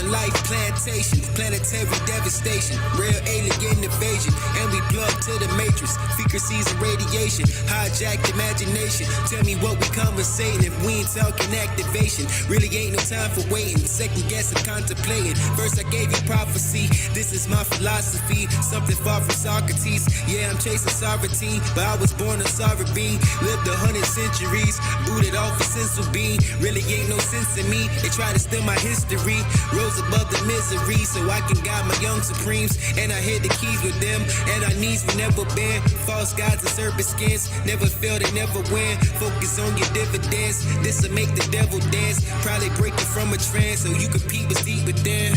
life plantation, planetary devastation, real alien invasion, and we plug to the matrix, frequencies and radiation, hijacked imagination. Tell me what we conversating if we ain't talking activation. Really ain't no time for waiting, second guessing, contemplating. First I gave you prophecy, this is my philosophy, something far from Socrates. Yeah, I'm chasing sovereignty, but I was born a sovereign being, lived 100 centuries, booted off a sense of being. Really ain't no sense in me, they try to steal my history, rose above the misery so I can guide my young supremes, and I hit the keys with them, and our knees we never bend. False gods and serpent skins, never fail, they never win. Focus on your dividends, this'll make the devil dance, probably break you from a trance so you compete with deep within.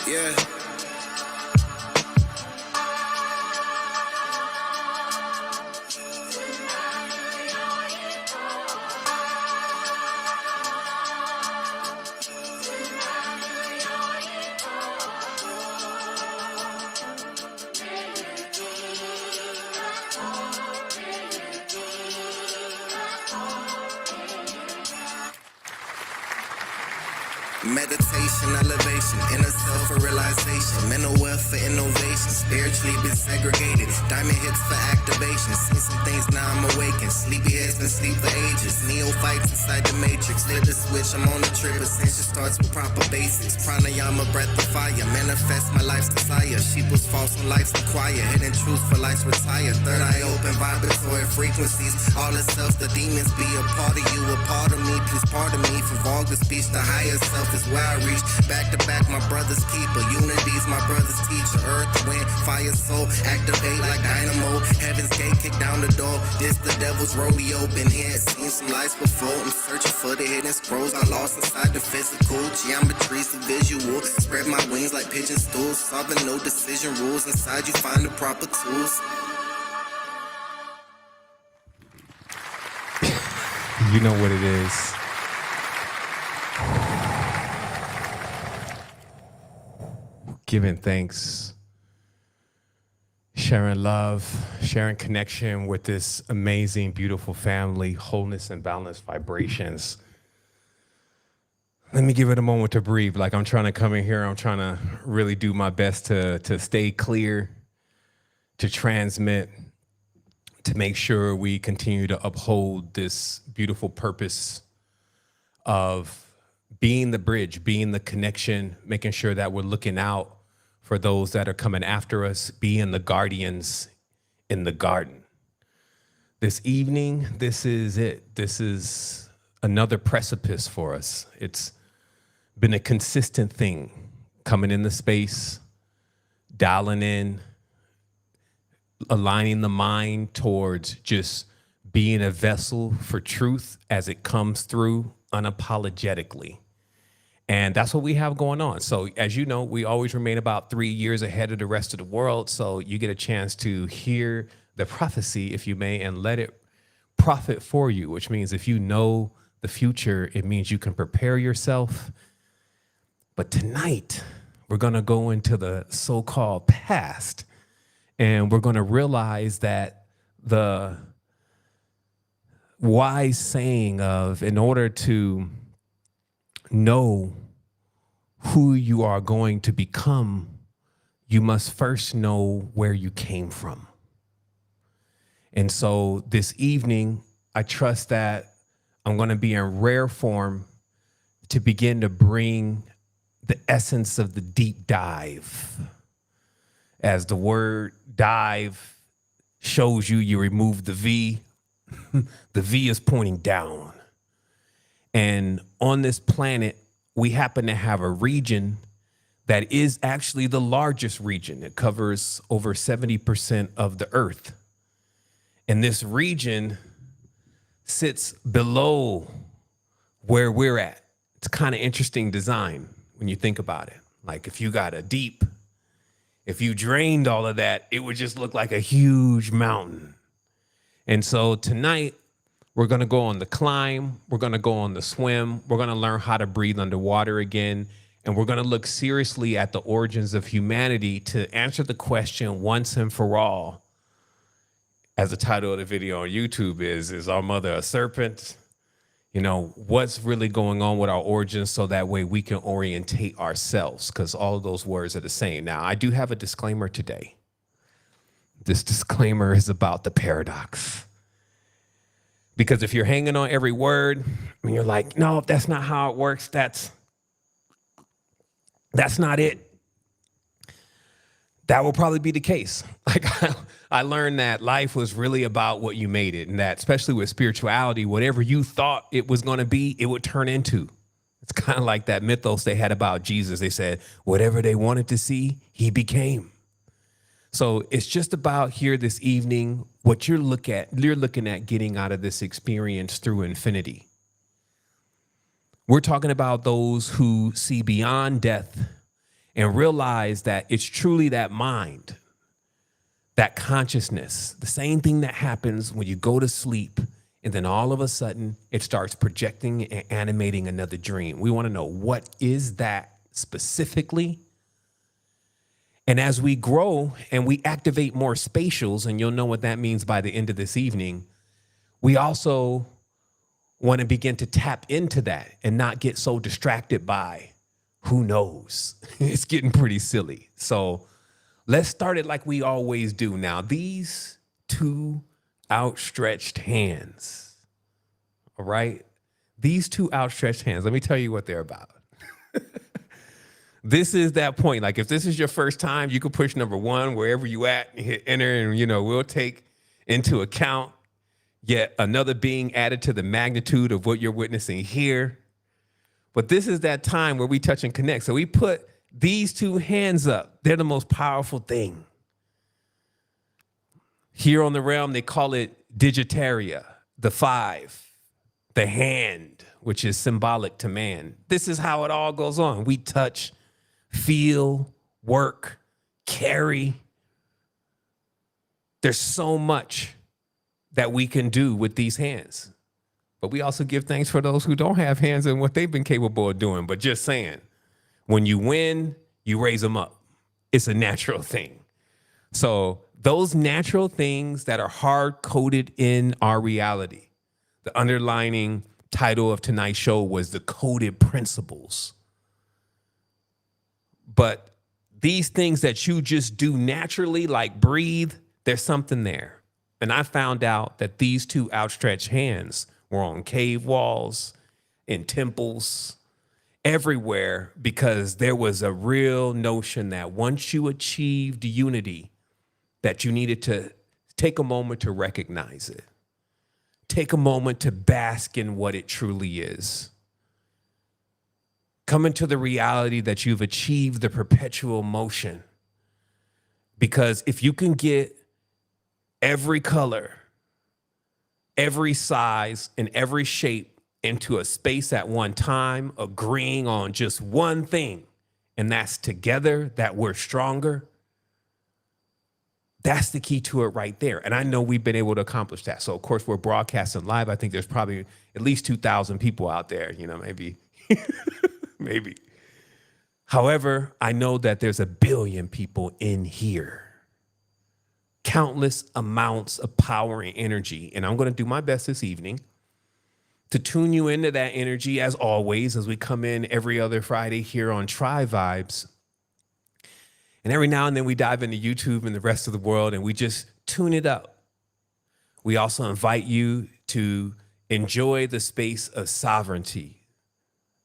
Yeah. Meditation, elevation, inner self-realization, mental wealth for innovation, spiritually been segregated, diamond hits for activation, seen some things now I'm awakened, sleepy heads been asleep for ages, neophytes inside the matrix, flip the switch, I'm on the trip, ascension starts with proper basics, pranayama, breath of fire, manifest my life's desire, sheep was false on life's acquire, hidden truths for life's retire, third eye open, vibratory frequencies, all itself, the demons be a part of you, a part of me, please pardon me, for vulgar speech, the higher self is where I reach, back to back, my brother's keeper, unity's my brother's teacher, earth, wind, fire, soul, activate like dynamo, heaven's gate, kick down the door, this the devil's rodeo, been here, seen some lives before, I'm searching for the hidden scrolls, I lost inside the physical, geometry's the visual, spread my wings like pigeon stools, solving no decision rules, inside you find the proper tools. You know what it is. Giving thanks, sharing love, sharing connection with this amazing, beautiful family, wholeness and balanced vibrations. Let me give it a moment to breathe. Like I'm trying to come in here, I'm trying to really do my best to stay clear, to transmit, to make sure we continue to uphold this beautiful purpose of being the bridge, being the connection, making sure that we're looking out for those that are coming after us, being the guardians in the garden. This evening, this is it. This is another precipice for us. It's been a consistent thing, coming in the space, dialing in, aligning the mind towards just being a vessel for truth as it comes through unapologetically. And that's what we have going on. So as you know, we always remain about 3 years ahead of the rest of the world. So you get a chance to hear the prophecy, if you may, and let it profit for you, which means if you know the future, it means you can prepare yourself. But tonight, we're going to go into the so-called past, and we're going to realize that the wise saying of, in order to know who you are going to become, you must first know where you came from. And so this evening, I trust that I'm going to be in rare form to begin to bring the essence of the deep dive. As the word dive shows you, you remove the V. The V is pointing down. And on this planet, we happen to have a region that is actually the largest region. It covers over 70% of the earth. And this region sits below where we're at. It's kind of interesting design when you think about it. Like if you got a deep, if you drained all of that, it would just look like a huge mountain. And so tonight, we're going to go on the climb. We're going to go on the swim. We're going to learn how to breathe underwater again. And we're going to look seriously at the origins of humanity to answer the question once and for all. As the title of the video on YouTube is our mother a serpent? you know, what's really going on with our origins, so that way we can orientate ourselves, because all of those words are the same. Now, I do have a disclaimer today. This disclaimer is about the paradox. Because if you're hanging on every word and you're like, no, that's not how it works, that's not it, that will probably be the case. Like, I learned that life was really about what you made it, and that especially with spirituality, whatever you thought it was going to be, it would turn into. It's kind of like that mythos they had about Jesus. They said, whatever they wanted to see, he became. So it's just about here this evening, what you're looking at getting out of this experience through infinity. We're talking about those who see beyond death and realize that it's truly that mind, that consciousness, the same thing that happens when you go to sleep, and then all of a sudden it starts projecting and animating another dream. We want to know, what is that specifically? And as we grow and we activate more spatials, and you'll know what that means by the end of this evening, we also want to begin to tap into that and not get so distracted by who knows. It's getting pretty silly. So let's start it like we always do. Now, these two outstretched hands, all right? These two outstretched hands, let me tell you what they're about. This is that point. Like, if this is your first time, you can push number 1 wherever you at and hit enter, and, you know, we'll take into account yet another being added to the magnitude of what you're witnessing here. But this is that time where we touch and connect. So we put these two hands up. They're the most powerful thing. Here on the realm, they call it digitaria, the 5, the hand, which is symbolic to man. This is how it all goes on. We touch, feel, work, carry. There's so much that we can do with these hands. But we also give thanks for those who don't have hands and what they've been capable of doing. But just saying, when you win, you raise them up. It's a natural thing. So those natural things that are hard-coded in our reality, the underlining title of tonight's show was the coded principles. But these things that you just do naturally, like breathe, there's something there. And I found out that these two outstretched hands were on cave walls, in temples, everywhere, because there was a real notion that once you achieved unity, that you needed to take a moment to recognize it. Take a moment to bask in what it truly is. Come into the reality that you've achieved the perpetual motion. Because if you can get every color, every size, and every shape into a space at one time, agreeing on just one thing, and that's together, that we're stronger, that's the key to it right there. And I know we've been able to accomplish that. So, of course, we're broadcasting live. I think there's probably at least 2,000 people out there, you know, maybe. Maybe. However, I know that there's 1 billion people in here. Countless amounts of power and energy. And I'm going to do my best this evening to tune you into that energy, as always, as we come in every other Friday here on Tri Vibes. And every now and then we dive into YouTube and the rest of the world, and we just tune it up. We also invite you to enjoy the space of sovereignty.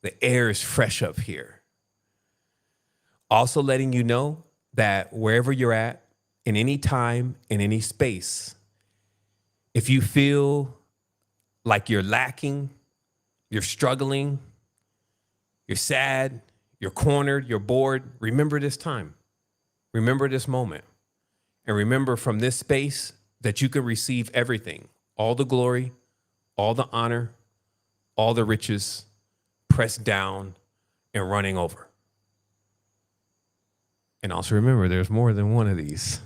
The air is fresh up here. Also letting you know that wherever you're at, in any time, in any space, if you feel like you're lacking, you're struggling, you're sad, you're cornered, you're bored, remember this time. Remember this moment. And remember from this space that you can receive everything, all the glory, all the honor, all the riches, pressed down and running over. And also remember, there's more than one of these.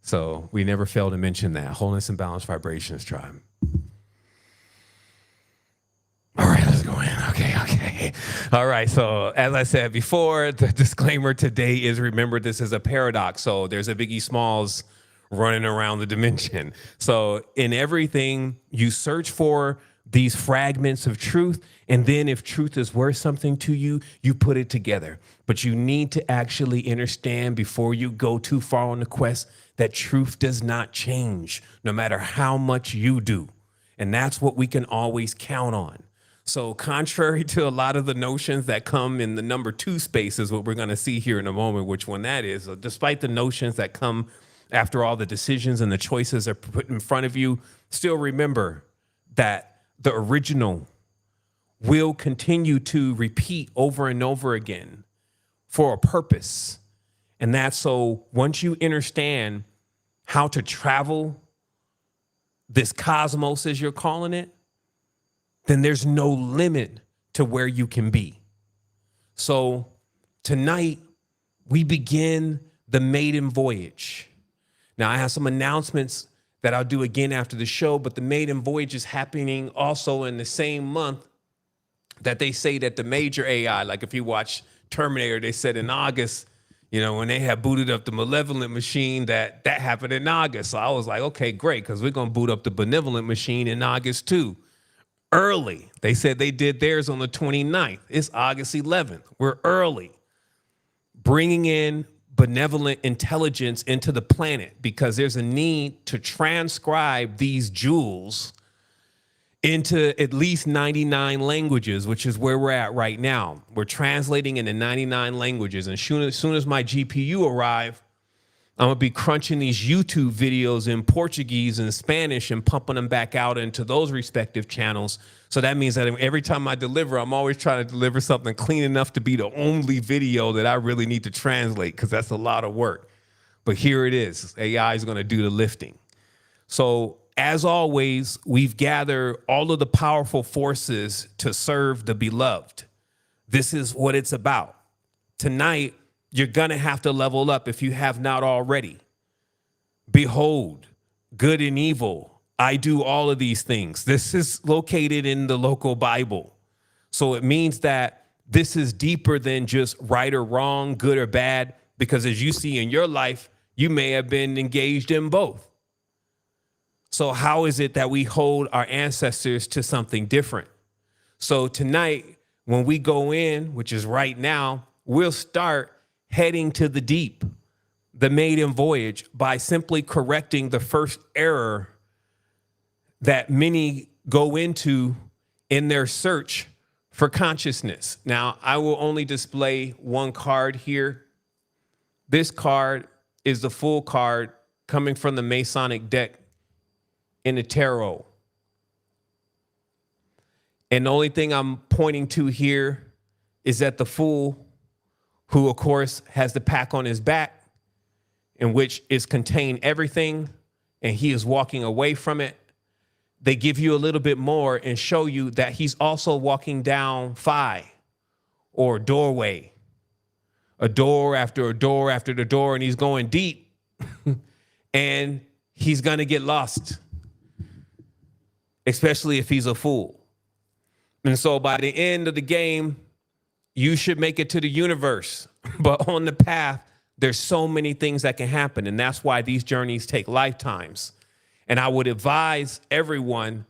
So we never fail to mention that. Wholeness and Balanced Vibrations Tribe. All right, let's go in. Okay. All right, so as I said before, the disclaimer today is, remember, this is a paradox. So there's a Biggie Smalls running around the dimension. So in everything you search for, these fragments of truth. And then if truth is worth something to you, you put it together. But you need to actually understand before you go too far on the quest that truth does not change, no matter how much you do. And that's what we can always count on. So contrary to a lot of the notions that come in the number 2 space is what we're going to see here in a moment, which one that is. Despite the notions that come after all the decisions and the choices are put in front of you, still remember that the original will continue to repeat over and over again for a purpose. And that's so once you understand how to travel this cosmos, as you're calling it, then there's no limit to where you can be. So tonight we begin the maiden voyage. Now I have some announcements that I'll do again after the show, but the maiden voyage is happening also in the same month that they say that the major AI, like if you watch Terminator, they said in August, you know, when they had booted up the malevolent machine, that happened in August. So I was like, okay, great, because we're going to boot up the benevolent machine in August too. Early. They said they did theirs on the 29th. It's August 11th. We're early. Bringing in benevolent intelligence into the planet because there's a need to transcribe these jewels into at least 99 languages, which is where we're at right now. We're translating into 99 languages. And as soon as my GPU arrive, I'm going to be crunching these YouTube videos in Portuguese and Spanish and pumping them back out into those respective channels. So that means that every time I deliver, I'm always trying to deliver something clean enough to be the only video that I really need to translate, because that's a lot of work. But here it is. AI is going to do the lifting. So as always, we've gathered all of the powerful forces to serve the beloved. This is what it's about. Tonight, you're going to have to level up if you have not already. Behold, good and evil, I do all of these things. This is located in the local Bible. So it means that this is deeper than just right or wrong, good or bad, because as you see in your life, you may have been engaged in both. So how is it that we hold our ancestors to something different? So tonight, when we go in, which is right now, we'll start heading to the deep, the maiden voyage, by simply correcting the first error that many go into in their search for consciousness. Now, I will only display one card here. This card is the full card coming from the Masonic deck in the tarot. And the only thing I'm pointing to here is that the Fool, who of course has the pack on his back, in which is contained everything, and he is walking away from it. They give you a little bit more and show you that he's also walking down phi, or doorway, a door after a door after the door, and he's going deep and he's gonna get lost, especially if he's a fool. And so by the end of the game, you should make it to the universe. But on the path, there's so many things that can happen. And that's why these journeys take lifetimes. And I would advise everyone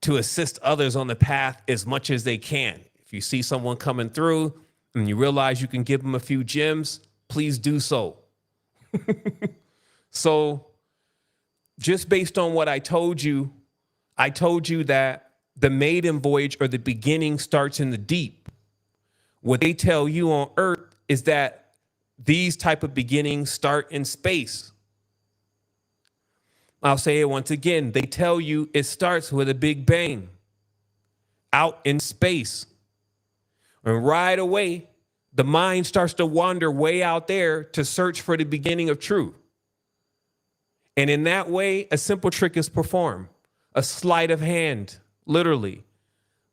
to assist others on the path as much as they can. If you see someone coming through and you realize you can give them a few gems, please do so. So just based on what I told you that the maiden voyage, or the beginning, starts in the deep. What they tell you on Earth is that these type of beginnings start in space. I'll say it once again. They tell you it starts with a big bang out in space. And right away, the mind starts to wander way out there to search for the beginning of truth. And in that way, a simple trick is performed. A sleight of hand, literally.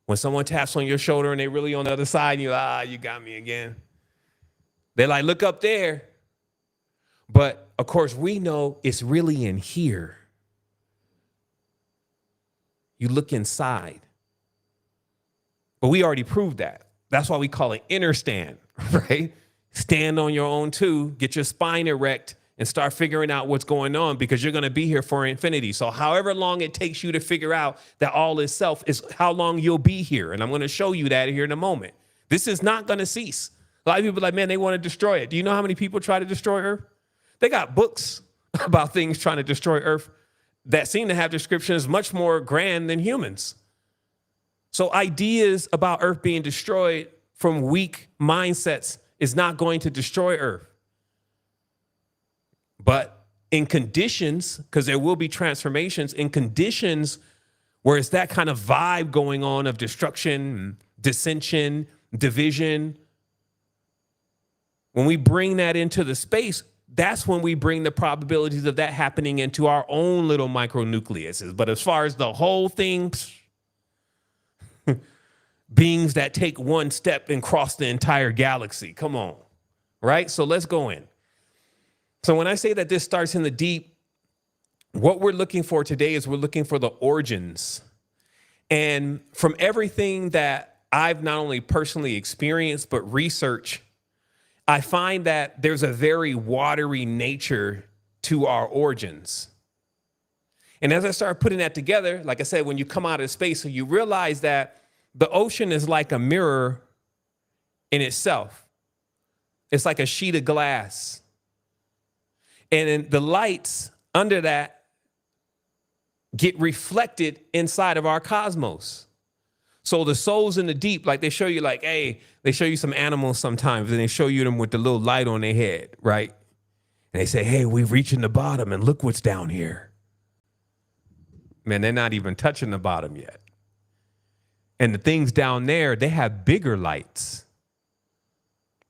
When someone taps on your shoulder and they really on the other side, and you got me again. They're like, look up there. But of course, we know it's really in here. You look inside. But we already proved that. That's why we call it inner stand, right? Stand on your own too, get your spine erect, and start figuring out what's going on, because you're going to be here for infinity. So however long it takes you to figure out that all is self is how long you'll be here. And I'm going to show you that here in a moment. This is not going to cease. A lot of people are like, man, they want to destroy it. Do you know how many people try to destroy Earth? They got books about things trying to destroy Earth that seem to have descriptions much more grand than humans. So ideas about Earth being destroyed from weak mindsets is not going to destroy Earth. But in conditions, because there will be transformations, in conditions where it's that kind of vibe going on of destruction, dissension, division, when we bring that into the space, that's when we bring the probabilities of that happening into our own little micronucleuses. But as far as the whole thing, beings that take one step and cross the entire galaxy, come on, right? So let's go in. So when I say that this starts in the deep, what we're looking for today is we're looking for the origins. And from everything that I've not only personally experienced, but research, I find that there's a very watery nature to our origins. And as I started putting that together, like I said, when you come out of space, so you realize that the ocean is like a mirror in itself. It's like a sheet of glass. And then the lights under that get reflected inside of our cosmos. So the souls in the deep, like they show you, like, hey, they show you some animals sometimes, and they show you them with the little light on their head, right? And they say, hey, we're reaching the bottom, and look what's down here. Man, they're not even touching the bottom yet. And the things down there, they have bigger lights.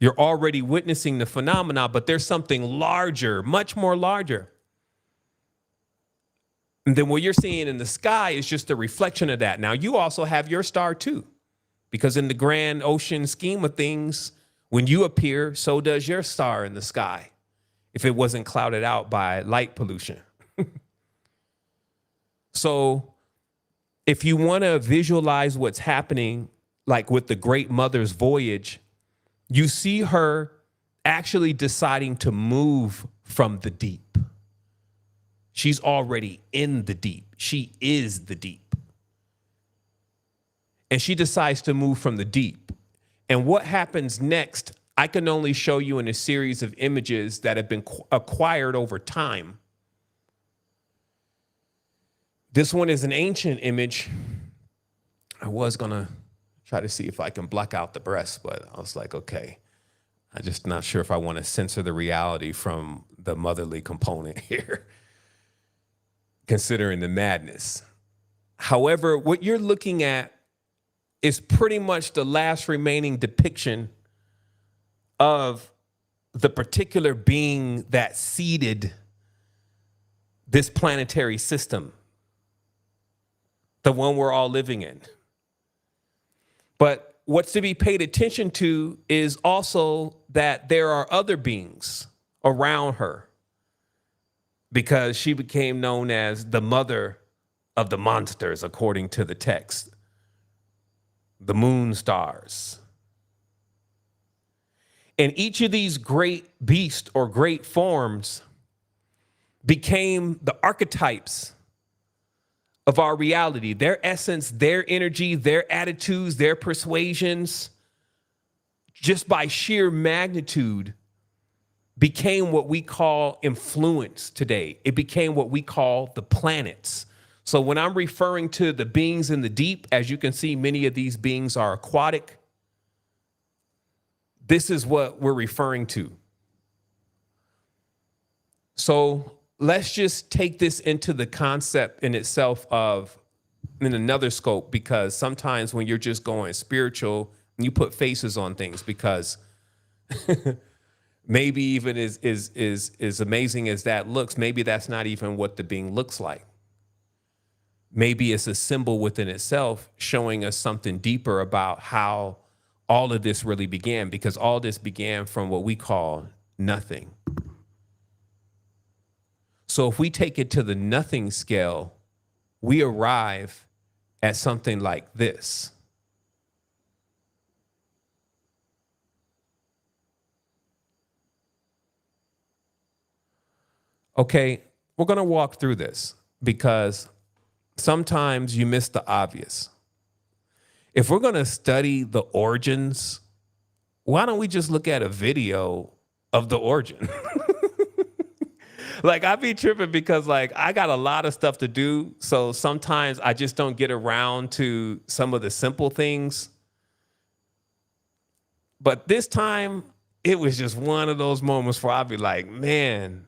You're already witnessing the phenomena, but there's something larger, much more larger. And then what you're seeing in the sky is just a reflection of that. Now, you also have your star too, because in the grand ocean scheme of things, when you appear, so does your star in the sky, if it wasn't clouded out by light pollution. So if you want to visualize what's happening, like with the Great Mother's voyage, you see her actually deciding to move from the deep. She's already in the deep. She is the deep. And she decides to move from the deep. And what happens next, I can only show you in a series of images that have been acquired over time. This one is an ancient image. I was going to try to see if I can block out the breast, but I was like, okay, I'm just not sure if I want to censor the reality from the motherly component here, considering the madness. However, what you're looking at is pretty much the last remaining depiction of the particular being that seeded this planetary system, the one we're all living in. But what's to be paid attention to is also that there are other beings around her, because she became known as the mother of the monsters, according to the text, the moon stars. And each of these great beasts or great forms became the archetypes of our reality, their essence, their energy, their attitudes, their persuasions, just by sheer magnitude, became what we call influence today. It became what we call the planets. So when I'm referring to the beings in the deep, as you can see, many of these beings are aquatic. This is what we're referring to. So let's just take this into the concept in itself of in another scope, because sometimes when you're just going spiritual, you put faces on things, because maybe even as amazing as that looks, maybe that's not even what the being looks like. Maybe it's a symbol within itself showing us something deeper about how all of this really began, because all this began from what we call nothing. So if we take it to the nothing scale, we arrive at something like this. Okay, we're going to walk through this because sometimes you miss the obvious. If we're going to study the origins, why don't we just look at a video of the origin? Like, I be tripping because, like, I got a lot of stuff to do. So sometimes I just don't get around to some of the simple things. But this time, it was just one of those moments where I'll be like, man,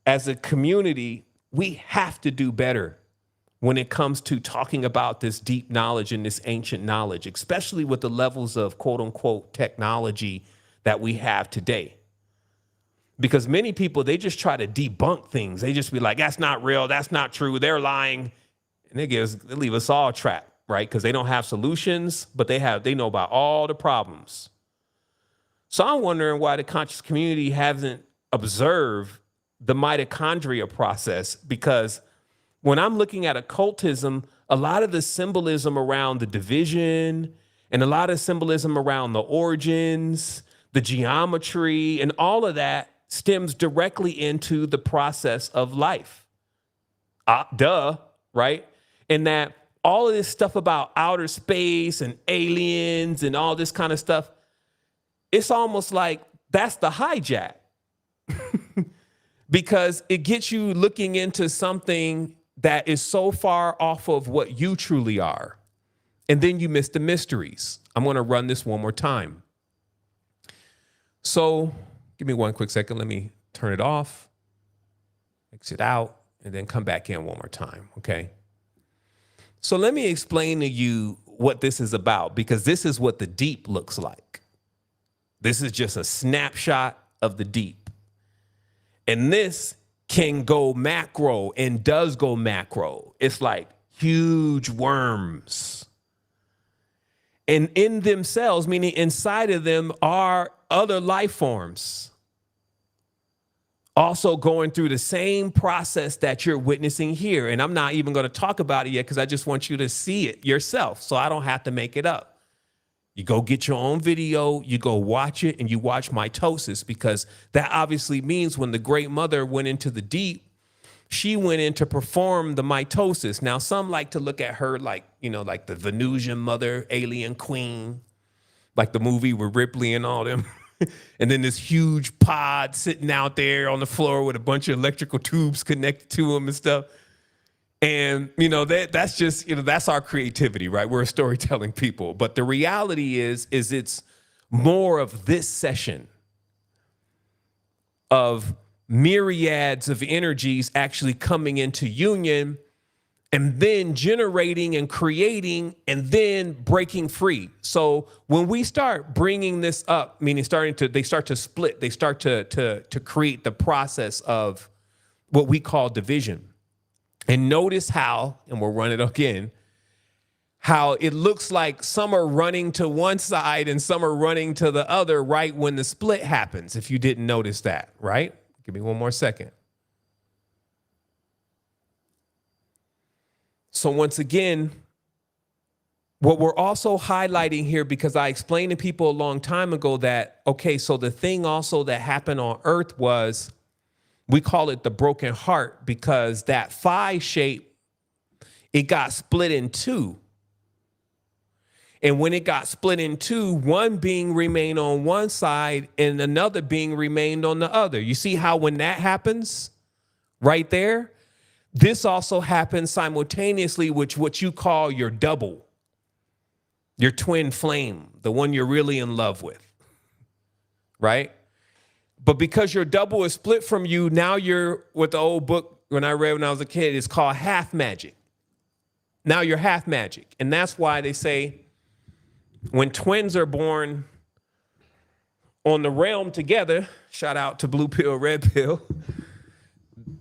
as a community, we have to do better when it comes to talking about this deep knowledge and this ancient knowledge, especially with the levels of quote unquote technology that we have today. Because many people, they just try to debunk things. They just be like, that's not real. That's not true. They're lying. And they leave us all trapped, right? Because they don't have solutions, but they know about all the problems. So I'm wondering why the conscious community hasn't observed the mitochondria process, because when I'm looking at occultism, a lot of the symbolism around the division and a lot of symbolism around the origins, the geometry, and all of that stems directly into the process of life. Right? And that all of this stuff about outer space and aliens and all this kind of stuff, it's almost like that's the hijack. Because it gets you looking into something that is so far off of what you truly are. And then you miss the mysteries. I'm going to run this one more time. So give me one quick second. Let me turn it off, exit out, and then come back in one more time, okay? So let me explain to you what this is about, because this is what the deep looks like. This is just a snapshot of the deep. And this can go macro and does go macro. It's like huge worms. And in themselves, meaning inside of them, are other life forms also going through the same process that you're witnessing here. And I'm not even going to talk about it yet because I just want you to see it yourself so I don't have to make it up. You go get your own video, you go watch it, and you watch mitosis, because that obviously means when the Great Mother went into the deep, she went in to perform the mitosis. Now, some like to look at her like, like the Venusian mother, alien queen, like the movie with Ripley and all them. And then this huge pod sitting out there on the floor with a bunch of electrical tubes connected to them and stuff. And, that's just, that's our creativity, right? We're a storytelling people. But the reality is it's more of this session of myriads of energies actually coming into union and then generating and creating and then breaking free. So when we start bringing this up, meaning they start to split, they start to create the process of what we call division. And notice how, and we'll run it again, how it looks like some are running to one side and some are running to the other right when the split happens, if you didn't notice that, right? Give me one more second. So once again, what we're also highlighting here, because I explained to people a long time ago that, okay, so the thing also that happened on Earth was, we call it the broken heart, because that phi shape, it got split in two. And when it got split in two, one being remained on one side and another being remained on the other. You see how when that happens right there, this also happens simultaneously with what you call your double, your twin flame, the one you're really in love with, right? But because your double is split from you, now you're, with the old book when I read when I was a kid, it's called half magic. Now you're half magic. And that's why they say when twins are born on the realm together, shout out to Blue Pill, Red Pill,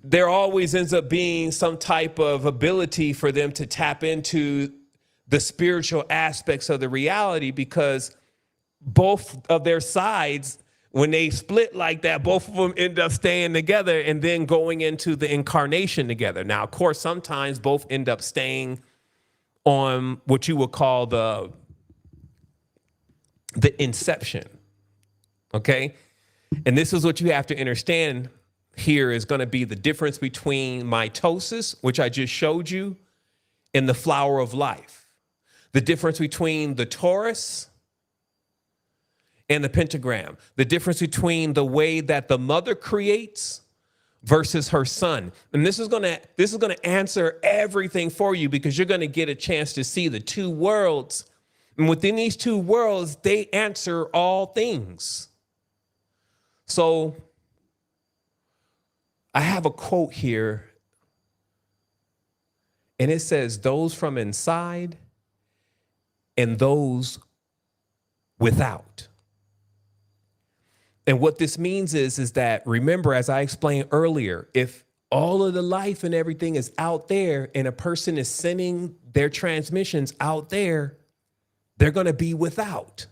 there always ends up being some type of ability for them to tap into the spiritual aspects of the reality, because both of their sides, when they split like that, both of them end up staying together and then going into the incarnation together. Now, of course, sometimes both end up staying on what you would call the inception, okay? And this is what you have to understand. here is going to be the difference between mitosis, which I just showed you, and the flower of life. The difference between the torus and the pentagram. The difference between the way that the mother creates versus her son. And this is going to answer everything for you, because you're going to get a chance to see the two worlds. And within these two worlds, they answer all things. So I have a quote here, and it says, those from inside and those without. And what this means is that, remember, as I explained earlier, if all of the life and everything is out there and a person is sending their transmissions out there, they're going to be without.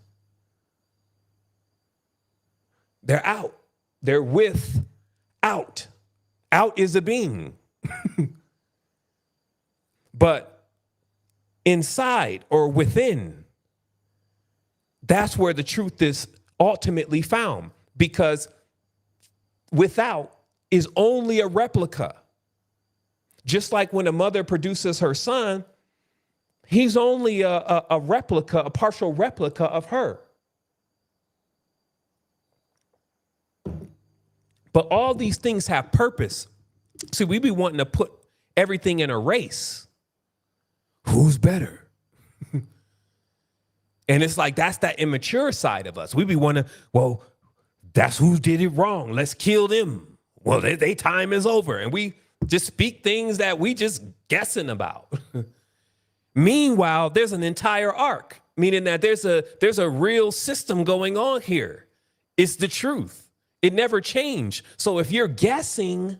They're out. They're without. Out is a being. But inside or within, that's where the truth is ultimately found, because without is only a replica. Just like when a mother produces her son, he's only a replica, a partial replica of her. But all these things have purpose. See, we be wanting to put everything in a race. Who's better? And it's like, that's that immature side of us. We be wanting, well, that's who did it wrong. Let's kill them. Well, they time is over. And we just speak things that we just guessing about. Meanwhile, there's an entire arc, meaning that there's a real system going on here. It's the truth. It never changed. So if you're guessing,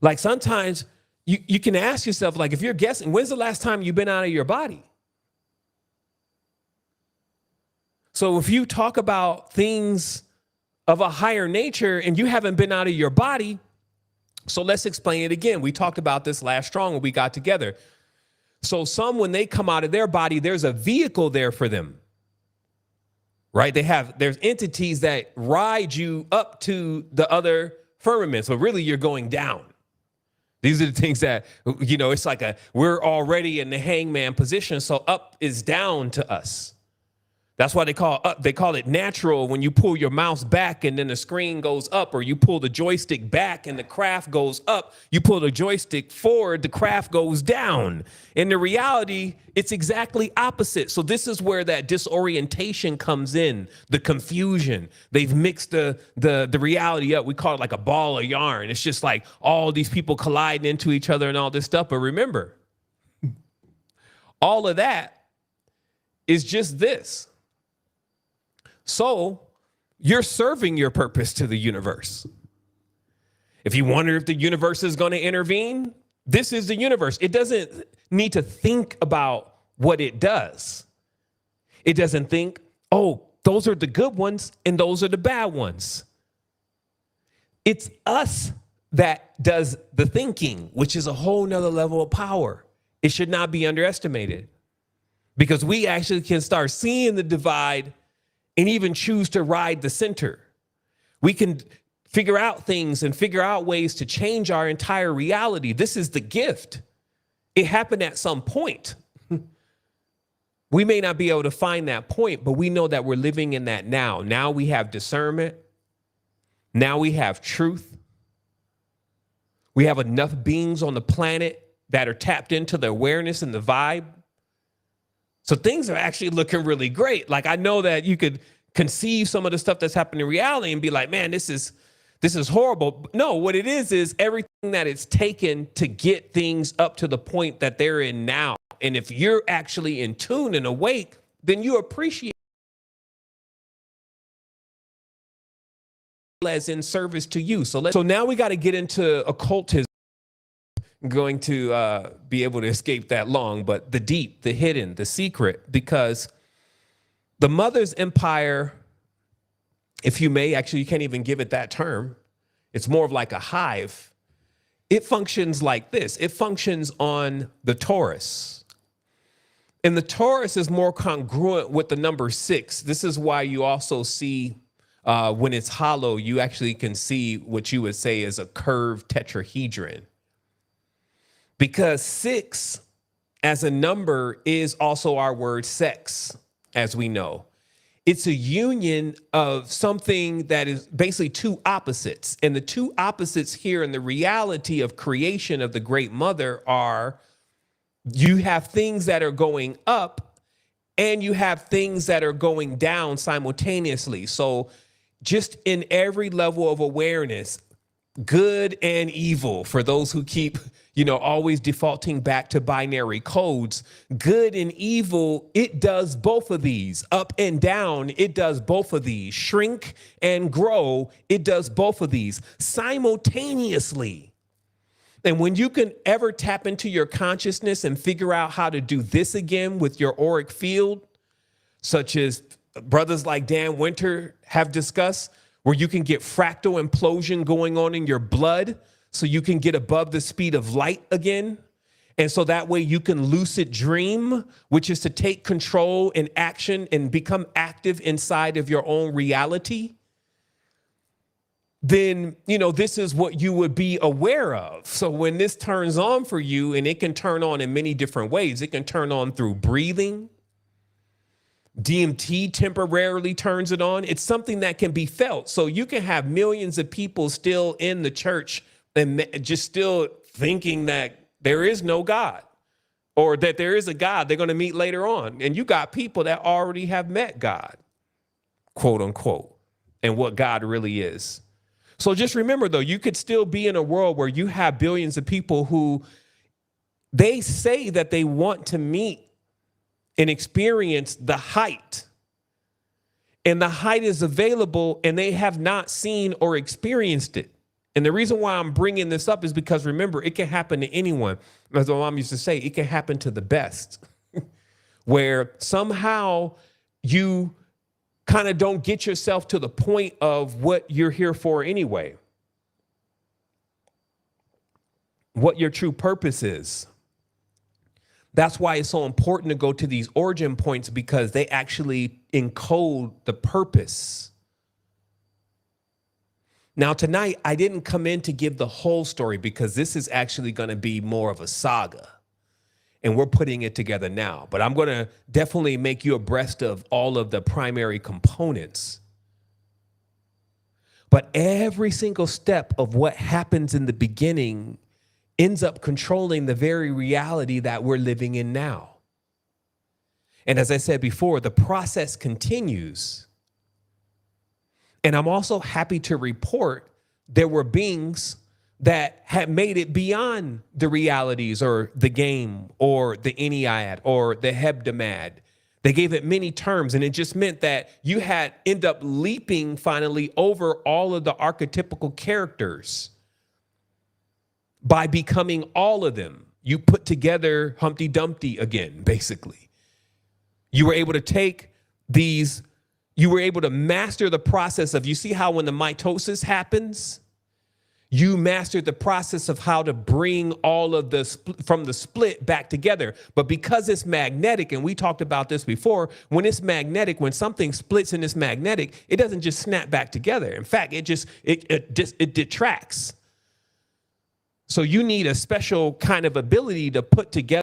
like sometimes you can ask yourself, like, if you're guessing, when's the last time you've been out of your body? So if you talk about things of a higher nature and you haven't been out of your body, so let's explain it again. We talked about this last strong when we got together. So some, when they come out of their body, there's a vehicle there for them, right? There's entities that ride you up to the other firmaments, but really you're going down. These are the things that, it's like we're already in the hangman position. So up is down to us. That's why they call it natural when you pull your mouse back and then the screen goes up, or you pull the joystick back and the craft goes up. You pull the joystick forward, the craft goes down. In the reality, it's exactly opposite. So this is where that disorientation comes in, the confusion. They've mixed the reality up. We call it like a ball of yarn. It's just like all these people colliding into each other and all this stuff. But remember, all of that is just this. So you're serving your purpose to the universe. If you wonder if the universe is going to intervene, this is the universe. It doesn't need to think about what it does. It doesn't think, oh, those are the good ones and those are the bad ones. It's us that does the thinking, which is a whole nother level of power. It should not be underestimated, because we actually can start seeing the divide and even choose to ride the center. We can figure out things and figure out ways to change our entire reality. This is the gift. It happened at some point. We may not be able to find that point, but we know that we're living in that now. Now we have discernment. Now we have truth. We have enough beings on the planet that are tapped into the awareness and the vibe. So things are actually looking really great. Like, I know that you could conceive some of the stuff that's happening in reality and be like, man, this is horrible. No, what it is everything that it's taken to get things up to the point that they're in now. And if you're actually in tune and awake, then you appreciate as in service to you. So now we got to get into occultism. Going to be able to escape that long, but the deep, the hidden, the secret, because the mother's empire, if you may, actually, you can't even give it that term. It's more of like a hive. It functions like this. It functions on the torus. And the torus is more congruent with the number 6. This is why you also see When it's hollow, you actually can see what you would say is a curved tetrahedron. Because 6 as a number is also our word sex, as we know. It's a union of something that is basically two opposites. And the two opposites here in the reality of creation of the Great Mother are, you have things that are going up and you have things that are going down simultaneously. So just in every level of awareness, good and evil, for those who keep, always defaulting back to binary codes, good and evil, it does both of these. Up and down, it does both of these. Shrink and grow, it does both of these simultaneously. And when you can ever tap into your consciousness and figure out how to do this again with your auric field, such as brothers like Dan Winter have discussed, where you can get fractal implosion going on in your blood so you can get above the speed of light again. And so that way you can lucid dream, which is to take control and action and become active inside of your own reality. Then, this is what you would be aware of. So when this turns on for you, and it can turn on in many different ways, it can turn on through breathing. DMT temporarily turns it on. It's something that can be felt. So you can have millions of people still in the church and just still thinking that there is no God, or that there is a God they're going to meet later on. And you got people that already have met God, quote unquote, and what God really is. So just remember, though, you could still be in a world where you have billions of people who they say that they want to meet and experience the height. And the height is available and they have not seen or experienced it. And the reason why I'm bringing this up is because, remember, it can happen to anyone. As my mom used to say, it can happen to the best, where somehow you kind of don't get yourself to the point of what you're here for anyway, what your true purpose is. That's why it's so important to go to these origin points, because they actually encode the purpose. Now, tonight, I didn't come in to give the whole story, because this is actually going to be more of a saga. And we're putting it together now. But I'm going to definitely make you abreast of all of the primary components. But every single step of what happens in the beginning ends up controlling the very reality that we're living in now. And as I said before, the process continues. And I'm also happy to report there were beings that had made it beyond the realities or the game or the Ennead or the hebdomad. They gave it many terms, and it just meant that you had end up leaping finally over all of the archetypical characters by becoming all of them. You put together Humpty Dumpty again, basically. You were able to take these, you were able to master the process of, you see how when the mitosis happens, you mastered the process of how to bring all of the from the split back together. But because it's magnetic, and we talked about this before, when it's magnetic, when something splits and it's magnetic, it doesn't just snap back together. In fact, it detracts. So you need a special kind of ability to put together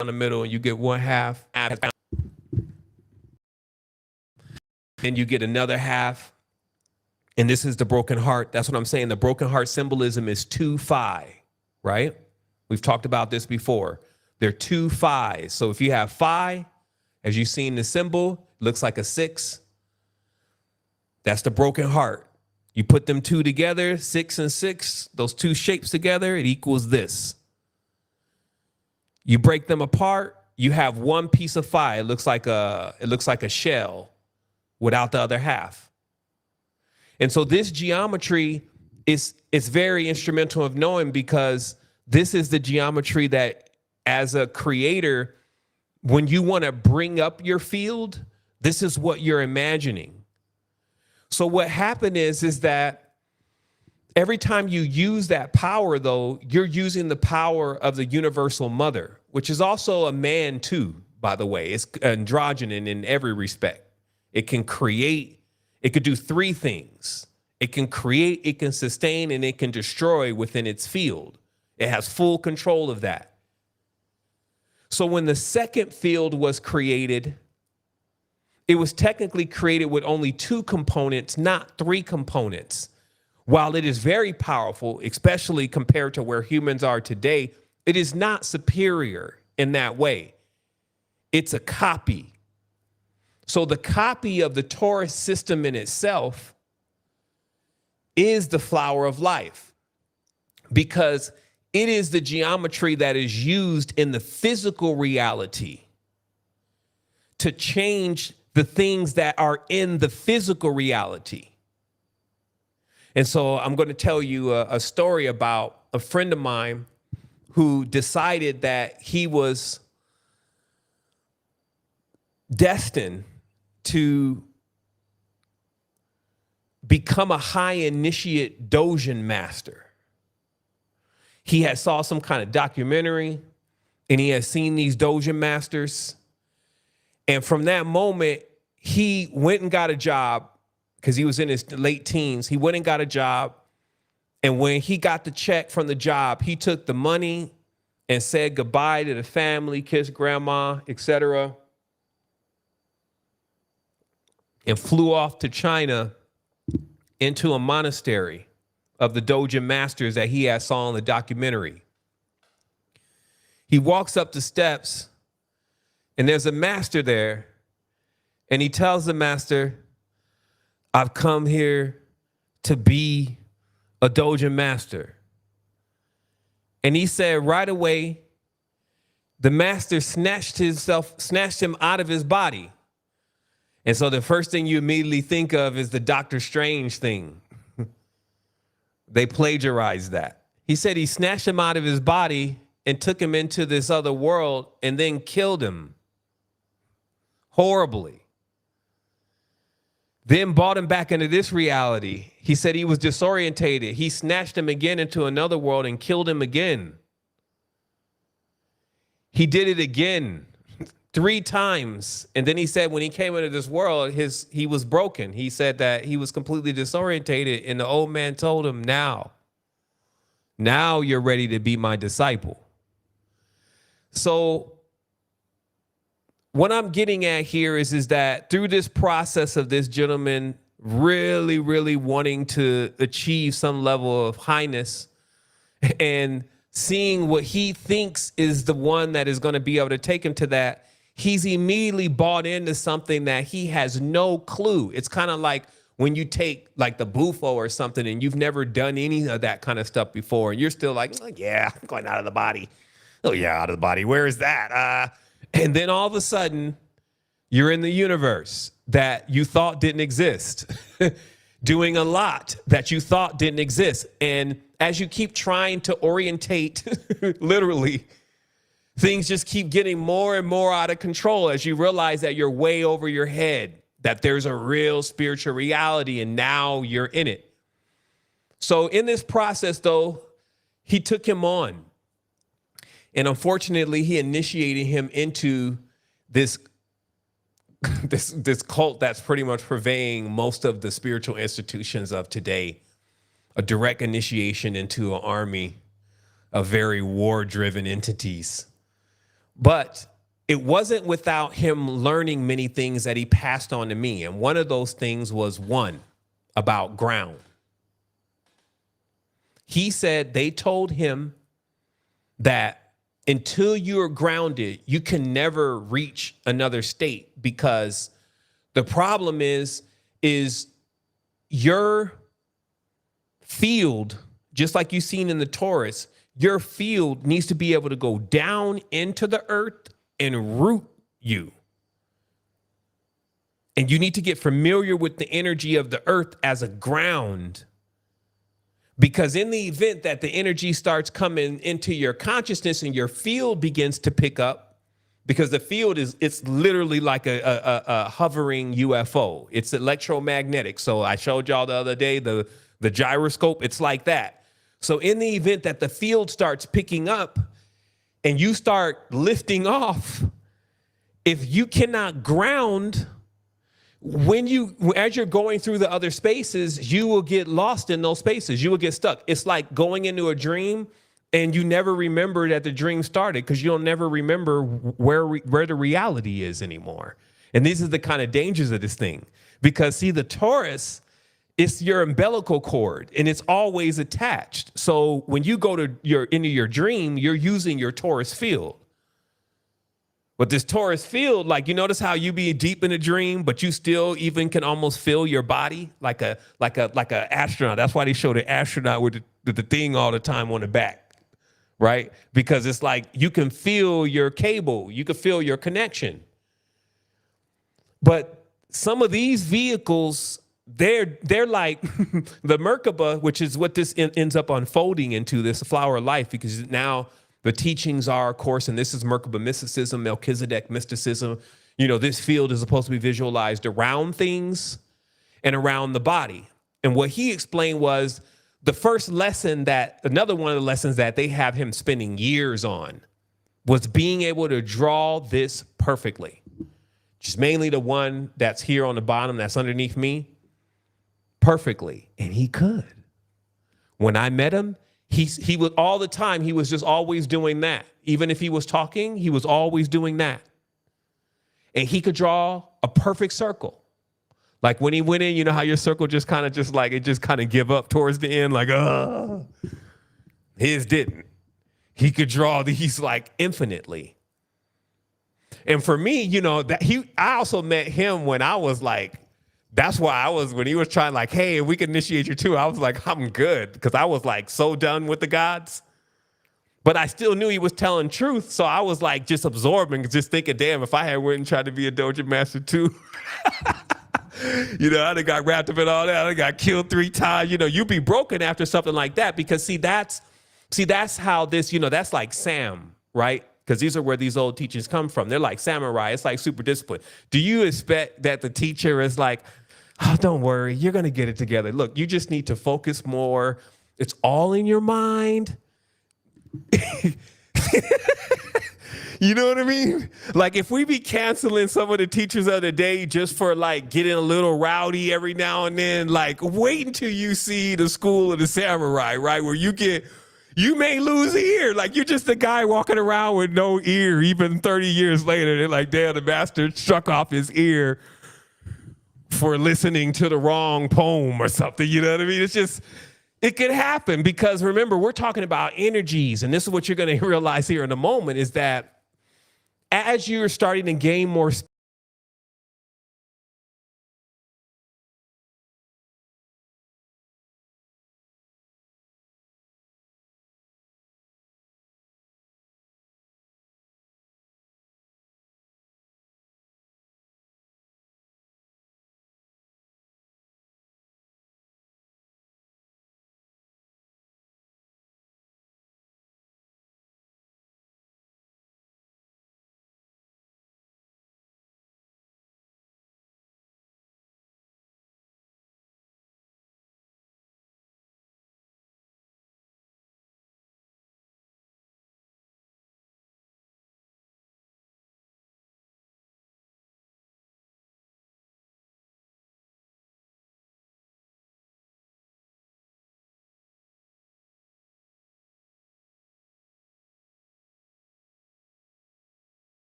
in the middle, and you get one half, and you get another half. And this is the broken heart. That's what I'm saying. The broken heart symbolism is 2 phi, right? We've talked about this before. They're 2 phis. So if you have phi, as you see in the symbol, looks like a 6. That's the broken heart. You put them two together, 6 and 6, those two shapes together, it equals this. You break them apart, you have one piece of phi. It looks like a shell without the other half. And so this geometry is very instrumental of knowing, because this is the geometry that, as a creator, when you want to bring up your field, this is what you're imagining. So what happened is that every time you use that power, though, you're using the power of the universal mother. which is also a man too, by the way. It's androgynous in every respect. It can create, it could do three things. It can create, it can sustain, and it can destroy within its field. It has full control of that. So when the second field was created, it was technically created with only two components, not three components. While it is very powerful, especially compared to where humans are today, it is not superior in that way. It's a copy. So the copy of the Taurus system in itself is the flower of life, because it is the geometry that is used in the physical reality to change the things that are in the physical reality. And so I'm going to tell you a story about a friend of mine who decided that he was destined to become a high initiate Dojan master. He had saw some kind of documentary and he had seen these Dojan masters. And from that moment, he went and got a job because he was in his late teens. He went and got a job. And when he got the check from the job, he took the money and said goodbye to the family, kissed grandma, etc., and flew off to China into a monastery of the Dojan masters that he had saw in the documentary. He walks up the steps and there's a master there, and he tells the master, I've come here to be a Dojan master. And he said right away, the master snatched him out of his body. And so the first thing you immediately think of is the Doctor Strange thing. They plagiarized that. He said he snatched him out of his body and took him into this other world and then killed him horribly. Then brought him back into this reality. He said he was disorientated. He snatched him again into another world and killed him again. He did it again 3 times. And then he said when he came into this world, he was broken. He said that he was completely disorientated. And the old man told him, now you're ready to be my disciple. So what I'm getting at here is that through this process of this gentleman really, really wanting to achieve some level of highness and seeing what he thinks is the one that is going to be able to take him to that, he's immediately bought into something that he has no clue. It's kind of like when you take like the bufo or something and you've never done any of that kind of stuff before, and you're still like, oh, yeah, I'm going out of the body. Oh, yeah, out of the body. Where is that? And then all of a sudden, you're in the universe that you thought didn't exist, doing a lot that you thought didn't exist. And as you keep trying to orientate, literally, things just keep getting more and more out of control as you realize that you're way over your head, that there's a real spiritual reality, and now you're in it. So in this process, though, he took him on. And unfortunately, he initiated him into this cult that's pretty much purveying most of the spiritual institutions of today, a direct initiation into an army of very war-driven entities. But it wasn't without him learning many things that he passed on to me. And one of those things was one about ground. He said they told him that until you're grounded, you can never reach another state, because the problem is your field, just like you've seen in the Taurus, your field needs to be able to go down into the earth and root you. And you need to get familiar with the energy of the earth as a ground. Because in the event that the energy starts coming into your consciousness and your field begins to pick up, because the field it's literally like a hovering UFO. It's electromagnetic. So I showed y'all the other day, the gyroscope, it's like that. So in the event that the field starts picking up and you start lifting off, if you cannot ground, as you're going through the other spaces, you will get lost in those spaces. You will get stuck. It's like going into a dream and you never remember that the dream started because you'll never remember where the reality is anymore. And these are the kind of dangers of this thing. Because see, the Taurus, it's your umbilical cord and it's always attached. So when you go to into your dream, you're using your Taurus field. But this Taurus field, like, you notice how you be deep in a dream, but you still even can almost feel your body like a astronaut. That's why they show the astronaut with the thing all the time on the back, right? Because it's like you can feel your cable, you can feel your connection. But some of these vehicles, they're like the Merkaba, which is what this ends up unfolding into, this flower of life, because now the teachings are, of course, and this is Merkaba mysticism, Melchizedek mysticism. This field is supposed to be visualized around things and around the body. And what he explained was the first lesson another one of the lessons that they have him spending years on was being able to draw this perfectly. Just mainly the one that's here on the bottom, that's underneath me, perfectly. And he could. When I met him, he was all the time, he was just always doing that. Even if he was talking, he was always doing that. And he could draw a perfect circle. Like when he went in, you know how your circle just kind of give up towards the end, like, his didn't. He could draw these like infinitely. And for me, I also met him when I was like, that's why when he was trying like, hey, we can initiate you too. I was like, I'm good. Because I was like so done with the gods. But I still knew he was telling truth. So I was like just absorbing, just thinking, damn, if I had went and tried to be a dojo master too, I'd have got wrapped up in all that. I got killed 3 times. You'd be broken after something like that. Because that's how this, that's like Sam, right? Because these are where these old teachers come from. They're like samurai. It's like super discipline. Do you expect that the teacher is like, oh, don't worry, you're going to get it together. Look, you just need to focus more. It's all in your mind. You know what I mean? Like if we be canceling some of the teachers of the day just for like getting a little rowdy every now and then, like wait until you see the school of the samurai, right? Where you may lose an ear. Like you're just a guy walking around with no ear, even 30 years later. They're like, damn, the master struck off his ear for listening to the wrong poem or something. You know what I mean? It's just, it could happen because remember, we're talking about energies. And this is what you're going to realize here in a moment is that as you're starting to gain more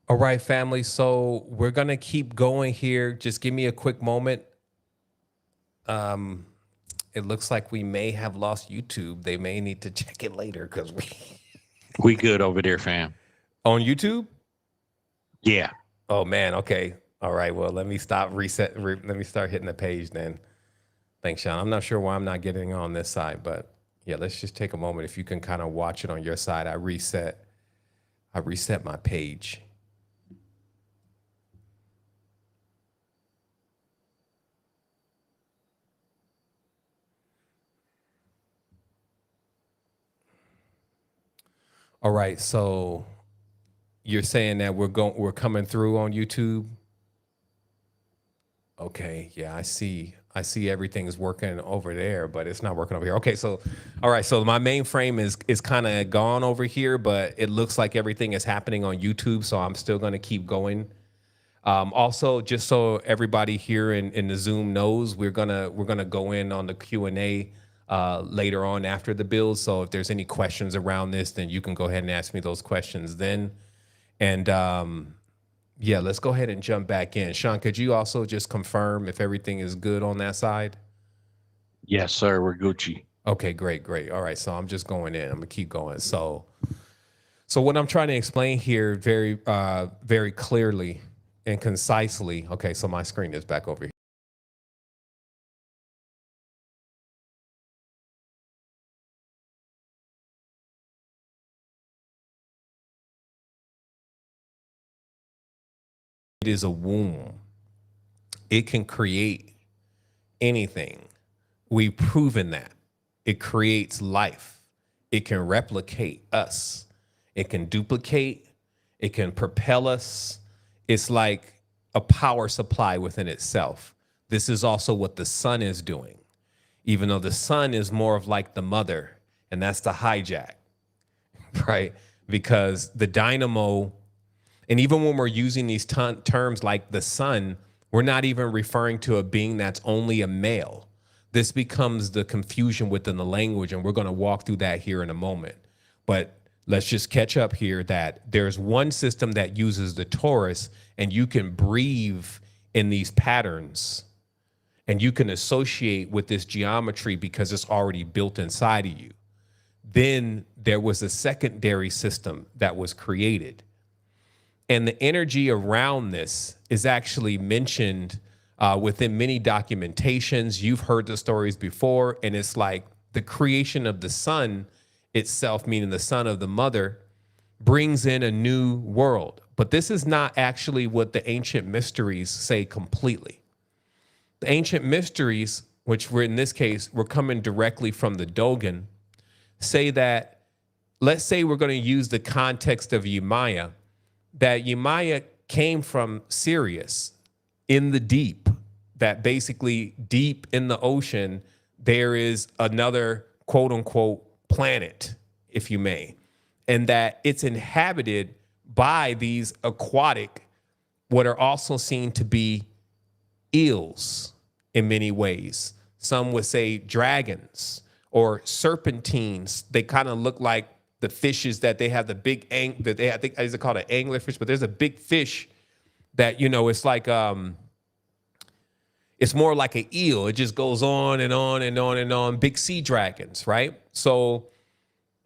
All right, family. So we're gonna keep going here. Just give me a quick moment. It looks like we may have lost YouTube. They may need to check it later because We good over there, fam. on YouTube. Yeah. Oh man. Okay. All right. Well, let me stop. Let me start hitting the page then. Thanks, Sean. I'm not sure why I'm not getting on this side, but yeah, let's just take a moment. If you can kind of watch it on your side, I reset my page. All right, so you're saying that we're coming through on YouTube? Okay, yeah, I see everything's working over there, but it's not working over here. Okay, so all right, so my mainframe is kind of gone over here, but it looks like everything is happening on YouTube, so I'm still going to keep going. Also, just so everybody here in the Zoom knows, we're gonna go in on the Q&A later on after the build. So if there's any questions around this, then you can go ahead and ask me those questions then. And yeah, let's go ahead and jump back in. Sean, could you also just confirm if everything is good on that side? Yes, sir. We're Gucci. Okay, great. All right, so I'm just going in. I'm gonna keep going. So what I'm trying to explain here very clearly and concisely. Okay, so my screen is back over here. It is a womb. It can create anything. We've proven that. It creates life. It can replicate us. It can duplicate. It can propel us. It's like a power supply within itself. This is also what the sun is doing, even though the sun is more of like the mother, and that's the hijack, right? Because the dynamo, and even when we're using these terms like the sun, we're not even referring to a being that's only a male. This becomes the confusion within the language, and we're going to walk through that here in a moment. But let's just catch up here that there's one system that uses the torus, and you can breathe in these patterns, and you can associate with this geometry because it's already built inside of you. Then there was a secondary system that was created. And the energy around this is actually mentioned within many documentations. You've heard the stories before, and it's like the creation of the sun itself, meaning the son of the mother, brings in a new world. But this is not actually what the ancient mysteries say completely. The ancient mysteries, which were in this case, were coming directly from the Dogon, say that, let's say we're going to use the context of Yemaya, that Yemaya came from Sirius in the deep, that basically deep in the ocean, there is another quote unquote planet, if you may, and that it's inhabited by these aquatic, what are also seen to be eels in many ways. Some would say dragons or serpentines. They kind of look like the fishes that they have, the big that they have, I think it's called an anglerfish, but there's a big fish that, you know, it's like it's more like an eel. It just goes on and on and on and on. Big sea dragons, right? So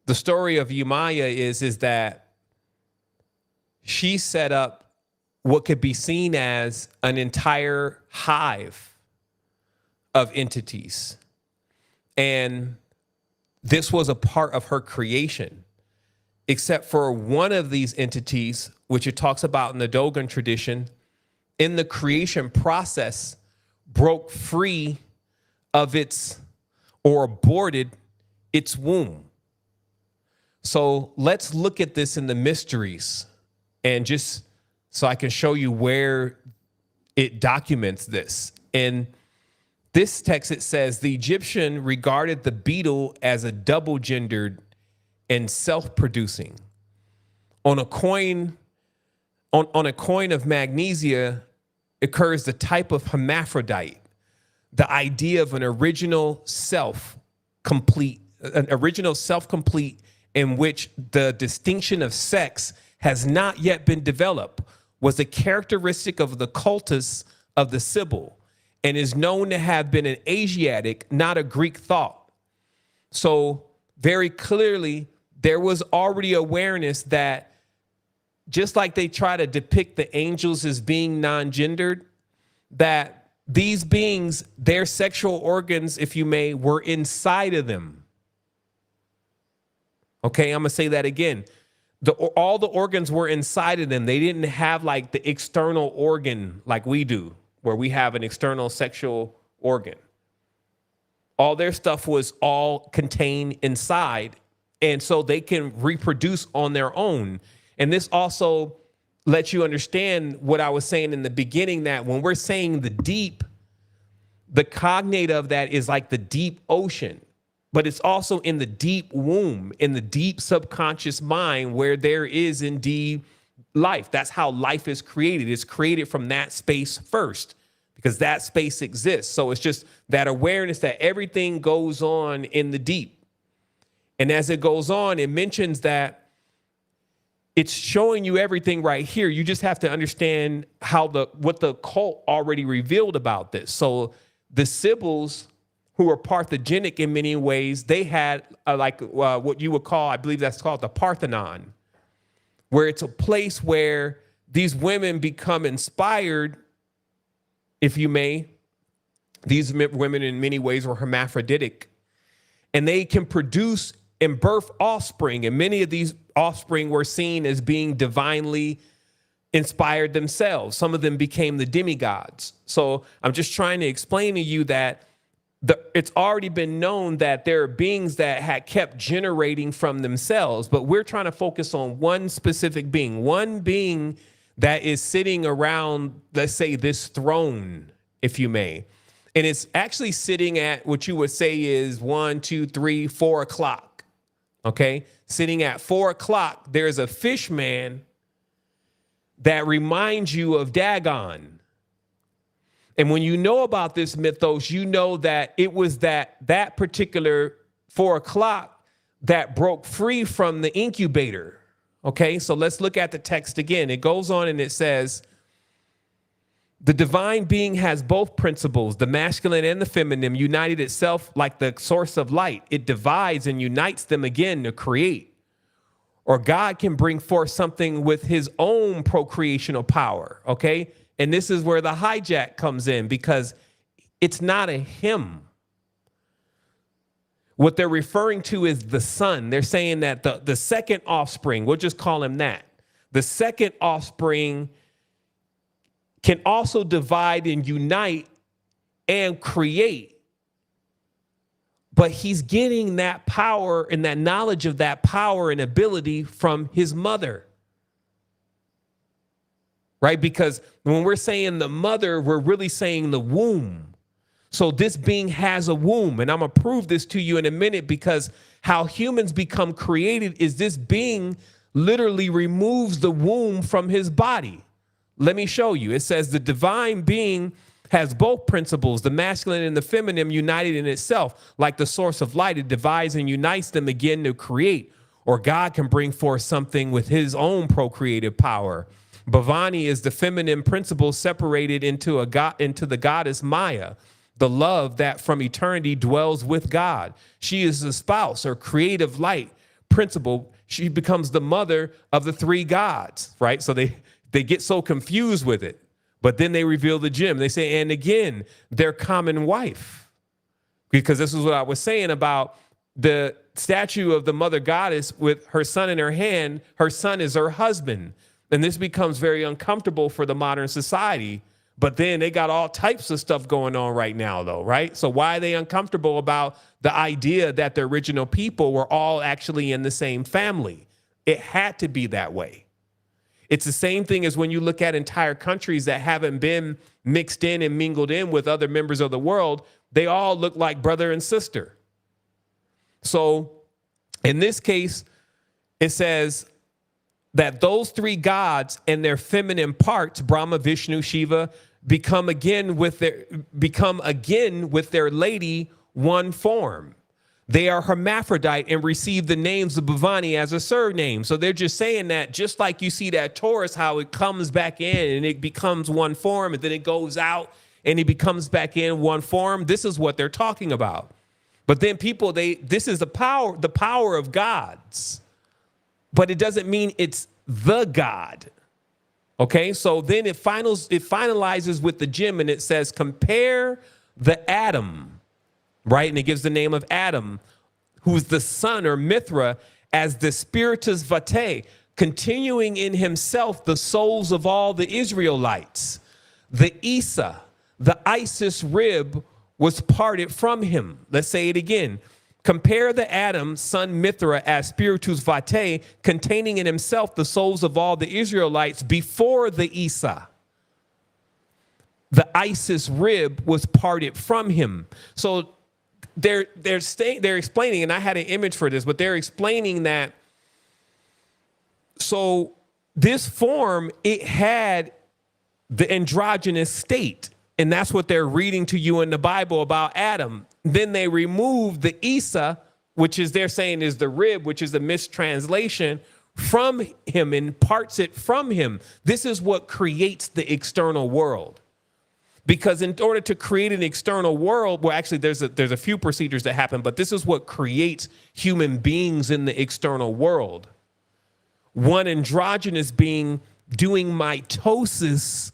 the story of Yemaya is that she set up what could be seen as an entire hive of entities. And this was a part of her creation, except for one of these entities, which it talks about in the Dogon tradition, in the creation process, broke free of its, or aborted its womb. So let's look at this in the mysteries, and just so I can show you where it documents this. In this text, it says, the Egyptian regarded the beetle as a double-gendered and self-producing. On a coin of magnesia occurs the type of hermaphrodite, the idea of an original self-complete in which the distinction of sex has not yet been developed, was a characteristic of the cultus of the Sibyl and is known to have been an Asiatic, not a Greek thought. So very clearly, there was already awareness that just like they try to depict the angels as being non-gendered, that these beings, their sexual organs, if you may, were inside of them. Okay, I'm going to say that again. All the organs were inside of them. They didn't have like the external organ like we do, where we have an external sexual organ. All their stuff was all contained inside, and so they can reproduce on their own. And this also lets you understand what I was saying in the beginning, that when we're saying the deep, the cognate of that is like the deep ocean, but it's also in the deep womb, in the deep subconscious mind where there is indeed life. That's how life is created. It's created from that space first, because that space exists. So it's just that awareness that everything goes on in the deep. And as it goes on, it mentions that it's showing you everything right here. You just have to understand what the cult already revealed about this. So the Sybils, who were Parthogenic in many ways, they had what you would call, I believe that's called the Parthenon, where it's a place where these women become inspired, if you may. These women in many ways were hermaphroditic, and they can produce and birth offspring. And many of these offspring were seen as being divinely inspired themselves. Some of them became the demigods. So I'm just trying to explain to you that it's already been known that there are beings that had kept generating from themselves, but we're trying to focus on one specific being, one being that is sitting around, let's say, this throne, if you may. And it's actually sitting at what you would say is 1, 2, 3, 4 o'clock. Okay, sitting at 4 o'clock, there's a fish man that reminds you of Dagon. And when you know about this mythos, you know that it was that particular 4 o'clock that broke free from the incubator. Okay, so let's look at the text again. It goes on and it says, the divine being has both principles, the masculine and the feminine, united itself like the source of light. It divides and unites them again to create. Or God can bring forth something with his own procreational power, okay? And this is where the hijack comes in, because it's not a him. What they're referring to is the son. They're saying that the second offspring, we'll just call him that. The second offspring can also divide and unite and create. But he's getting that power and that knowledge of that power and ability from his mother. Right? Because when we're saying the mother, we're really saying the womb. So this being has a womb, and I'm going to prove this to you in a minute, because how humans become created is this being literally removes the womb from his body. Let me show you. It says the divine being has both principles, the masculine and the feminine, united in itself. Like the source of light, it divides and unites them again to create. Or God can bring forth something with his own procreative power. Bhavani is the feminine principle separated into the goddess Maya, the love that from eternity dwells with God. She is the spouse or creative light principle. She becomes the mother of the three gods, right? So they get so confused with it, but then they reveal the gem. They say, and again, their common wife, because this is what I was saying about the statue of the mother goddess with her son in her hand. Her son is her husband. And this becomes very uncomfortable for the modern society. But then they got all types of stuff going on right now, though, right? So why are they uncomfortable about the idea that the original people were all actually in the same family? It had to be that way. It's the same thing as when you look at entire countries that haven't been mixed in and mingled in with other members of the world. They all look like brother and sister. So in this case, it says that those three gods and their feminine parts, Brahma, Vishnu, Shiva, become again with their lady one form. They are hermaphrodite and receive the names of Bhavani as a surname. So they're just saying that, just like you see that Taurus, how it comes back in and it becomes one form and then it goes out and it becomes back in one form. This is what they're talking about. But then people, this is the power of gods, but it doesn't mean it's the God. Okay, so then it finalizes with the gem and it says, compare the atom, right? And it gives the name of Adam, who's the son or Mithra, as the spiritus vitae, continuing in himself the souls of all the Israelites. The Isa, the Isis rib, was parted from him. Let's say it again. Compare the Adam, son Mithra, as spiritus vitae, containing in himself the souls of all the Israelites before the Isa. The Isis rib was parted from him. So they're explaining, and I had an image for this, but they're explaining that. So this form, it had the androgynous state, and that's what they're reading to you in the Bible about Adam. Then they remove the Isa, which is they're saying is the rib, which is a mistranslation, from him and parts it from him. This is what creates the external world. Because in order to create an external world, well, actually, there's a few procedures that happen, but this is what creates human beings in the external world. One androgynous being doing mitosis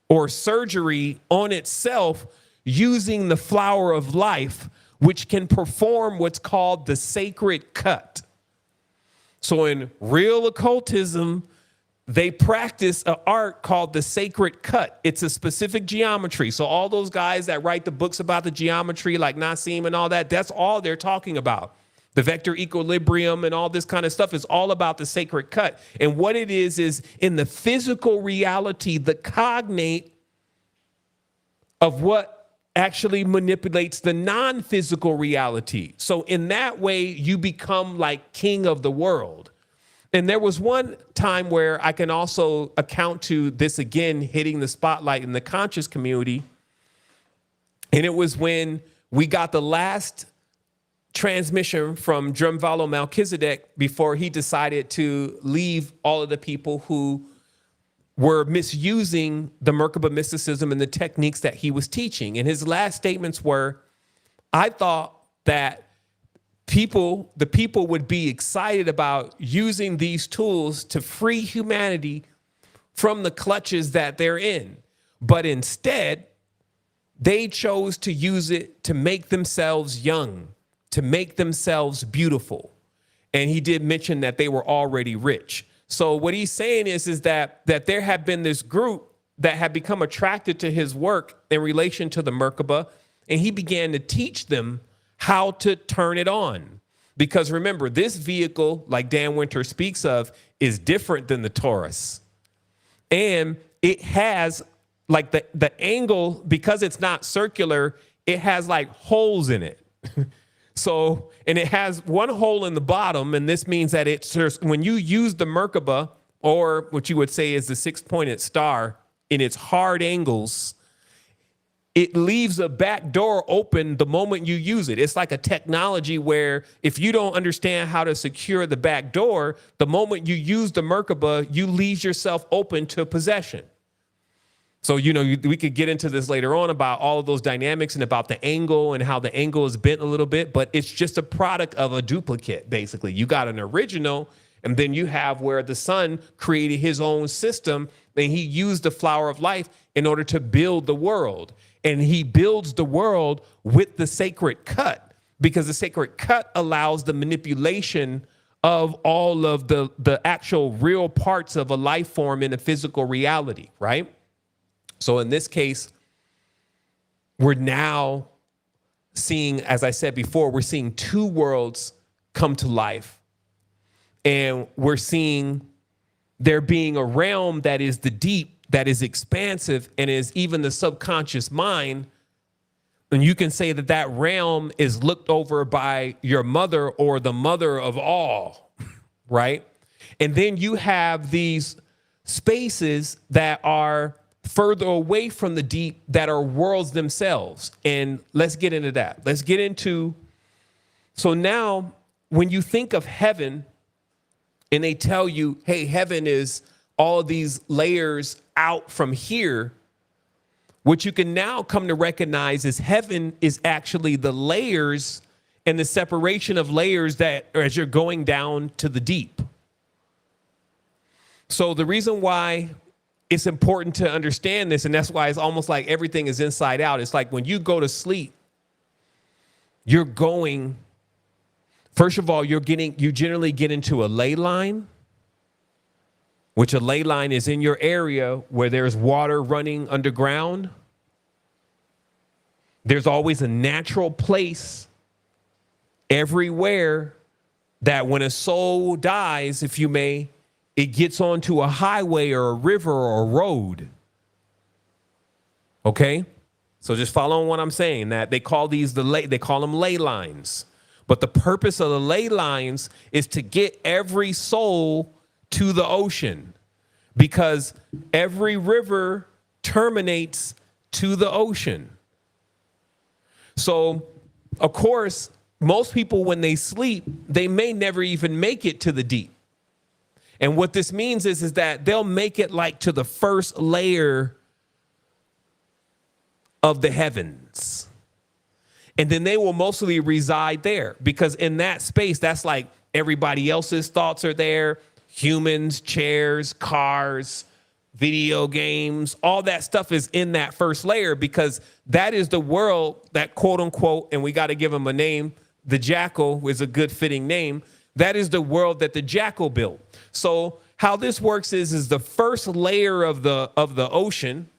or surgery on itself using the flower of life, which can perform what's called the sacred cut. So in real occultism, they practice an art called the sacred cut. It's a specific geometry. So all those guys that write the books about the geometry, like Nassim and all that, that's all they're talking about. The vector equilibrium and all this kind of stuff is all about the sacred cut. And what it is in the physical reality, the cognate of what actually manipulates the non-physical reality. So in that way, you become like king of the world. And there was one time where I can also account to this again, hitting the spotlight in the conscious community. And it was when we got the last transmission from Drumvalo Melchizedek before he decided to leave all of the people who were misusing the Merkaba mysticism and the techniques that he was teaching. And his last statements were, I thought that the people would be excited about using these tools to free humanity from the clutches that they're in. But instead, they chose to use it to make themselves young, to make themselves beautiful. And he did mention that they were already rich. So what he's saying is that there had been this group that had become attracted to his work in relation to the Merkaba, and he began to teach them how to turn it on. Because remember, this vehicle, like Dan Winter speaks of, is different than the Taurus. And it has like the angle, because it's not circular, it has like holes in it. So, and it has one hole in the bottom, and this means that when you use the Merkaba, or what you would say is the six-pointed star, in its hard angles, it leaves a back door open the moment you use it. It's like a technology where if you don't understand how to secure the back door, the moment you use the Merkaba, you leave yourself open to possession. So, we could get into this later on about all of those dynamics and about the angle and how the angle is bent a little bit, but it's just a product of a duplicate, basically. You got an original, and then you have where the sun created his own system, and he used the flower of life in order to build the world. And he builds the world with the sacred cut, because the sacred cut allows the manipulation of all of the actual real parts of a life form in a physical reality, right? So in this case, we're now seeing, as I said before, we're seeing two worlds come to life. And we're seeing there being a realm that is the deep, that is expansive, and is even the subconscious mind. And you can say that that realm is looked over by your mother or the mother of all, right? And then you have these spaces that are further away from the deep that are worlds themselves. And let's get into that. Let's get into So now when you think of heaven and they tell you, hey, heaven is all these layers out from here, what you can now come to recognize is heaven is actually the layers and the separation of layers that as you're going down to the deep. So the reason why it's important to understand this, and that's why it's almost like everything is inside out. It's like when you go to sleep, you're going, first of all, you generally get into a ley line, which a ley line is in your area where there's water running underground. There's always a natural place everywhere that when a soul dies, if you may, it gets onto a highway or a river or a road. Okay? So just following what I'm saying, that they call these they call them ley lines. But the purpose of the ley lines is to get every soul to the ocean, because every river terminates to the ocean. So, of course, most people, when they sleep, they may never even make it to the deep. And what this means is that they'll make it like to the first layer of the heavens. And then they will mostly reside there, because in that space, that's like everybody else's thoughts are there. Humans, chairs, cars, video games, all that stuff is in that first layer, because that is the world that, quote unquote, and we got to give them a name, the jackal is a good fitting name. That is the world that the jackal built. So how this works is the first layer of the ocean,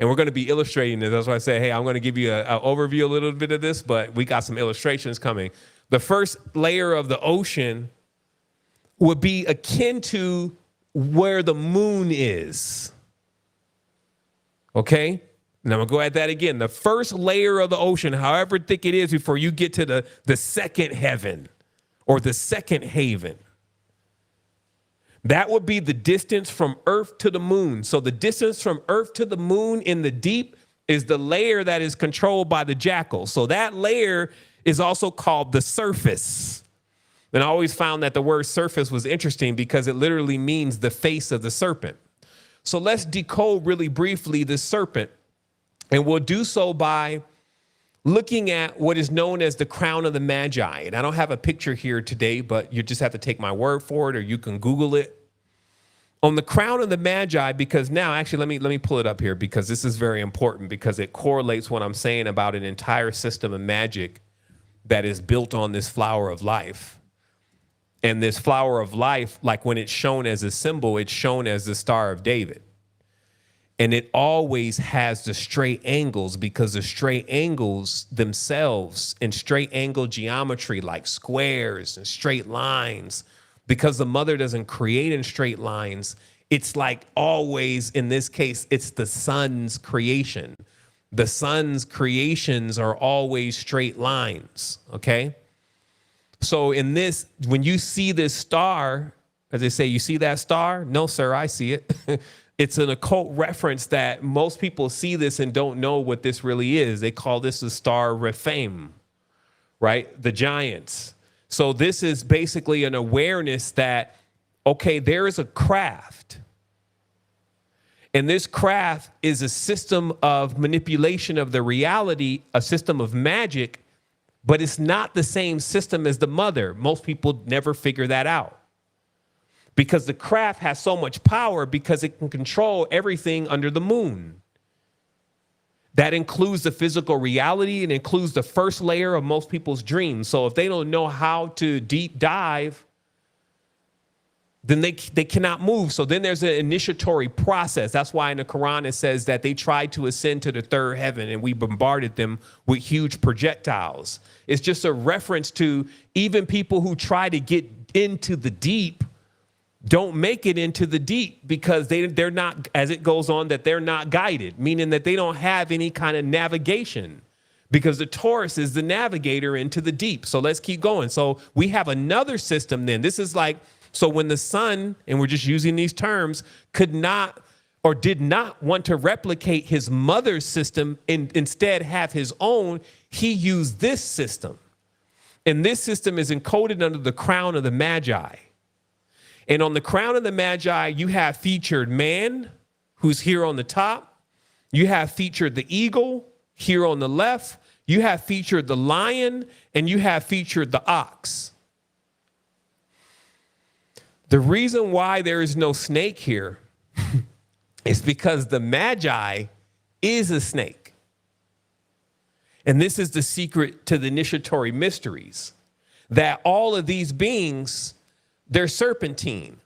and we're going to be illustrating this. That's why I say, hey, I'm going to give you an overview a little bit of this, but we got some illustrations coming. The first layer of the ocean would be akin to where the moon is. Okay? And I'm going to go at that again. The first layer of the ocean, however thick it is before you get to the second heaven or the second haven, that would be the distance from Earth to the moon. So the distance from Earth to the moon in the deep is the layer that is controlled by the jackal. So that layer is also called the surface. And I always found that the word surface was interesting because it literally means the face of the serpent. So let's decode really briefly the serpent. And we'll do so by looking at what is known as the crown of the Magi. And I don't have a picture here today, but you just have to take my word for it, or you can Google it. On the crown of the Magi, because now, actually, let me pull it up here, because this is very important, because it correlates what I'm saying about an entire system of magic that is built on this flower of life. And this flower of life, like when it's shown as a symbol, it's shown as the Star of David. And it always has the straight angles, because the straight angles themselves in straight angle geometry, like squares and straight lines, because the mother doesn't create in straight lines, it's like always, in this case, it's the sun's creation. The sun's creations are always straight lines, okay? So in this, when you see this star, as they say, you see that star? No, sir, I see it. It's an occult reference that most people see this and don't know what this really is. They call this the star Rephaim, right? The giants. So this is basically an awareness that, okay, there is a craft. And this craft is a system of manipulation of the reality, a system of magic, but it's not the same system as the mother. Most people never figure that out, because the craft has so much power because it can control everything under the moon. That includes the physical reality and includes the first layer of most people's dreams. So if they don't know how to deep dive, then they cannot move. So then there's an initiatory process. That's why in the Quran it says that they tried to ascend to the third heaven and we bombarded them with huge projectiles. It's just a reference to even people who try to get into the deep don't make it into the deep, because they're not, as it goes on, that they're not guided, meaning that they don't have any kind of navigation, because the Taurus is the navigator into the deep. So let's keep going. So we have another system then. This is like, so when the sun, and we're just using these terms, could not or did not want to replicate his mother's system and instead have his own, he used this system. And this system is encoded under the crown of the Magi. And on the crown of the Magi, you have featured man, who's here on the top. You have featured the eagle here on the left. You have featured the lion, and you have featured the ox. The reason why there is no snake here is because the Magi is a snake. And this is the secret to the initiatory mysteries, that all of these beings, they're serpentine.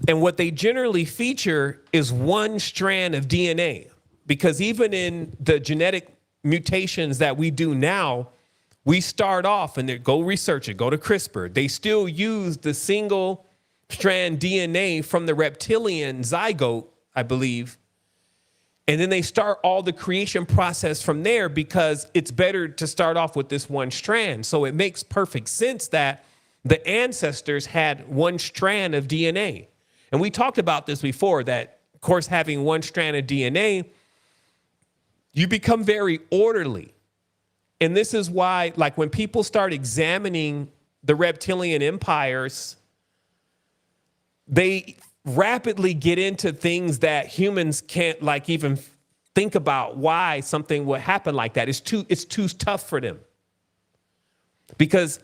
And what they generally feature is one strand of DNA, because even in the genetic mutations that we do now, we start off and go research it, go to CRISPR. They still use the single strand DNA from the reptilian zygote, I believe. And then they start all the creation process from there, because it's better to start off with this one strand. So it makes perfect sense that the ancestors had one strand of DNA. And we talked about this before, that, of course, having one strand of DNA, you become very orderly. And this is why, like, when people start examining the reptilian empires, they rapidly get into things that humans can't, like, even think about why something would happen like that. It's too tough for them. Because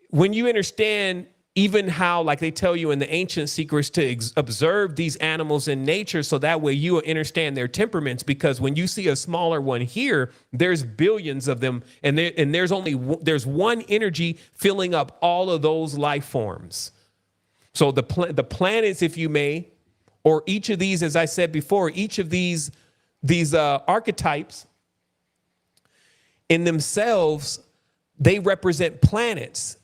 when you understand even how, like they tell you in the ancient secrets, to observe these animals in nature, so that way you will understand their temperaments. Because when you see a smaller one here, there's billions of them, and there's one energy filling up all of those life forms. So the planets, if you may, or each of these, as I said before, each of these archetypes in themselves, they represent planets.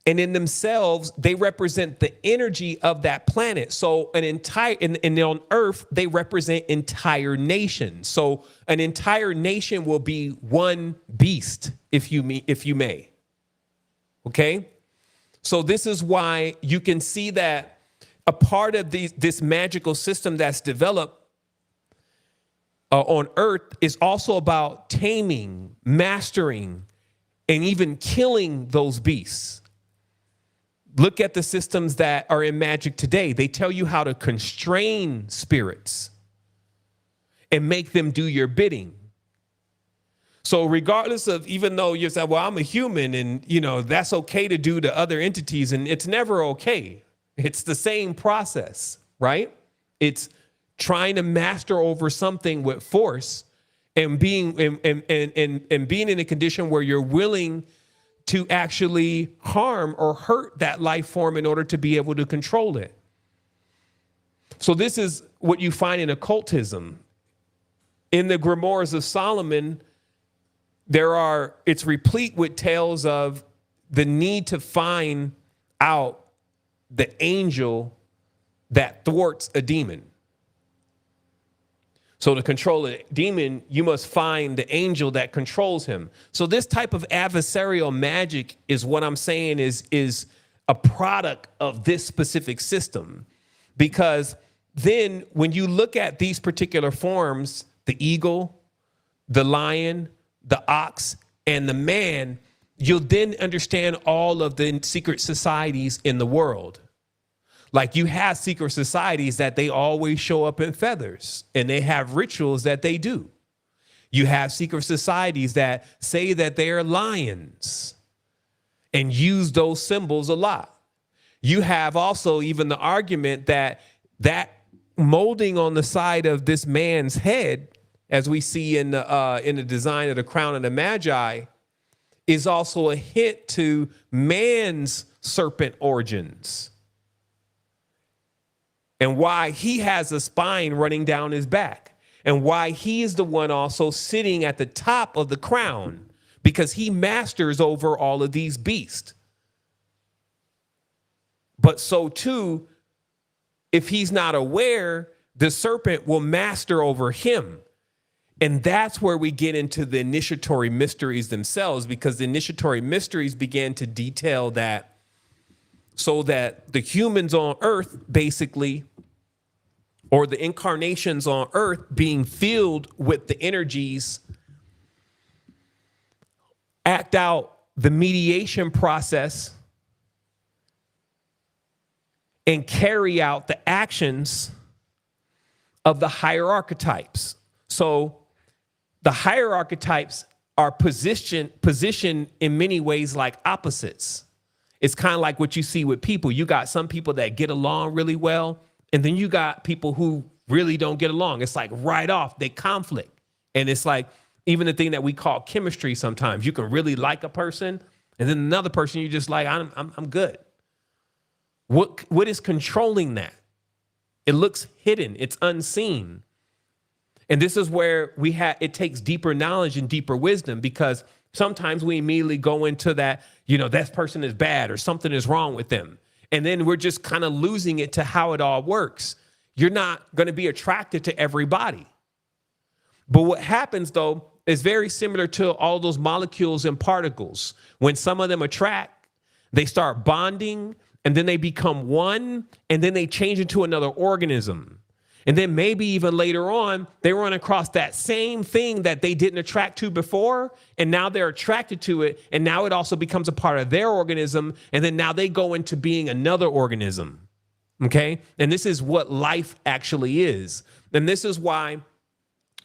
And in themselves, they represent the energy of that planet. So and on Earth, they represent entire nations. So an entire nation will be one beast, if you may. Okay? So this is why you can see that a part of this magical system that's developed on Earth is also about taming, mastering, and even killing those beasts. Look at the systems that are in magic today. They tell you how to constrain spirits and make them do your bidding. So regardless of, even though you say, well, I'm a human and, that's okay to do to other entities, and it's never okay. It's the same process, right? It's trying to master over something with force and being and being in a condition where you're willing to actually harm or hurt that life form in order to be able to control it. So this is what you find in occultism. In the grimoires of Solomon, it's replete with tales of the need to find out the angel that thwarts a demon. So to control a demon, you must find the angel that controls him. So this type of adversarial magic is what I'm saying is a product of this specific system. Because then when you look at these particular forms, the eagle, the lion, the ox, and the man, you'll then understand all of the secret societies in the world. Like, you have secret societies that they always show up in feathers, and they have rituals that they do. You have secret societies that say that they are lions and use those symbols a lot. You have also even the argument that molding on the side of this man's head, as we see in the design of the crown of the Magi, is also a hint to man's serpent origins, and why he has a spine running down his back, and why he is the one also sitting at the top of the crown, because he masters over all of these beasts. But so too, if he's not aware, the serpent will master over him. And that's where we get into the initiatory mysteries themselves, because the initiatory mysteries began to detail that, so that the humans on Earth, basically, or the incarnations on Earth, being filled with the energies, act out the mediation process and carry out the actions of the higher archetypes. So the higher archetypes are positioned in many ways like opposites. It's kind of like what you see with people. You got some people that get along really well, and then you got people who really don't get along. It's like right off, they conflict. And it's like even the thing that we call chemistry sometimes. You can really like a person, and then another person you're just like, I'm good. What is controlling that? It looks hidden. It's unseen. And this is where it takes deeper knowledge and deeper wisdom, because sometimes we immediately go into that, that person is bad or something is wrong with them. And then we're just kind of losing it to how it all works. You're not going to be attracted to everybody. But what happens, though, is very similar to all those molecules and particles. When some of them attract, they start bonding, and then they become one, and then they change into another organism. And then maybe even later on, they run across that same thing that they didn't attract to before, and now they're attracted to it, and now it also becomes a part of their organism, and then now they go into being another organism, okay? And this is what life actually is. And this is why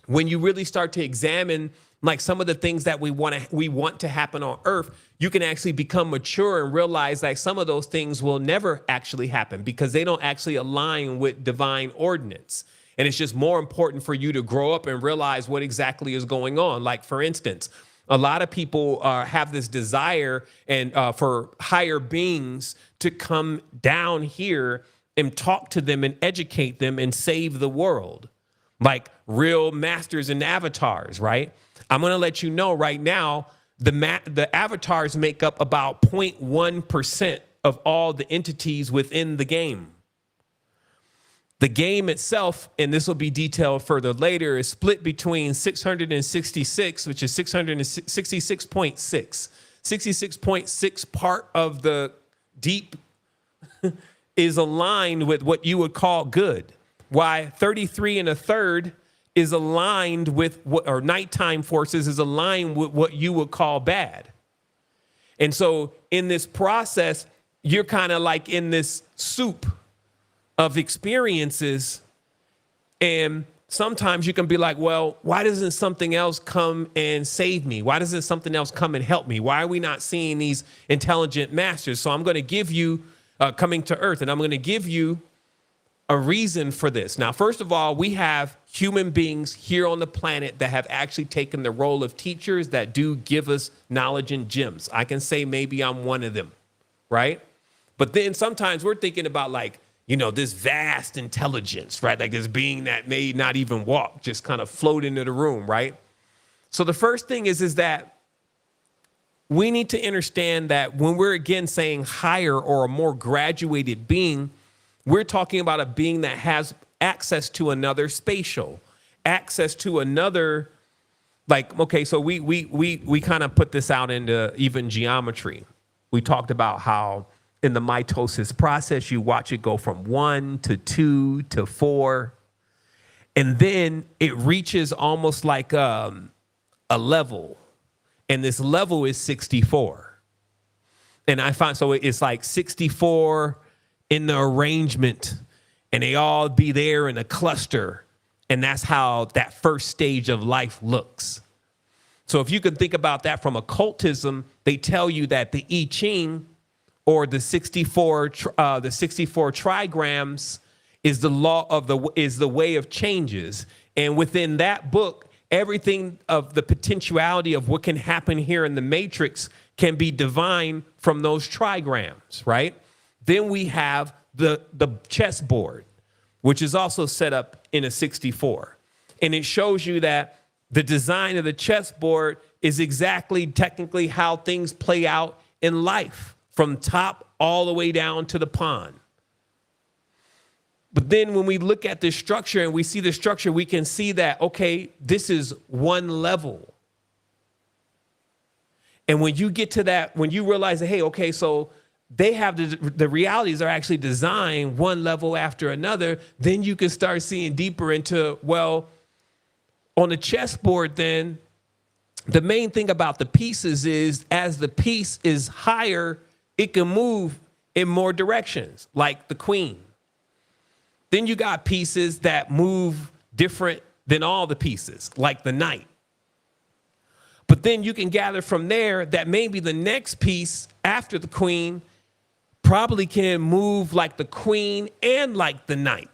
when you really start to examine like some of the things that we want to happen on Earth, you can actually become mature and realize like some of those things will never actually happen because they don't actually align with divine ordinance. And it's just more important for you to grow up and realize what exactly is going on. Like, for instance, a lot of people have this desire and for higher beings to come down here and talk to them and educate them and save the world, like real masters and avatars, right? I'm going to let you know right now, the avatars make up about 0.1% of all the entities within the game. The game itself, and this will be detailed further later, is split between 666, which is 666.6. 66.6 part of the deep is aligned with what you would call good. Why 33 and a third is aligned with what, or nighttime forces is aligned with what you would call bad. And so in this process, you're kind of like in this soup of experiences. And sometimes you can be like, well, why doesn't something else come and save me? Why doesn't something else come and help me? Why are we not seeing these intelligent masters? So I'm going to give you coming to Earth, and I'm going to give you a reason for this. Now, first of all, we have human beings here on the planet that have actually taken the role of teachers that do give us knowledge and gems. I can say maybe I'm one of them, right? But then sometimes we're thinking about like, this vast intelligence, right? Like this being that may not even walk, just kind of float into the room, right? So the first thing is that we need to understand that when we're again saying higher or a more graduated being, we're talking about a being that has access to another spatial, access to another, like, okay, so we kind of put this out into even geometry. We talked about how in the mitosis process, you watch it go from 1 to 2 to 4, and then it reaches almost like a level, and this level is 64. And I find, so it's like 64 in the arrangement, and they all be there in a cluster. And that's how that first stage of life looks. So if you can think about that from occultism, they tell you that the I Ching, or the 64 trigrams, is the law of is the way of changes. And within that book, everything of the potentiality of what can happen here in the matrix can be divine from those trigrams, right? Then we have the chessboard, which is also set up in a 64. And it shows you that the design of the chessboard is exactly technically how things play out in life, from top all the way down to the pawn. But then when we look at this structure and we see the structure, we can see that, okay, this is one level. And when you get to that, when you realize that, hey, okay, so they have the realities are actually designed one level after another, then you can start seeing deeper into, well, on the chessboard then, the main thing about the pieces is as the piece is higher, it can move in more directions, like the queen. Then you got pieces that move different than all the pieces, like the knight. But then you can gather from there that maybe the next piece after the queen probably can move like the queen and like the knight.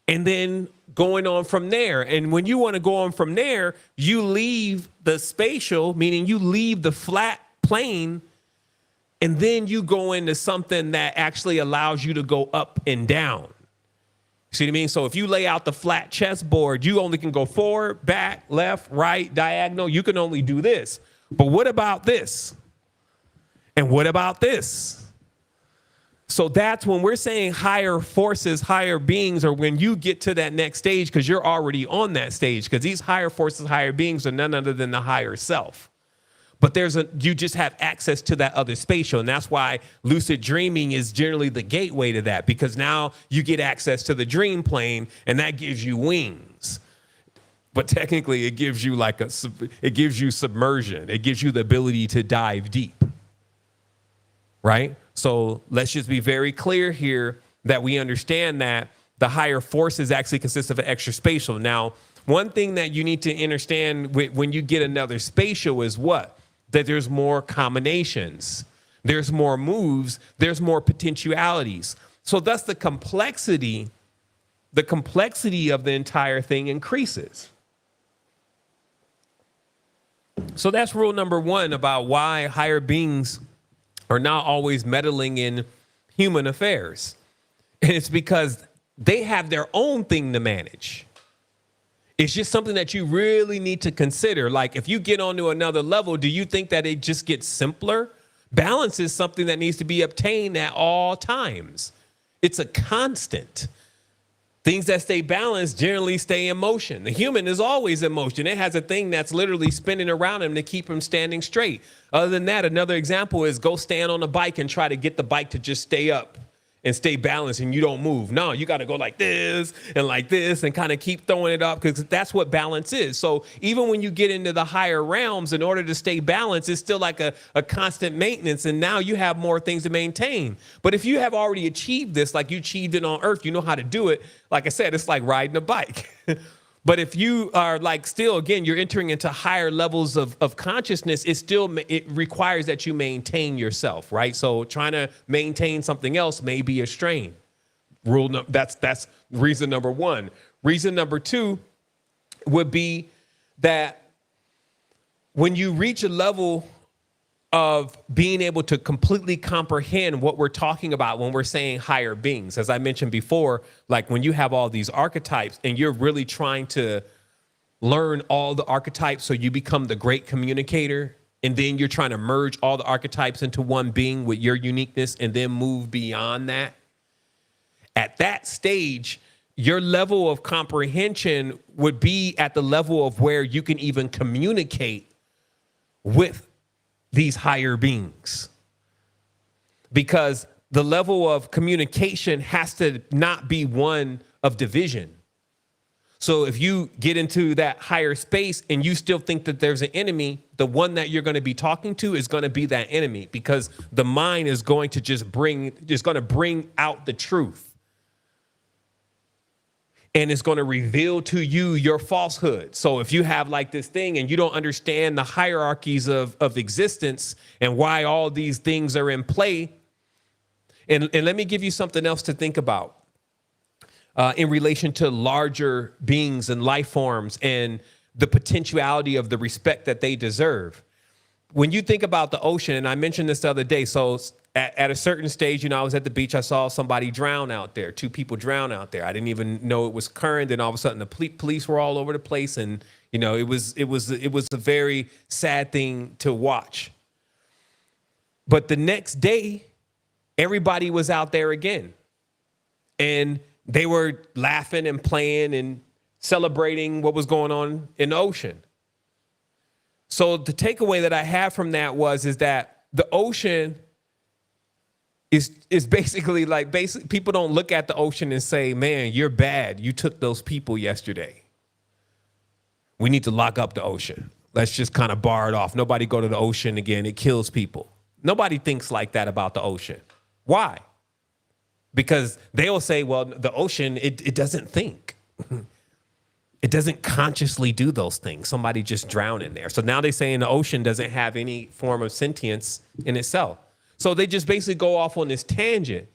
And then going on from there. And when you want to go on from there, you leave the spatial, meaning you leave the flat plane, and then you go into something that actually allows you to go up and down. See what I mean? So if you lay out the flat chessboard, you only can go forward, back, left, right, diagonal. You can only do this. But what about this? And what about this? So that's when we're saying higher forces, higher beings, or when you get to that next stage, because you're already on that stage, because these higher forces, higher beings are none other than the higher self. But you just have access to that other spatial. And that's why lucid dreaming is generally the gateway to that, because now you get access to the dream plane and that gives you wings. But technically it gives you it gives you submersion. It gives you the ability to dive deep. Right? So let's just be very clear here that we understand that the higher forces actually consist of an extra spatial. Now, one thing that you need to understand when you get another spatial is what? That there's more combinations, there's more moves, there's more potentialities. So thus the complexity of the entire thing increases. So that's rule number one about why higher beings are not always meddling in human affairs. And it's because they have their own thing to manage. It's just something that you really need to consider. Like if you get onto another level, do you think that it just gets simpler? Balance is something that needs to be obtained at all times. It's a constant. Things that stay balanced generally stay in motion. The human is always in motion. It has a thing that's literally spinning around him to keep him standing straight. Other than that, another example is go stand on a bike and try to get the bike to just stay up and stay balanced and you don't move. No, you got to go like this and kind of keep throwing it up, because that's what balance is. So even when you get into the higher realms, in order to stay balanced, it's still like a constant maintenance. And now you have more things to maintain. But if you have already achieved this, like you achieved it on earth, you know how to do it. Like I said, it's like riding a bike. But if you are like still, again, you're entering into higher levels of consciousness, it requires that you maintain yourself, right? So trying to maintain something else may be a strain. That's reason number one. Reason number two would be that when you reach a level of being able to completely comprehend what we're talking about when we're saying higher beings. As I mentioned before, like when you have all these archetypes and you're really trying to learn all the archetypes so you become the great communicator, and then you're trying to merge all the archetypes into one being with your uniqueness and then move beyond that. At that stage, your level of comprehension would be at the level of where you can even communicate with these higher beings, because the level of communication has to not be one of division. So if you get into that higher space and you still think that there's an enemy, the one that you're going to be talking to is going to be that enemy, because the mind is going to bring out the truth. And it's going to reveal to you your falsehood. So if you have like this thing and you don't understand the hierarchies of existence and why all these things are in play, and let me give you something else to think about in relation to larger beings and life forms and the potentiality of the respect that they deserve. When you think about the ocean, and I mentioned this the other day, so at a certain stage, I was at the beach, I saw somebody drown out there, 2 people drown out there. I didn't even know it was current. Then all of a sudden the police were all over the place. And, it was a very sad thing to watch. But the next day, everybody was out there again. And they were laughing and playing and celebrating what was going on in the ocean. So the takeaway that I have from that is that the ocean is basically like people don't look at the ocean and say, man, you're bad. You took those people yesterday. We need to lock up the ocean. Let's just kind of bar it off. Nobody go to the ocean again. It kills people. Nobody thinks like that about the ocean. Why? Because they'll say, well, the ocean, it doesn't think. It doesn't consciously do those things. Somebody just drowned in there. So now they say the ocean doesn't have any form of sentience in itself. So they just basically go off on this tangent.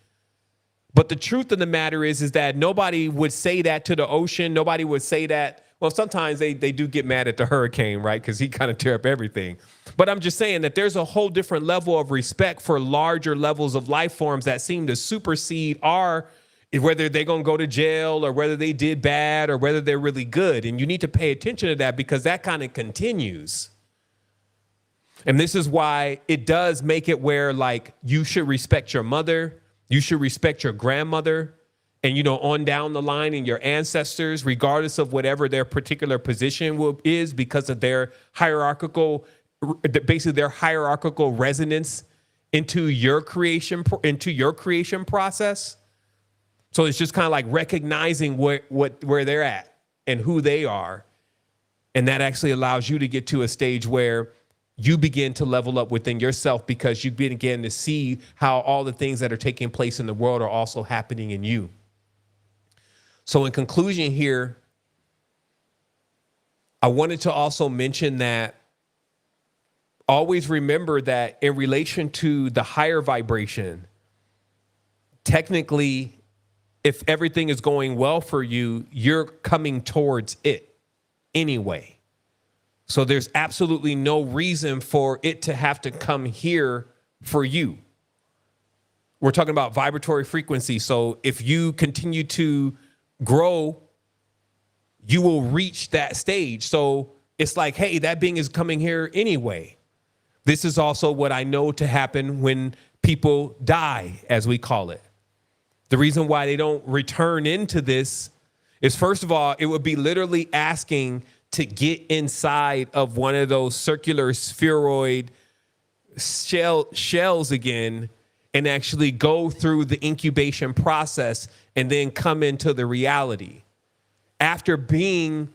But the truth of the matter is that nobody would say that to the ocean. Nobody would say that. Well, sometimes they do get mad at the hurricane, right? Because he kind of tear up everything. But I'm just saying that there's a whole different level of respect for larger levels of life forms that seem to supersede our, whether they're going to go to jail or whether they did bad or whether they're really good. And you need to pay attention to that because that kind of continues. And this is why it does make it where, like, you should respect your mother, you should respect your grandmother, and, you know, on down the line in your ancestors, regardless of whatever their particular position is because of their hierarchical, basically their hierarchical resonance into your creation process. So it's just kind of like recognizing where they're at and who they are. And that actually allows you to get to a stage where you begin to level up within yourself because you begin to see how all the things that are taking place in the world are also happening in you. So in conclusion here, I wanted to also mention that always remember that in relation to the higher vibration, technically, if everything is going well for you, you're coming towards it anyway. So there's absolutely no reason for it to have to come here for you. We're talking about vibratory frequency. So if you continue to grow, you will reach that stage. So it's like, hey, that being is coming here anyway. This is also what I know to happen when people die, as we call it. The reason why they don't return into this is, first of all, it would be literally asking to get inside of one of those circular spheroid shells again and actually go through the incubation process and then come into the reality after being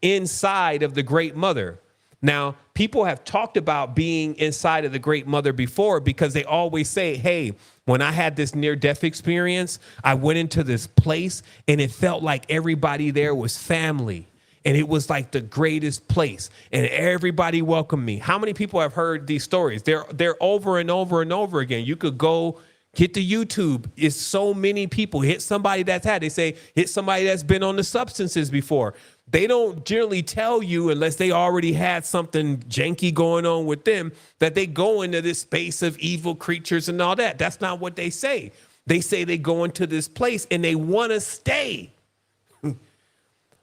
inside of the Great Mother. Now, people have talked about being inside of the Great Mother before because they always say, hey, when I had this near-death experience, I went into this place and it felt like everybody there was family. And it was like the greatest place and everybody welcomed me. How many people have heard these stories? They're over and over and over again. You could go hit the YouTube. It's so many people. Hit somebody they say, hit somebody that's been on the substances before. They don't generally tell you, unless they already had something janky going on with them, that they go into this space of evil creatures and all that. That's not what they say. They say they go into this place and they want to stay.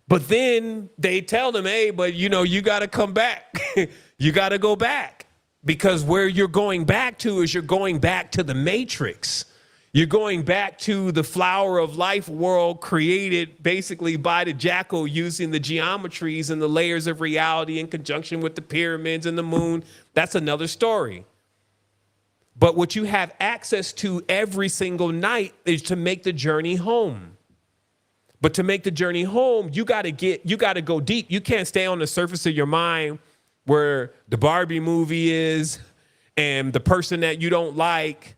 But then they tell them, hey, but you know, you got to come back. You got to go back, because where you're going back to is you're going back to the matrix. You're going back to the flower of life world created basically by the jackal using the geometries and the layers of reality in conjunction with the pyramids and the moon. That's another story. But what you have access to every single night is to make the journey home. But to make the journey home, you got to go deep. You can't stay on the surface of your mind where the Barbie movie is and the person that you don't like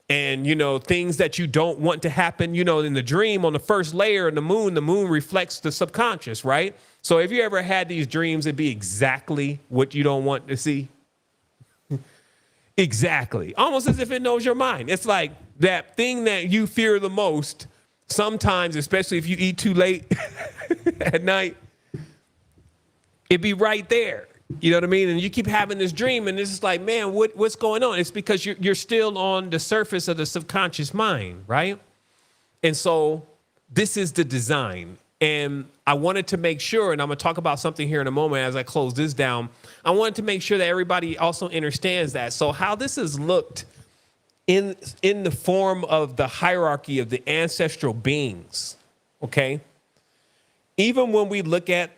and, you know, things that you don't want to happen. You know, in the dream on the first layer in the moon reflects the subconscious, right? So if you ever had these dreams, it'd be exactly what you don't want to see. Exactly. Almost as if it knows your mind. It's like that thing that you fear the most. Sometimes, especially if you eat too late at night, it'd be right there. You know what I mean? And you keep having this dream, and it's just like, man, what's going on? It's because you're still on the surface of the subconscious mind, right? And so this is the design. And I wanted to make sure, and I'm going to talk about something here in a moment as I close this down. I wanted to make sure that everybody also understands that. So how this is looked in the form of the hierarchy of the ancestral beings, okay? Even when we look at,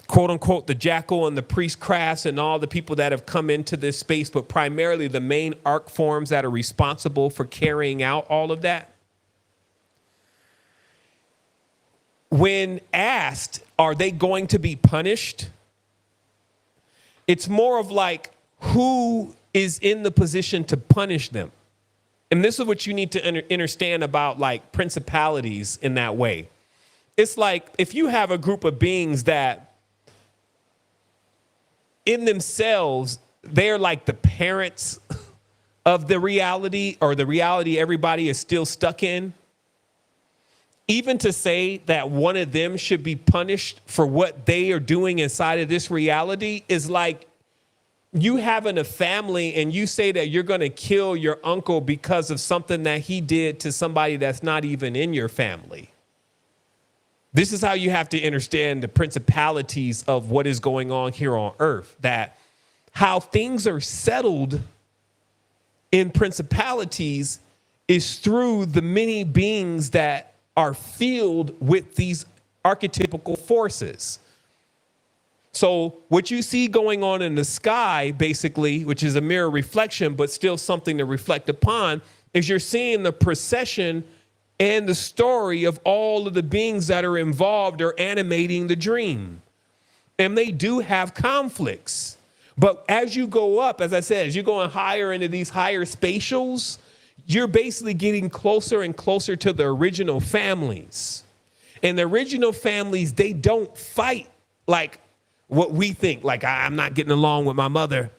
quote unquote, the jackal and the priest crafts and all the people that have come into this space, but primarily the main arc forms that are responsible for carrying out all of that. When asked, are they going to be punished? It's more of like who is in the position to punish them. And this is what you need to understand about like principalities in that way. It's like if you have a group of beings that in themselves, they're like the parents of the reality, or the reality everybody is still stuck in. Even to say that one of them should be punished for what they are doing inside of this reality is like you having a family and you say that you're going to kill your uncle because of something that he did to somebody that's not even in your family. This is how you have to understand the principalities of what is going on here on earth, that how things are settled in principalities is through the many beings that are filled with these archetypical forces. So what you see going on in the sky, basically, which is a mirror reflection, but still something to reflect upon, is you're seeing the procession and the story of all of the beings that are involved or animating the dream. And they do have conflicts. But as you go up, as I said, as you're going higher into these higher spatials, you're basically getting closer and closer to the original families. And the original families, they don't fight like what we think, like I'm not getting along with my mother,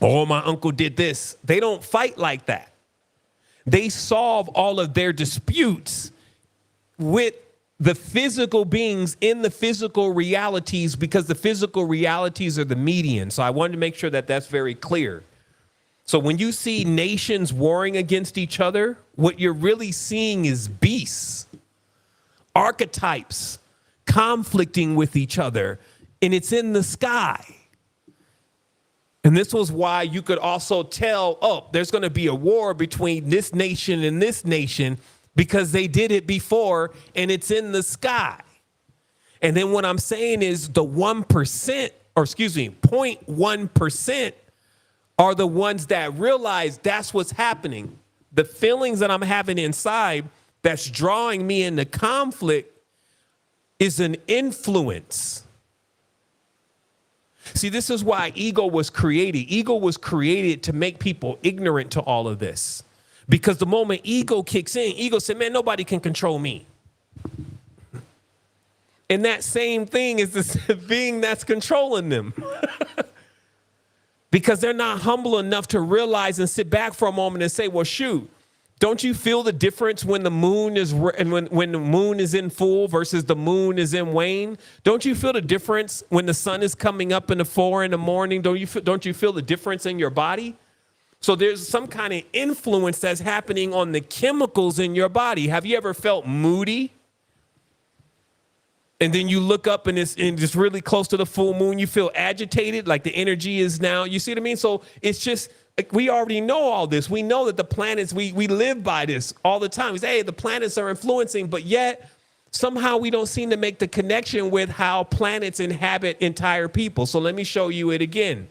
or my uncle did this. They don't fight like that. They solve all of their disputes with the physical beings in the physical realities, because the physical realities are the median. So I wanted to make sure that that's very clear. So when you see nations warring against each other, what you're really seeing is beasts, archetypes, conflicting with each other, and it's in the sky. And this was why you could also tell, oh, there's going to be a war between this nation and this nation because they did it before and it's in the sky. And then what I'm saying is the 1%, or excuse me, 0.1% are the ones that realize that's what's happening. The feelings that I'm having inside that's drawing me into conflict is an influence. See, this is why ego was created. Ego was created to make people ignorant to all of this. Because the moment ego kicks in, ego said, man, nobody can control me. And that same thing is the being that's controlling them. Because they're not humble enough to realize and sit back for a moment and say, well, shoot, don't you feel the difference when the moon is when the moon is in full versus the moon is in wane? Don't you feel the difference when the sun is coming up in the 4 in the morning? Don't you feel the difference in your body? So there's some kind of influence that's happening on the chemicals in your body. Have you ever felt moody? And then you look up and it's really close to the full moon. You feel agitated, like the energy is now. You see what I mean? So it's just, we already know all this. We know that the planets, we live by this all the time. We say, hey, the planets are influencing, but yet somehow we don't seem to make the connection with how planets inhabit entire people. So let me show you it again.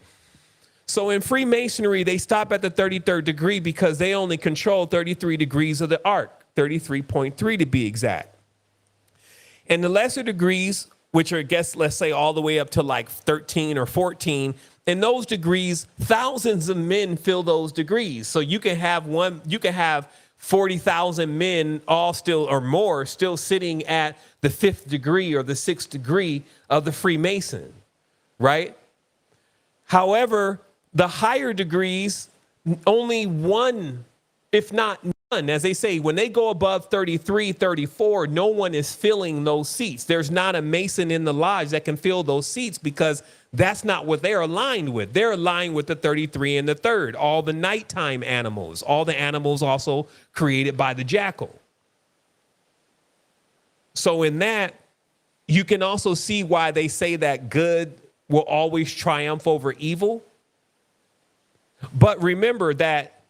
So in Freemasonry, they stop at the 33rd degree because they only control 33 degrees of the arc, 33.3 to be exact. And the lesser degrees, which are, I guess, let's say all the way up to like 13 or 14, in those degrees, thousands of men fill those degrees. So you can have 40,000 men all still or more still sitting at the 5th degree or the 6th degree of the Freemason, right? However, the higher degrees, only one, if not none, as they say, when they go above 33, 34, no one is filling those seats. There's not a Mason in the lodge that can fill those seats because that's not what they're aligned with. They're aligned with the 33 and the 3rd, all the nighttime animals, all the animals also created by the jackal. So in that, you can also see why they say that good will always triumph over evil. But remember that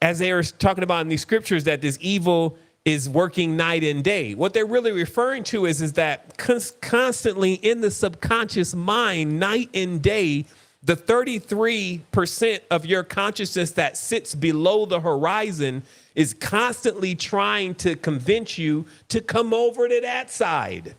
as they are talking about in these scriptures, that this evil is working night and day. What they're really referring to is that constantly in the subconscious mind, night and day, the 33% of your consciousness that sits below the horizon is constantly trying to convince you to come over to that side.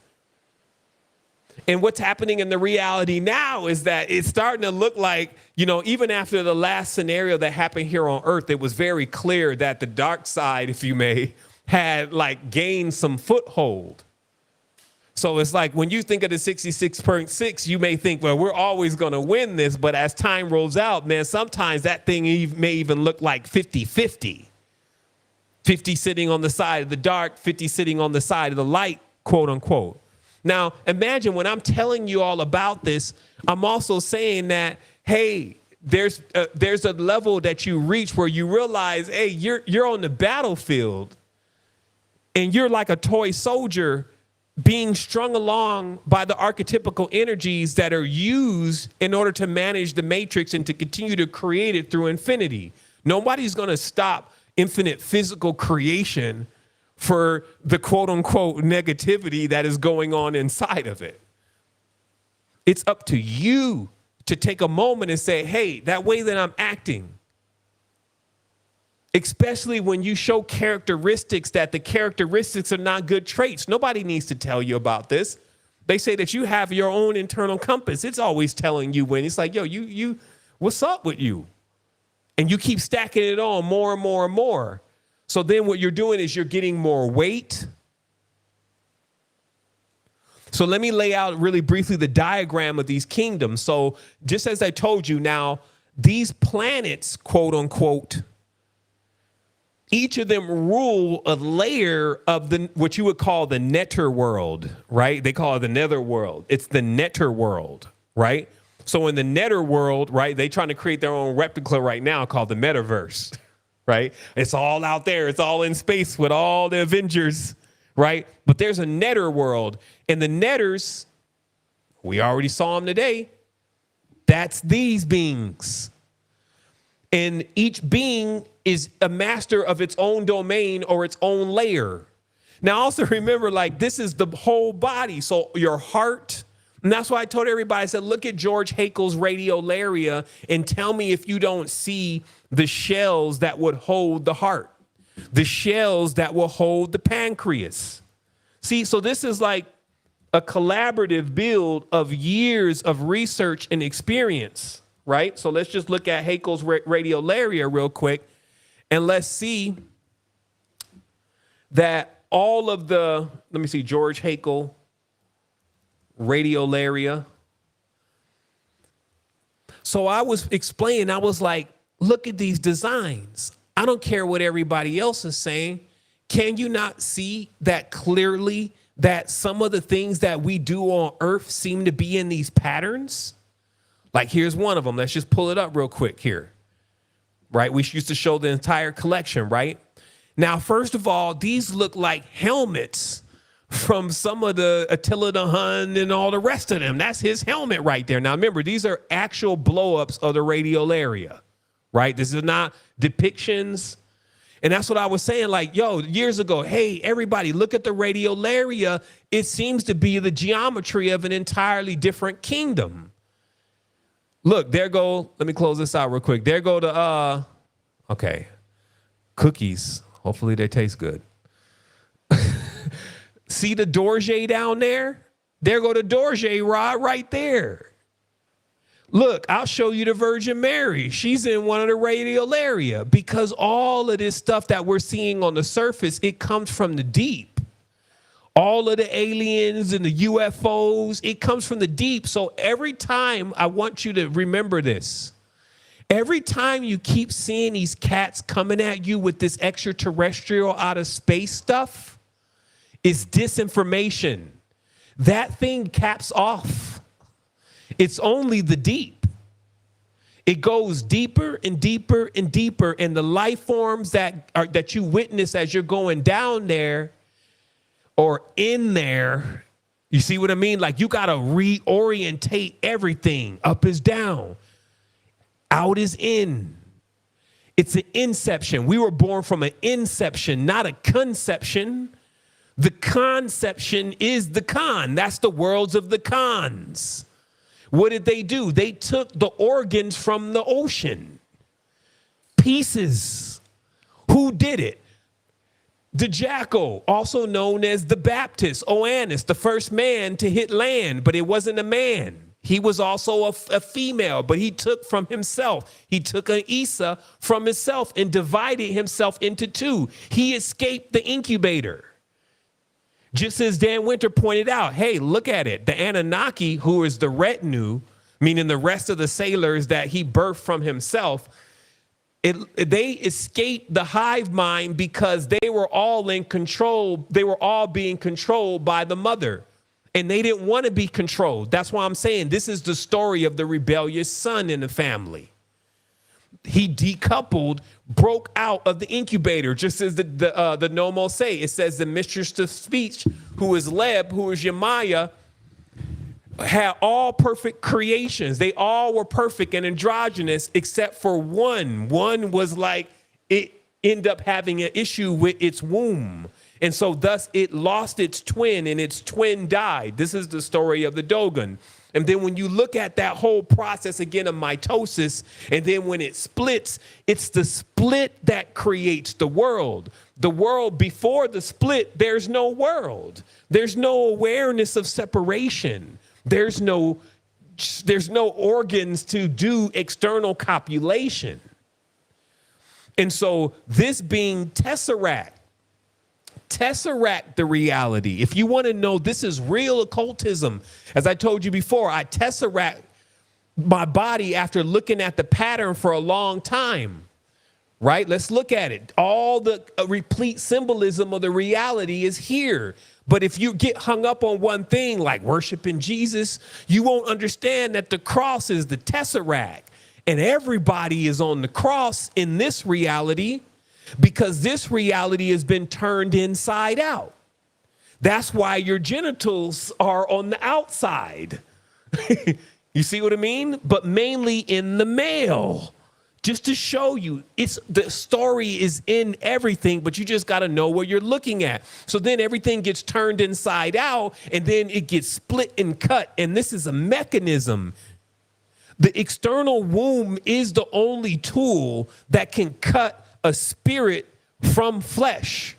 And what's happening in the reality now is that it's starting to look like, you know, even after the last scenario that happened here on Earth, it was very clear that the dark side, if you may, had like gained some foothold. So it's like when you think of the 66.6, you may think, well, we're always going to win this. But as time rolls out, man, sometimes that thing may even look like 50-50. 50 sitting on the side of the dark, 50 sitting on the side of the light, quote unquote. Now, imagine when I'm telling you all about this, I'm also saying that, hey, there's a level that you reach where you realize, hey, you're on the battlefield and you're like a toy soldier being strung along by the archetypical energies that are used in order to manage the matrix and to continue to create it through infinity. Nobody's going to stop infinite physical creation for the quote unquote negativity that is going on inside of it. It's up to you to take a moment and say, hey, that way that I'm acting, especially when you show characteristics that the characteristics are not good traits. Nobody needs to tell you about this. They say that you have your own internal compass. It's always telling you when. It's like, yo, you, what's up with you? And you keep stacking it on more and more and more. So then what you're doing is you're getting more weight. So let me lay out really briefly the diagram of these kingdoms. So just as I told you now, these planets, quote unquote, each of them rule a layer of what you would call the netter world, right? They call it the nether world. It's the netter world, right? So in the netter world, right, they're trying to create their own replica right now called the metaverse, right? It's all out there. It's all in space with all the Avengers, right? But there's a netter world. And the netters, we already saw them today. That's these beings. And each being is a master of its own domain or its own layer. Now, also remember, like, this is the whole body. So your heart, and that's why I told everybody, I said, look at George Haeckel's radiolaria and tell me if you don't see the shells that would hold the heart, the shells that will hold the pancreas. See, so this is like a collaborative build of years of research and experience, right? So let's just look at Haeckel's radiolaria real quick, and let's see that all of the, let me see, George Haeckel radiolaria. So I was explaining, I was like, look at these designs. I don't care what everybody else is saying. Can you not see that clearly that some of the things that we do on Earth seem to be in these patterns? Like, here's one of them. Let's just pull it up real quick here, right? We used to show the entire collection, right? Now, first of all, these look like helmets from some of the Attila the Hun and all the rest of them. That's his helmet right there. Now, remember, these are actual blow-ups of the radiolaria, right? This is not depictions. And that's what I was saying, like, yo, years ago, hey, everybody, look at the radiolaria. It seems to be the geometry of an entirely different kingdom. Look, there go, let me close this out real quick. There go the, okay, cookies. Hopefully they taste good. See the Dorje down there? There go the Dorje rod right there. Look, I'll show you the Virgin Mary. She's in one of the radiolaria, because all of this stuff that we're seeing on the surface, it comes from the deep. All of the aliens and the UFOs, it comes from the deep. So every time, I want you to remember this. Every time you keep seeing these cats coming at you with this extraterrestrial out of space stuff, it's disinformation. That thing caps off. It's only the deep. It goes deeper and deeper and deeper, and the life forms that you witness as you're going down there or in there, you see what I mean? Like, you got to reorientate everything. Up is down. Out is in. It's an inception. We were born from an inception, not a conception. The conception is the con. That's the worlds of the cons. What did they do? They took the organs from the ocean. Pieces. Who did it? The jackal, also known as the Baptist, Oannes, the first man to hit land, but it wasn't a man. He was also a female, but he took from himself. He took an Isa from himself and divided himself into two. He escaped the incubator. Just as Dan Winter pointed out, hey, look at it. The Anunnaki, who is the retinue, meaning the rest of the sailors that he birthed from himself, they escaped the hive mind because they were all in control. They were all being controlled by the mother. And they didn't want to be controlled. That's why I'm saying this is the story of the rebellious son in the family. He decoupled, broke out of the incubator, just as the Nomo say. It says the mistress of speech, who is Leb, who is Yemaya, had all perfect creations. They all were perfect and androgynous except for one. One was like, it ended up having an issue with its womb. And so thus it lost its twin and its twin died. This is the story of the Dogon. And then when you look at that whole process again of mitosis, and then when it splits, it's the split that creates the world. The world before the split, there's no world. There's no awareness of separation. There's no organs to do external copulation. And so this being tesseract the reality. If you want to know this is real occultism, as I told you before, I tesseract my body after looking at the pattern for a long time, right? Let's look at it. All the replete symbolism of the reality is here. But if you get hung up on one thing like worshiping Jesus, you won't understand that the cross is the tesseract and everybody is on the cross in this reality. Because this reality has been turned inside out. That's why your genitals are on the outside. You see what I mean? But mainly in the male. Just to show you, the story is in everything, but you just got to know what you're looking at. So then everything gets turned inside out, and then it gets split and cut. And this is a mechanism. The external womb is the only tool that can cut a spirit from flesh,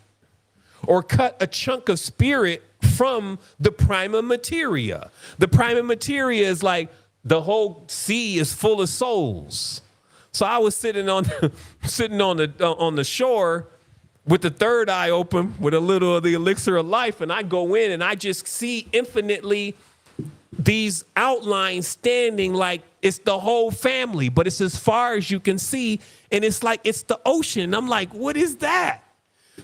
or cut a chunk of spirit from the prima materia. The prima materia is like the whole sea is full of souls. So I was sitting on the shore with the third eye open with a little of the elixir of life, and I go in and I just see infinitely these outlines standing like it's the whole family, but it's as far as you can see. And it's like, it's the ocean. I'm like, what is that?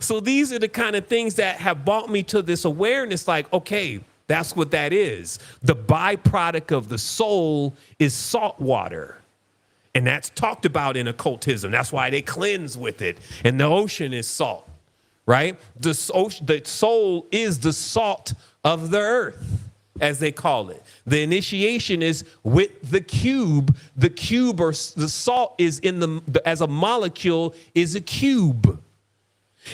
So these are the kind of things that have brought me to this awareness. Like, okay, that's what that is. The byproduct of the soul is salt water. And that's talked about in occultism. That's why they cleanse with it. And the ocean is salt, right? The soul is the salt of the earth, as they call it. The initiation is with the cube. The cube, or the salt, is as a molecule, is a cube.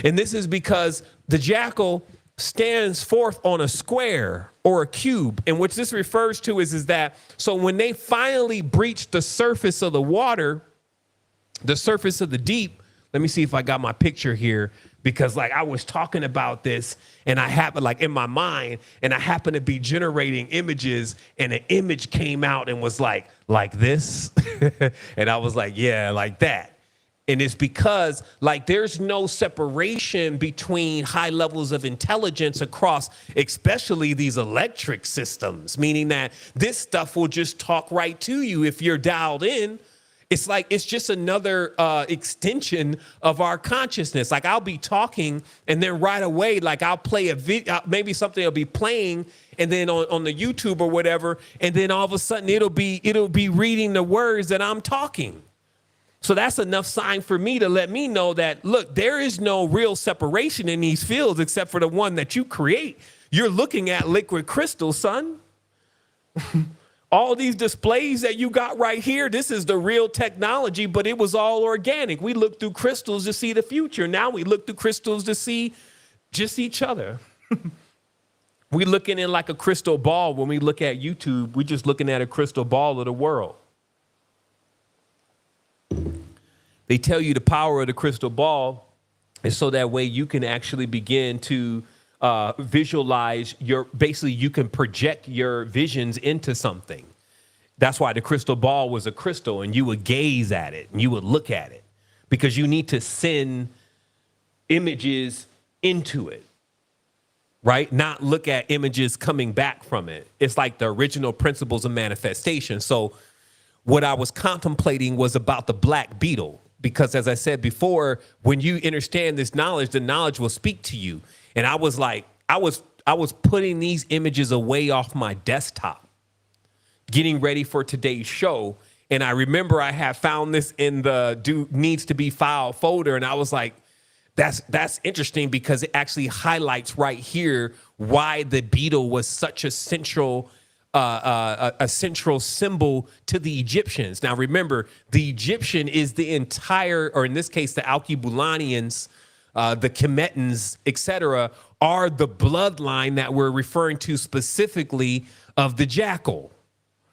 And this is because the jackal stands forth on a square or a cube. And what this refers to is that, so when they finally breach the surface of the water, the surface of the deep, let me see if I got my picture here, because like I was talking about this and I happened, like in my mind, and I happened to be generating images, and an image came out and was like this. And I was like, yeah, like that. And it's because like there's no separation between high levels of intelligence across, especially these electric systems, meaning that this stuff will just talk right to you if you're dialed in. It's like, it's just another extension of our consciousness. Like I'll be talking and then right away, like I'll play a video, maybe something will be playing, and then on the YouTube or whatever. And then all of a sudden it'll be reading the words that I'm talking. So that's enough sign for me to let me know that, look, there is no real separation in these fields except for the one that you create. You're looking at liquid crystal, son. All these displays that you got right here, this is the real technology, but it was all organic. We looked through crystals to see the future. Now we look through crystals to see just each other. We looking in like a crystal ball when we look at YouTube. We're just looking at a crystal ball of the world. They tell you the power of the crystal ball And so that way you can actually begin to visualize basically you can project your visions into something. That's why the crystal ball was a crystal, and you would gaze at it and you would look at it, because you need to send images into it, right? Not look at images coming back from it. It's like the original principles of manifestation. So what I was contemplating was about the black beetle, because as I said before, when you understand this knowledge, the knowledge will speak to you. And I was like, I was putting these images away off my desktop, getting ready for today's show. And I remember I had found this in the needs to be filed folder. And I was like, that's interesting, because it actually highlights right here why the beetle was such a central symbol to the Egyptians. Now, remember, the Egyptian is the entire, or in this case, the Alkebulanans, the Kemetans, etc., are the bloodline that we're referring to specifically of the jackal,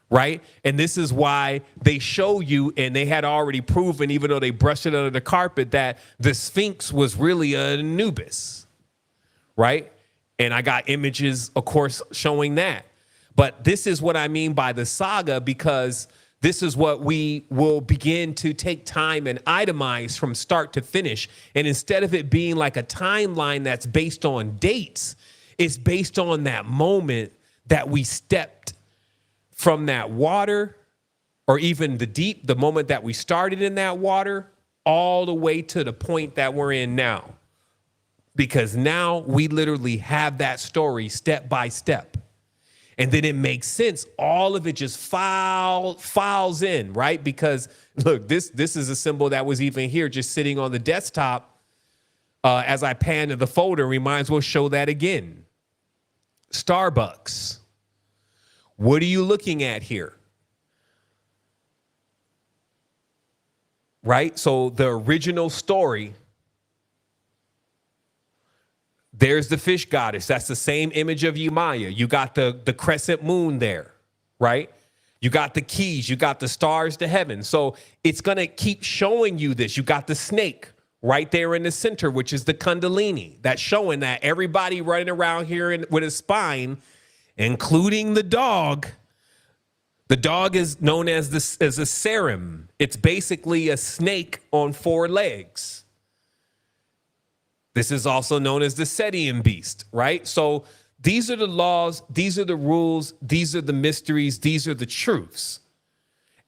right? And this is why they show you, and they had already proven, even though they brushed it under the carpet, that the Sphinx was really an Anubis, right? And I got images, of course, showing that. But this is what I mean by the saga, because this is what we will begin to take time and itemize from start to finish. And instead of it being like a timeline that's based on dates, it's based on that moment that we stepped from that water, or even the moment that we started in that water, all the way to the point that we're in now. Because now we literally have that story step by step. And then it makes sense. All of it just files in, right? Because look, this is a symbol that was even here just sitting on the desktop. As I pan to the folder, we might as well show that again. Starbucks. What are you looking at here? Right? So the original story, there's the fish goddess. That's the same image of Umaya. You got the crescent moon there, right? You got the keys. You got the stars to heaven. So it's going to keep showing you this. You got the snake right there in the center, which is the Kundalini. That's showing that everybody running around here with a spine, including the dog. The dog is known as a serum. It's basically a snake on 4 legs. This is also known as the Setian beast, right? So these are the laws, these are the rules, these are the mysteries, these are the truths.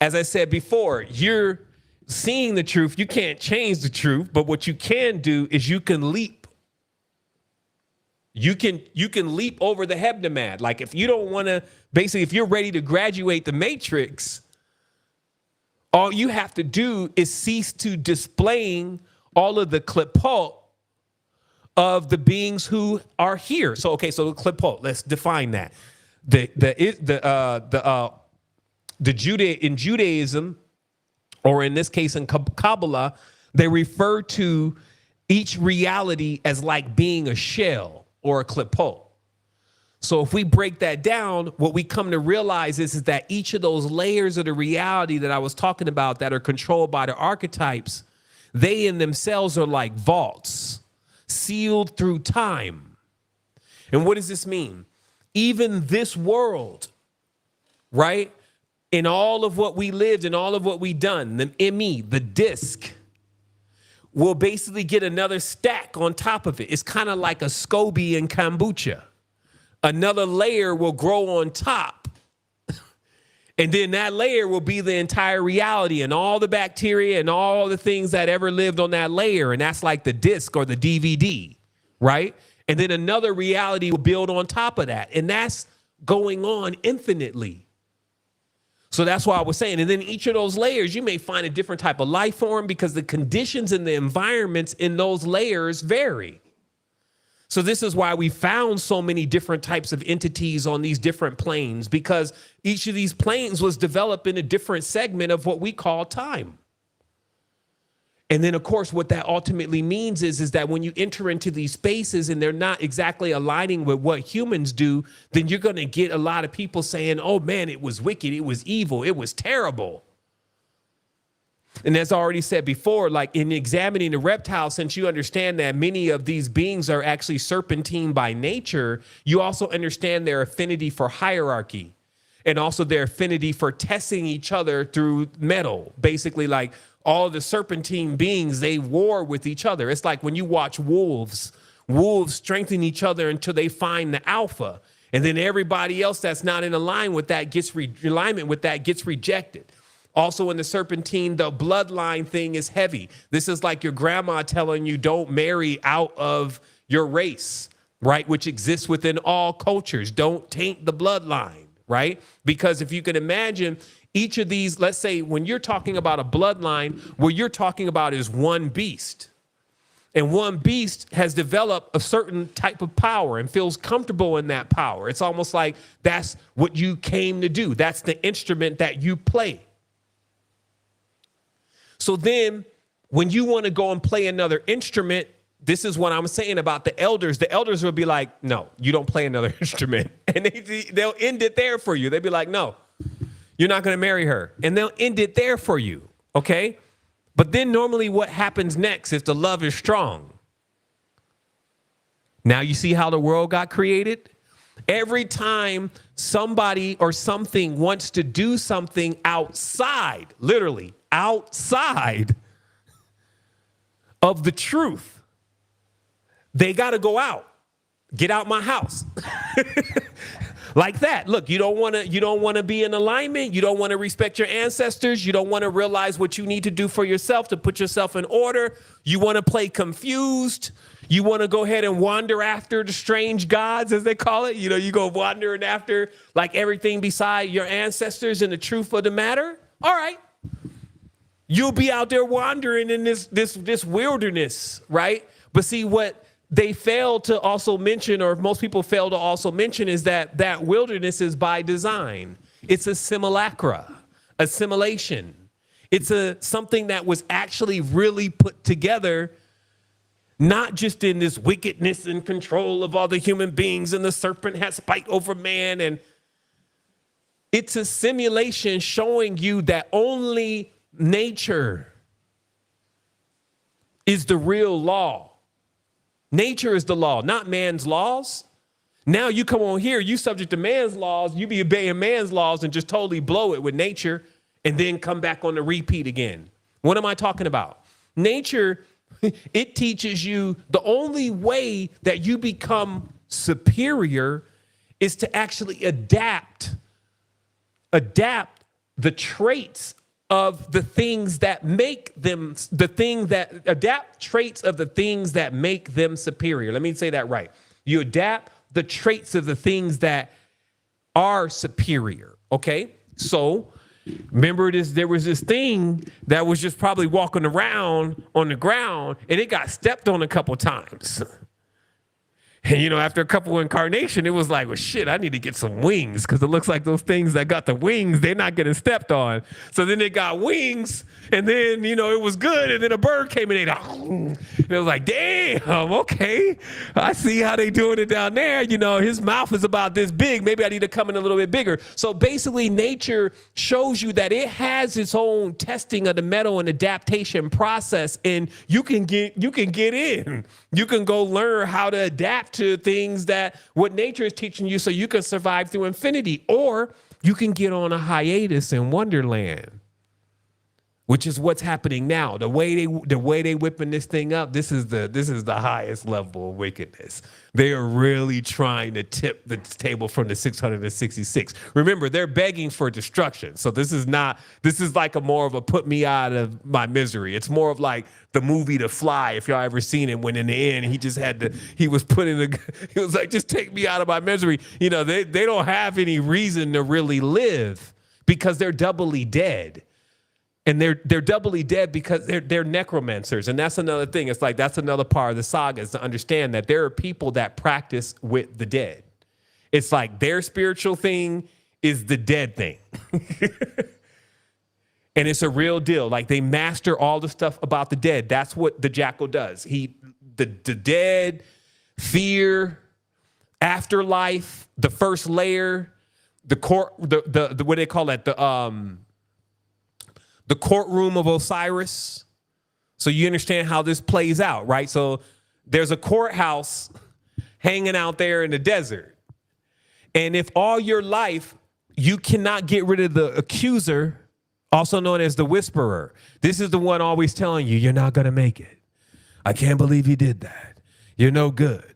As I said before, you're seeing the truth. You can't change the truth, but what you can do is you can leap. You can leap over the hebdomad. Like if you don't want to, basically, if you're ready to graduate the matrix, all you have to do is cease to displaying all of the klipot of the beings who are here. So, okay, so the klipot, let's define that. In Judaism, or in this case in Kabbalah, they refer to each reality as like being a shell or a klipot. So if we break that down, what we come to realize is that each of those layers of the reality that I was talking about that are controlled by the archetypes, they in themselves are like vaults, sealed through time. And what does this mean? Even this world, right? In all of what we lived and all of what we done, the ME, the disc, will basically get another stack on top of it. It's kind of like a SCOBY in kombucha. Another layer will grow on top. And then that layer will be the entire reality and all the bacteria and all the things that ever lived on that layer. And that's like the disc or the DVD, right? And then another reality will build on top of that. And that's going on infinitely. So that's why I was saying, and then each of those layers, you may find a different type of life form because the conditions and the environments in those layers vary. So this is why we found so many different types of entities on these different planes, because each of these planes was developed in a different segment of what we call time. And then, of course, what that ultimately means is that when you enter into these spaces and they're not exactly aligning with what humans do, then you're going to get a lot of people saying, oh, man, it was wicked. It was evil. It was terrible. And as I already said before, like in examining the reptile, since you understand that many of these beings are actually serpentine by nature, you also understand their affinity for hierarchy and also their affinity for testing each other through metal. Basically, like all the serpentine beings, they war with each other. It's like when you watch wolves strengthen each other until they find the alpha. And then everybody else that's not in alignment with that gets rejected. Also in the serpentine, the bloodline thing is heavy. This is like your grandma telling you don't marry out of your race, right? Which exists within all cultures. Don't taint the bloodline, right? Because if you can imagine each of these, let's say when you're talking about a bloodline, what you're talking about is one beast. And one beast has developed a certain type of power and feels comfortable in that power. It's almost like that's what you came to do. That's the instrument that you play. So then when you want to go and play another instrument, this is what I'm saying about the elders. The elders will be like, no, you don't play another instrument. And they'll end it there for you. They'll be like, no, you're not going to marry her. And they'll end it there for you. Okay. But then normally what happens next if the love is strong? Now you see how the world got created? Every time somebody or something wants to do something outside, literally outside of the truth, they got to go out. Get out my house. Like that. Look, you don't want to be in alignment. You don't want to respect your ancestors. You don't want to realize what you need to do for yourself to put yourself in order. You want to play confused. You want to go ahead and wander after the strange gods, as they call it. You know, you go wandering after like everything beside your ancestors and the truth of the matter. All right. You'll be out there wandering in this wilderness, right? But see, what they fail to also mention, or most people fail to also mention, is that wilderness is by design. It's a simulacra, assimilation. It's something that was actually really put together, not just in this wickedness and control of all the human beings, and the serpent has spite over man. And it's a simulation showing you that only nature is the real law. Nature is the law, not man's laws. Now you come on here, you subject to man's laws, you be obeying man's laws and just totally blow it with nature and then come back on the repeat again. What am I talking about? Nature, it teaches you the only way that you become superior is to actually adapt the traits of the things that make them, adapt traits of the things that make them superior. Let me say that right. You adapt the traits of the things that are superior. Okay. So remember there was this thing that was just probably walking around on the ground and it got stepped on a couple times. And, you know, after a couple incarnation, it was like, well, shit, I need to get some wings because it looks like those things that got the wings, they're not getting stepped on. So then they got wings and then, you know, it was good. And then a bird came and it was like, damn, okay. I see how they doing it down there. You know, his mouth is about this big. Maybe I need to come in a little bit bigger. So basically nature shows you that it has its own testing of the metal and adaptation process. And you can get in. You can go learn how to adapt to things that what nature is teaching you so you can survive through infinity. Or you can get on a hiatus in Wonderland, which is what's happening now. The way they whipping this thing up, this is the highest level of wickedness. They are really trying to tip the table from the 666. Remember, they're begging for destruction. So this is like a more of a put me out of my misery. It's more of like the movie The Fly, if y'all ever seen it, when in the end he was like, just take me out of my misery. You know, they don't have any reason to really live because they're doubly dead. And they're doubly dead because they're necromancers. And that's another thing. It's like that's another part of the saga is to understand that there are people that practice with the dead. It's like their spiritual thing is the dead thing. And it's a real deal. Like they master all the stuff about the dead. That's what the jackal does. The dead, fear, afterlife, the first layer, the what do they call it? the courtroom of Osiris. So you understand how this plays out, right? So there's a courthouse hanging out there in the desert. And if all your life you cannot get rid of the accuser, also known as the whisperer, this is the one always telling you, you're not going to make it. I can't believe you did that. You're no good.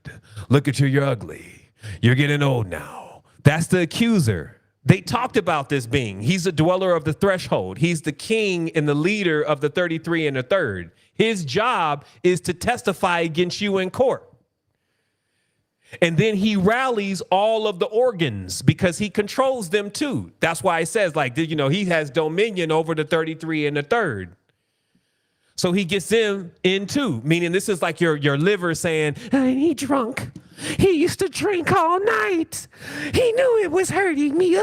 Look at you, you're ugly. You're getting old now. That's the accuser. They talked about this being. He's the dweller of the threshold. He's the king and the leader of the 33 and the third. His job is to testify against you in court. And then he rallies all of the organs because he controls them too. That's why it says, like, you know, he has dominion over the 33 and the third. So he gets them in too, meaning this is like your liver saying, he drunk. He used to drink all night. He knew it was hurting me.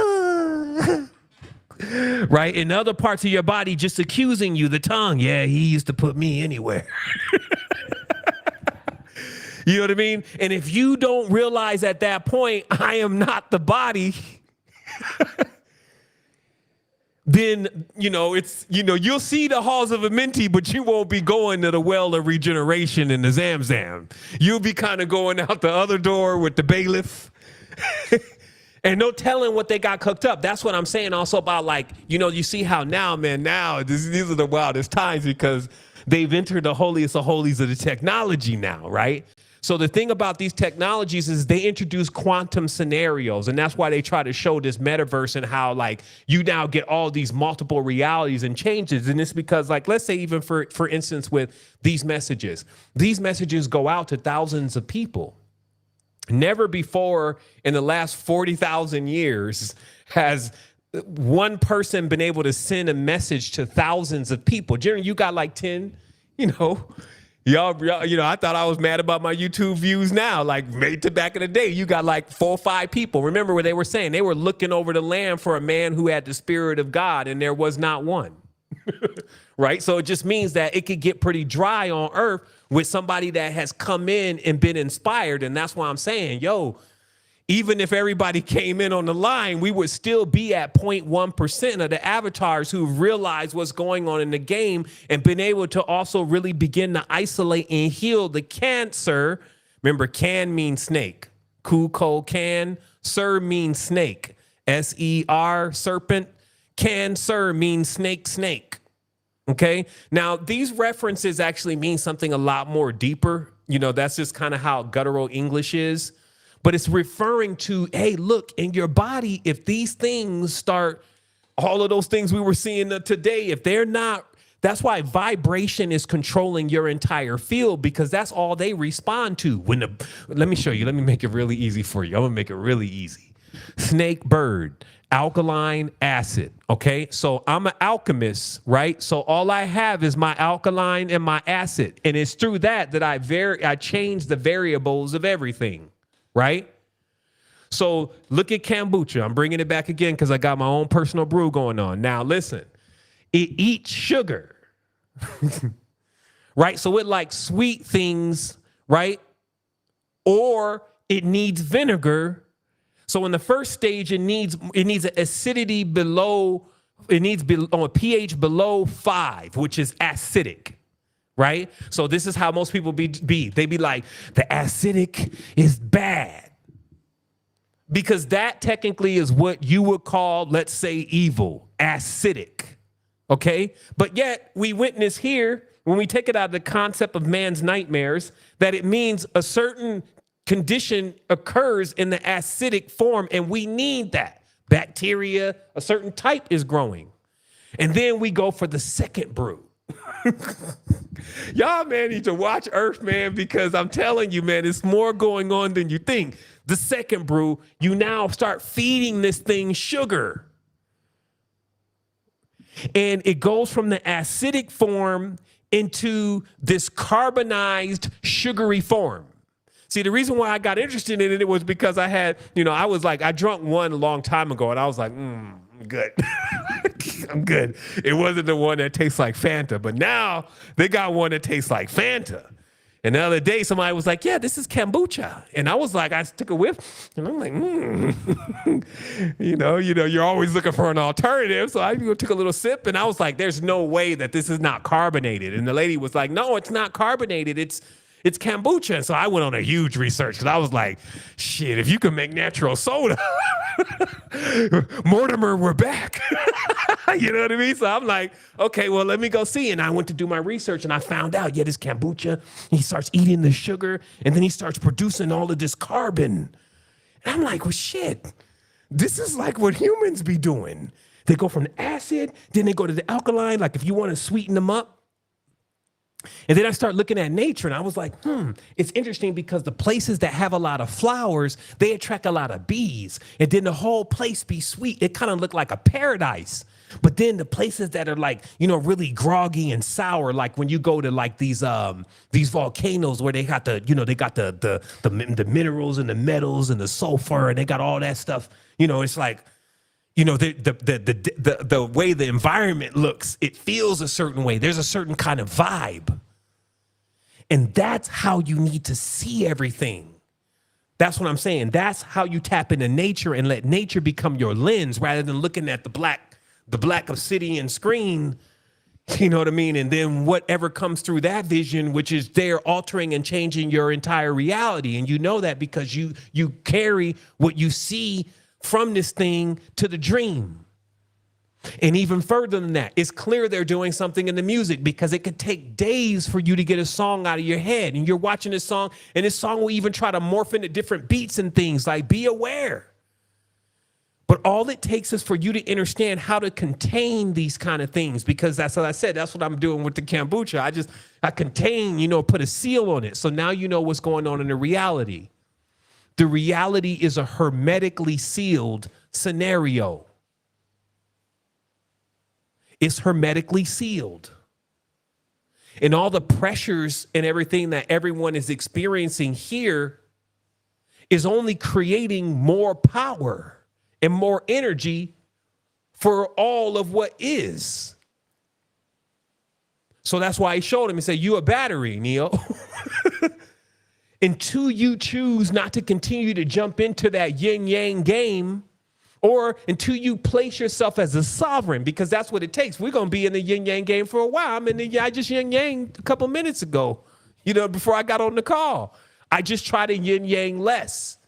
Right? In other parts of your body just accusing you, the tongue. Yeah, he used to put me anywhere. You know what I mean? And if you don't realize at that point, I am not the body, then, you know, it's, you know, you'll see the halls of Amenti, but you won't be going to the well of regeneration in the Zamzam. You'll be kind of going out the other door with the bailiff. And no telling what they got cooked up. That's what I'm saying also about, like, you know, you see how now, man, these are the wildest times because they've entered the holiest of holies of the technology now, right? So the thing about these technologies is they introduce quantum scenarios, and that's why they try to show this metaverse and how, like, you now get all these multiple realities and changes. And it's because, like, let's say even for instance with these messages go out to thousands of people. Never before in the last 40,000 years has one person been able to send a message to thousands of people. Generally, you got like 10, you know. Y'all, you know, I thought I was mad about my YouTube views now. Like, back in the day, you got like 4 or 5 people. Remember what they were saying? They were looking over the land for a man who had the spirit of God, and there was not one. Right? So it just means that it could get pretty dry on earth with somebody that has come in and been inspired. And that's why I'm saying, yo, even if everybody came in on the line, we would still be at 0.1% of the avatars who realize what's going on in the game and been able to also really begin to isolate and heal the cancer. Remember, can means snake. Can. Sir means snake. S-E-R, serpent. Cancer means snake. Okay. Now, these references actually mean something a lot more deeper. You know, that's just kind of how guttural English is. But it's referring to, hey, look, in your body, if these things start, all of those things we were seeing today, if they're not, that's why vibration is controlling your entire field, because that's all they respond to. Let me show you. Let me make it really easy for you. I'm going to make it really easy. Snake, bird, alkaline, acid. Okay, so I'm an alchemist, right? So all I have is my alkaline and my acid. And it's through that I change the variables of everything. Right? So look at kombucha. I'm bringing it back again because I got my own personal brew going on. Now, listen, it eats sugar, right? So it likes sweet things, right? Or it needs vinegar. So in the first stage, it needs an acidity below, on a pH below 5, which is acidic. Right? So this is how most people be. They be like, the acidic is bad. Because that technically is what you would call, let's say, evil, acidic. Okay? But yet we witness here, when we take it out of the concept of man's nightmares, that it means a certain condition occurs in the acidic form, and we need that. Bacteria, a certain type is growing. And then we go for the second brew. Y'all, man, need to watch Earth, man, because I'm telling you, man, it's more going on than you think. The second brew, you now start feeding this thing sugar. And it goes from the acidic form into this carbonized, sugary form. See, the reason why I got interested in it was because I had, I drunk one a long time ago, and I was like, I'm good. I'm good. It wasn't the one that tastes like Fanta, but now they got one that tastes like Fanta. And the other day, somebody was like, yeah, this is kombucha. And I was like, I took a whiff, and I'm like, you're always looking for an alternative. So I took a little sip, and I was like, there's no way that this is not carbonated. And the lady was like, no, it's not carbonated. It's kombucha. And so I went on a huge research, because I was like, shit, if you can make natural soda, Mortimer, we're back. You know what I mean? So I'm like, okay, well, let me go see. And I went to do my research, and I found out, this kombucha, he starts eating the sugar, and then he starts producing all of this carbon. And I'm like, well, shit, this is like what humans be doing. They go from the acid, then they go to the alkaline, like if you want to sweeten them up. And then I start looking at nature, and I was like, it's interesting, because the places that have a lot of flowers, they attract a lot of bees. And then the whole place be sweet. It kind of looked like a paradise. But then the places that are like, really groggy and sour, like when you go to like these volcanoes where they got the minerals and the metals and the sulfur, and they got all that stuff. It's like, the way the environment looks, it feels a certain way. There's a certain kind of vibe. And that's how you need to see everything. That's what I'm saying. That's how you tap into nature and let nature become your lens, rather than looking at the black obsidian screen. You know what I mean? And then whatever comes through that vision, which is there altering and changing your entire reality. And you know that because you carry what you see from this thing to the dream. And even further than that, it's clear they're doing something in the music, because it could take days for you to get a song out of your head. And you're watching this song, and this song will even try to morph into different beats and things. Like, be aware. But all it takes is for you to understand how to contain these kind of things, because that's what I said. That's what I'm doing with the kombucha. I contain, put a seal on it. So now you know what's going on in the reality. The reality is a hermetically sealed scenario. It's hermetically sealed. And all the pressures and everything that everyone is experiencing here is only creating more power and more energy for all of what is. So that's why he showed him and said, you a battery, Neo. Until you choose not to continue to jump into that yin-yang game, or until you place yourself as a sovereign, because that's what it takes. We're going to be in the yin-yang game for a while. I just yin-yang a couple minutes ago, before I got on the call. I just try to yin-yang less.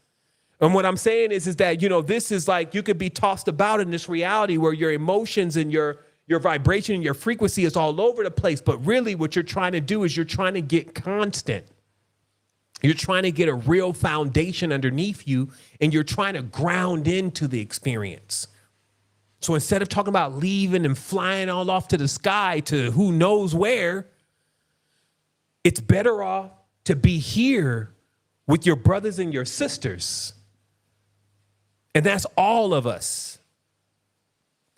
And what I'm saying is that, this is like, you could be tossed about in this reality where your emotions and your vibration and your frequency is all over the place. But really what you're trying to do is you're trying to get constant. You're trying to get a real foundation underneath you, and you're trying to ground into the experience. So instead of talking about leaving and flying all off to the sky to who knows where, it's better off to be here with your brothers and your sisters. And that's all of us.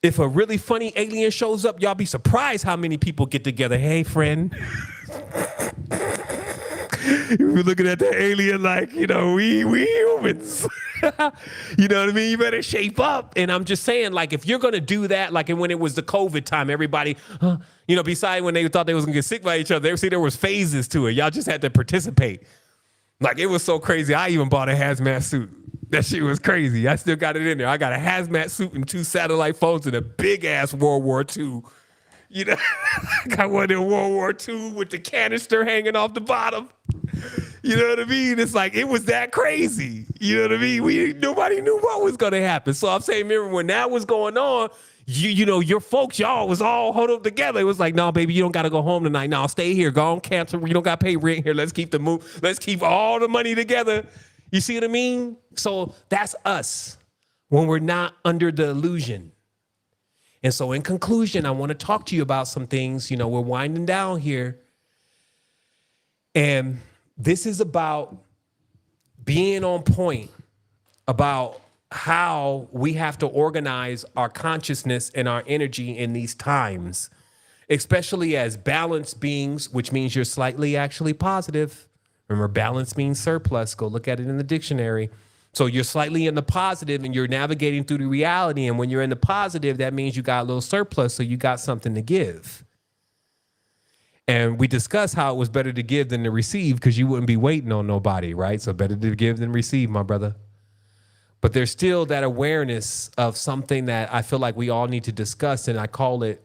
If a really funny alien shows up, y'all be surprised how many people get together. Hey, friend. You're looking at the alien like, we humans. You know what I mean? You better shape up. And I'm just saying, like, if you're going to do that, like when it was the COVID time, everybody, besides when they thought they was going to get sick by each other, there was phases to it. Y'all just had to participate. Like, it was so crazy. I even bought a hazmat suit. That shit was crazy. I still got it in there. I got a hazmat suit and 2 satellite phones and a big-ass World War II. I got one in World War II with the canister hanging off the bottom. You know what I mean? It's like, it was that crazy. You know what I mean? Nobody knew what was going to happen. So I'm saying, remember when that was going on, your folks, y'all was all huddled up together. It was like, no, baby, you don't got to go home tonight. No, stay here. Go on, cancel. You don't got to pay rent here. Let's keep let's keep all the money together. You see what I mean? So that's us when we're not under the illusion. And so in conclusion, I want to talk to you about some things. We're winding down here. And this is about being on point about how we have to organize our consciousness and our energy in these times, especially as balanced beings, which means you're slightly actually positive. Remember, balance means surplus. Go look at it in the dictionary. So you're slightly in the positive and you're navigating through the reality. And when you're in the positive, that means you got a little surplus. So you got something to give. And we discussed how it was better to give than to receive because you wouldn't be waiting on nobody, right? So better to give than receive, my brother. But there's still that awareness of something that I feel like we all need to discuss, and I call it,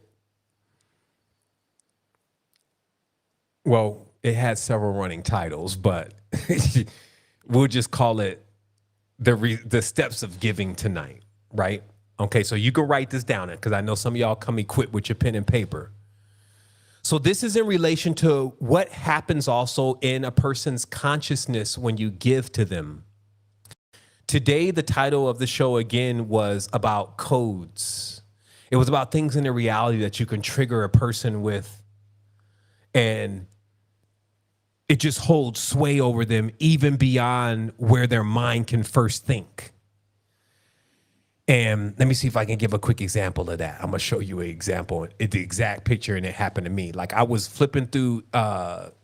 well, it has several running titles, but we'll just call it the steps of giving tonight, right? Okay, so you can write this down because I know some of y'all come equipped with your pen and paper. So this is in relation to what happens also in a person's consciousness when you give to them. Today, the title of the show again was about codes. It was about things in the reality that you can trigger a person with, and it just holds sway over them even beyond where their mind can first think. And let me see if I can give a quick example of that. I'm going to show you an example, the exact picture, and it happened to me. Like I was flipping through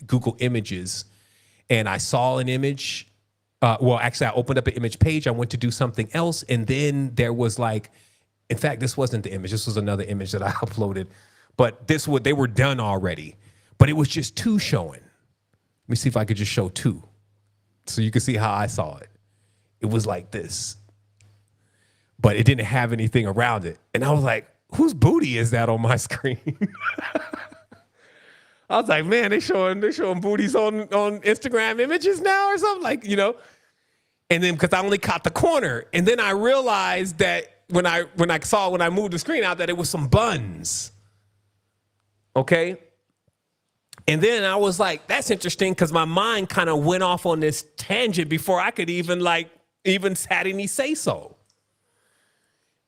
Google Images, and I saw an image. Well, actually, I opened up an image page. I went to do something else, and then there was like, in fact, this wasn't the image. This was another image that I uploaded. But they were done already. But it was just two showing. Let me see if I could just show two so you can see how I saw it. It was like this. But it didn't have anything around it. And I was like, whose booty is that on my screen? I was like, man, they showing booties on Instagram images now or something, like, you know. And then because I only caught the corner. And then I realized that when I moved the screen out, that it was some buns. Okay. And then I was like, that's interesting, because my mind kind of went off on this tangent before I could even had any say so.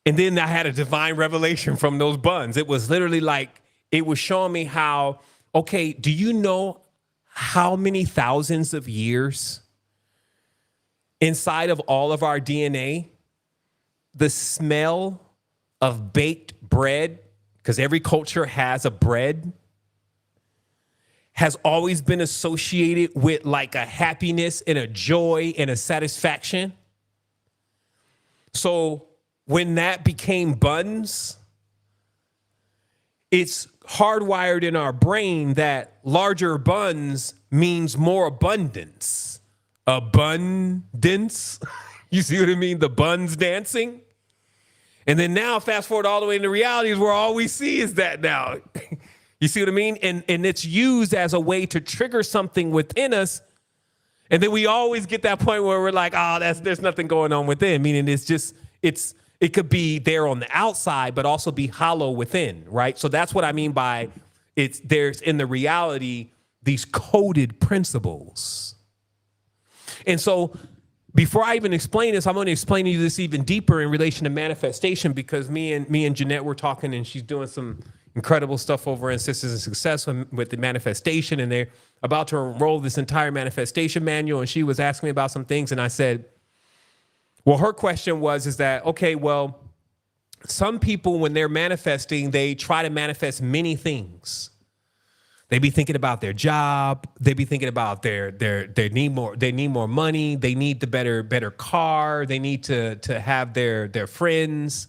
And then I had a divine revelation from those buns. It was literally like, it was showing me how, okay, do you know how many thousands of years inside of all of our DNA, the smell of baked bread, because every culture has a bread, has always been associated with like a happiness and a joy and a satisfaction? So when that became buns, it's hardwired in our brain that larger buns means more abundance. Abundance. You see what I mean? The buns dancing. And then now fast forward all the way into reality is where all we see is that now. You see what I mean? And it's used as a way to trigger something within us. And then we always get that point where we're like, oh, there's nothing going on within. Meaning it could be there on the outside, but also be hollow within, right? So that's what I mean by there's in the reality, these coded principles. And so before I even explain this, I'm going to explain to you this even deeper in relation to manifestation, because me and Jeanette were talking, and she's doing some incredible stuff over in Sisters in Success with the manifestation, and they're about to enroll this entire manifestation manual. And she was asking me about some things, and I said, well, her question is that, okay, well, some people, when they're manifesting, they try to manifest many things. They be thinking about their job. They be thinking about they need more money. They need the better car. They need to have their friends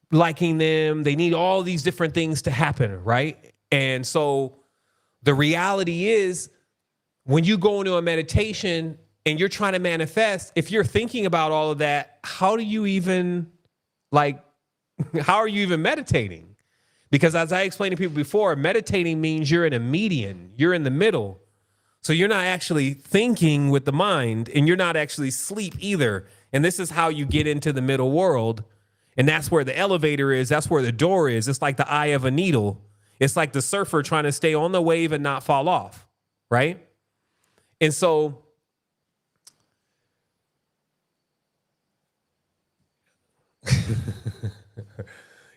liking them. They need all these different things to happen, right? And so the reality is, when you go into a meditation and you're trying to manifest, if you're thinking about all of that, how are you even meditating? Because as I explained to people before, meditating means you're in a median, you're in the middle. So you're not actually thinking with the mind, and you're not actually asleep either. And this is how you get into the middle world. And that's where the elevator is. That's where the door is. It's like the eye of a needle. It's like the surfer trying to stay on the wave and not fall off, right? And so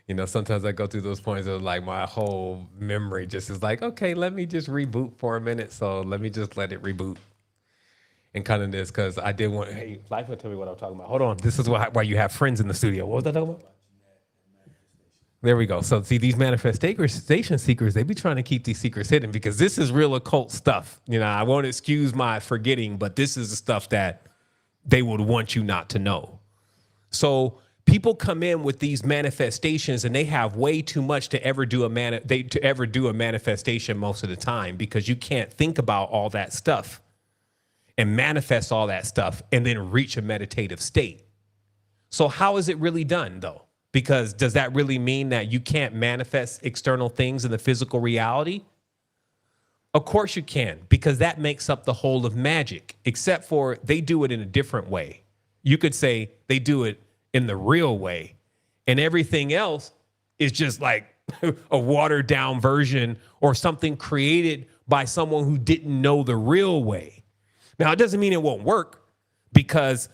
you know, sometimes I go through those points of like my whole memory just is like, okay, let me just reboot for a minute. So let me just let it reboot and kind of this, because I did want, hey, Life will tell me what I'm talking about. Hold on. This is why you have friends in the studio. What was I talking about? There we go. So see, these manifestation seekers, they be trying to keep these secrets hidden, because this is real occult stuff. You know, I won't excuse my forgetting, but this is the stuff that they would want you not to know. So people come in with these manifestations and they have way too much to ever do a manifestation most of the time, because you can't think about all that stuff and manifest all that stuff and then reach a meditative state. So how is it really done, though? Because does that really mean that you can't manifest external things in the physical reality? Of course you can, because that makes up the whole of magic, except for they do it in a different way. You could say they do it in the real way, and everything else is just like a watered down version or something created by someone who didn't know the real way. Now, it doesn't mean it won't work, because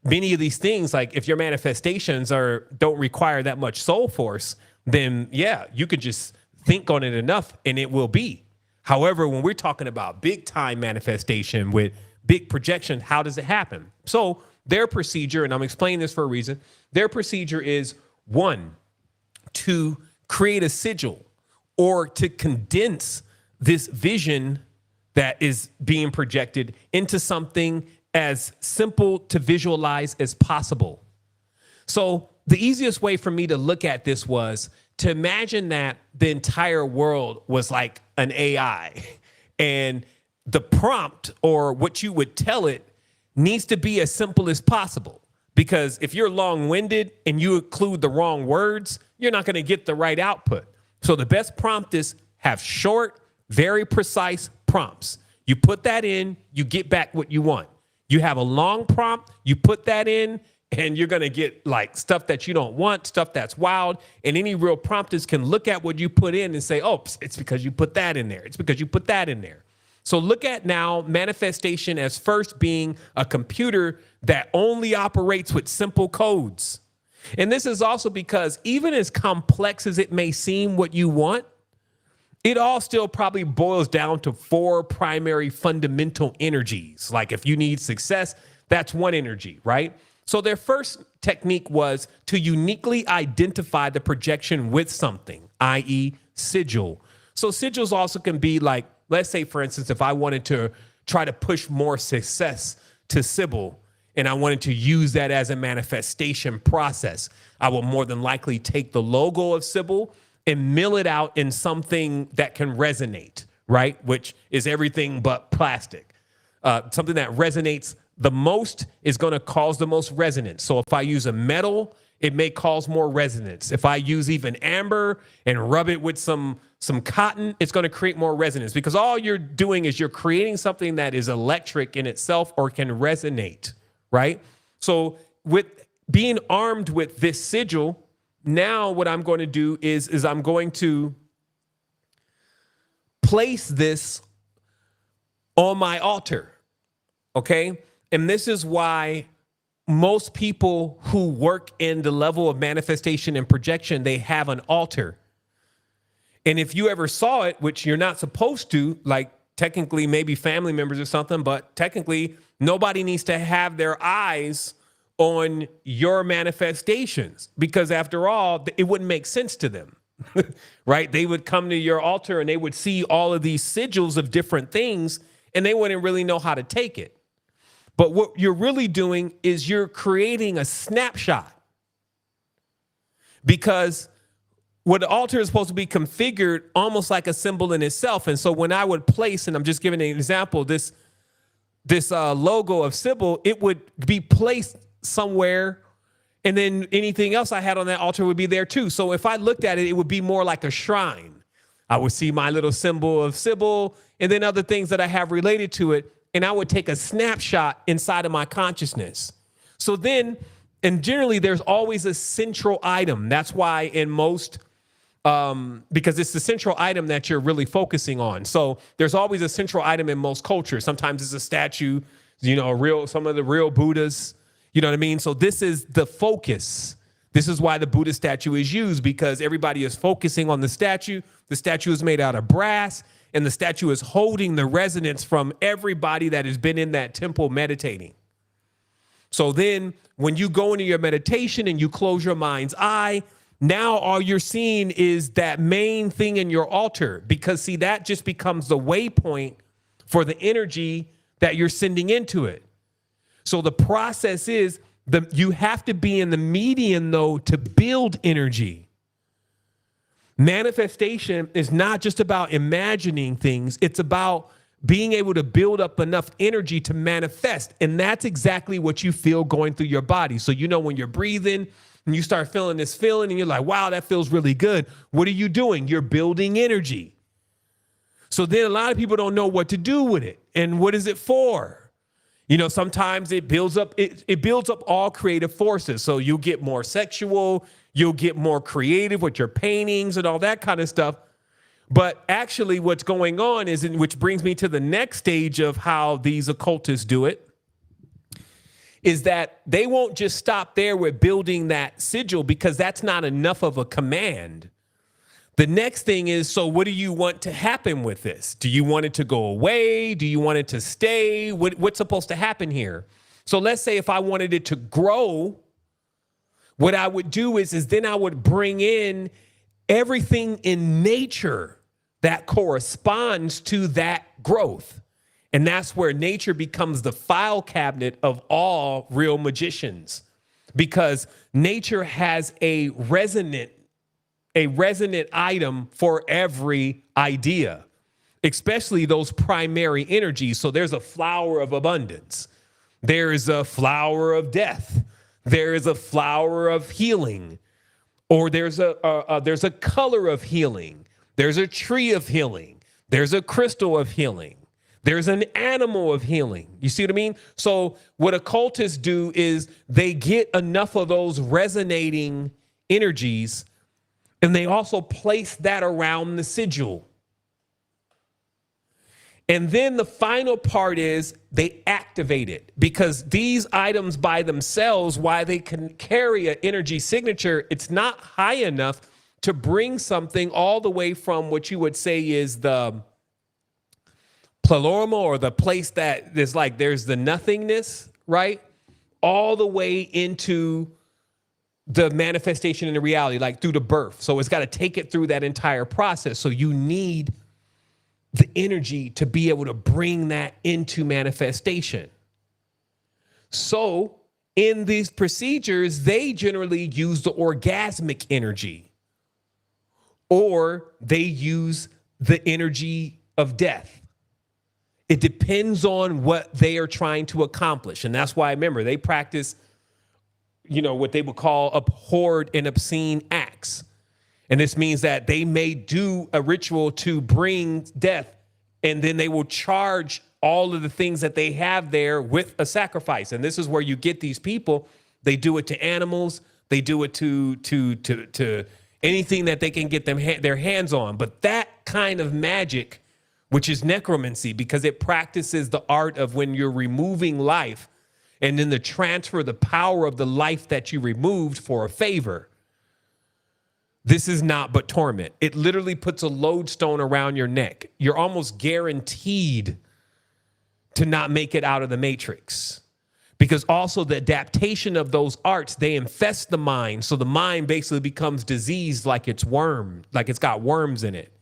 many of these things, like if your manifestations don't require that much soul force, then yeah, you could just think on it enough and it will be. However, when we're talking about big time manifestation with big projection, how does it happen? So their procedure, and I'm explaining this for a reason, their procedure is, one, to create a sigil or to condense this vision that is being projected into something as simple to visualize as possible. So the easiest way for me to look at this was to imagine that the entire world was like an AI, and the prompt, or what you would tell it, needs to be as simple as possible. Because if you're long-winded and you include the wrong words, you're not going to get the right output. So the best prompt is have short, very precise prompts. You put that in, you get back what you want. You have a long prompt, you put that in, and you're going to get like stuff that you don't want, stuff that's wild. And any real prompters can look at what you put in and say, oh, it's because you put that in there. It's because you put that in there. So look at now manifestation as first being a computer that only operates with simple codes. And this is also because even as complex as it may seem what you want, it all still probably boils down to 4 primary fundamental energies. Like if you need success, that's one energy, right? So their first technique was to uniquely identify the projection with something, i.e. sigil. So sigils also can be like, let's say, for instance, if I wanted to try to push more success to Sybil and I wanted to use that as a manifestation process, I will more than likely take the logo of Sybil and mill it out in something that can resonate, right? Which is everything but plastic. Something that resonates the most is going to cause the most resonance. So if I use a metal, it may cause more resonance. If I use even amber and rub it with some cotton, it's going to create more resonance, because all you're doing is you're creating something that is electric in itself or can resonate, right? So with being armed with this sigil, now what I'm going to do is I'm going to place this on my altar, okay? And this is why most people who work in the level of manifestation and projection, they have an altar. And if you ever saw it, which you're not supposed to, like technically maybe family members or something, but technically nobody needs to have their eyes on your manifestations, because after all, it wouldn't make sense to them, right? They would come to your altar and they would see all of these sigils of different things and they wouldn't really know how to take it. But what you're really doing is you're creating a snapshot, because what the altar is supposed to be configured almost like a symbol in itself. And so when I would place, and I'm just giving an example, this logo of Sybil, it would be placed somewhere, and then anything else I had on that altar would be there too. So if I looked at it, it would be more like a shrine. I would see my little symbol of Sybil and then other things that I have related to it, and I would take a snapshot inside of my consciousness. So then, and generally there's always a central item. That's why in most, because it's the central item that you're really focusing on. So there's always a central item in most cultures. Sometimes it's a statue, some of the real Buddhas, you know what I mean? So this is the focus. This is why the Buddha statue is used, because everybody is focusing on the statue. The statue is made out of brass, and the statue is holding the resonance from everybody that has been in that temple meditating. So then when you go into your meditation and you close your mind's eye, now all you're seeing is that main thing in your altar, because see, that just becomes the waypoint for the energy that you're sending into it. So the process is You have to be in the median, though, to build energy. Manifestation is not just about imagining things. It's about being able to build up enough energy to manifest. And that's exactly what you feel going through your body. So, when you're breathing and you start feeling this feeling and you're like, wow, that feels really good. What are you doing? You're building energy. So then a lot of people don't know what to do with it. And what is it for? Sometimes it builds up, it builds up all creative forces. So you'll get more sexual, you'll get more creative with your paintings and all that kind of stuff. But actually what's going on is, which brings me to the next stage of how these occultists do it, is that they won't just stop there with building that sigil, because that's not enough of a command. The next thing is, so what do you want to happen with this? Do you want it to go away? Do you want it to stay? What's supposed to happen here? So let's say if I wanted it to grow, what I would do is then I would bring in everything in nature that corresponds to that growth. And that's where nature becomes the file cabinet of all real magicians, because nature has a resonant item for every idea, especially those primary energies. So there's a flower of abundance. There is a flower of death. There is a flower of healing, or there's a color of healing. There's a tree of healing. There's a crystal of healing. There's an animal of healing. You see what I mean? So what occultists do is they get enough of those resonating energies, and they also place that around the sigil. And then the final part is they activate it, because these items by themselves, while they can carry an energy signature, it's not high enough to bring something all the way from what you would say is the pleroma, or the place that is like there's the nothingness, right? All the way into the manifestation in the reality, like through the birth. So it's got to take it through that entire process. So you need the energy to be able to bring that into manifestation. So in these procedures, they generally use the orgasmic energy, or they use the energy of death. It depends on what they are trying to accomplish. And that's why, remember, they practice, what they would call abhorred and obscene acts. And this means that they may do a ritual to bring death, and then they will charge all of the things that they have there with a sacrifice. And this is where you get these people. They do it to animals. They do it to anything that they can get their hands on. But that kind of magic, which is necromancy, because it practices the art of when you're removing life, and then the transfer, the power of the life that you removed for a favor. This is not but torment. It literally puts a lodestone around your neck. You're almost guaranteed to not make it out of the matrix, because also the adaptation of those arts, they infest the mind. So the mind basically becomes diseased, like it's got worms in it.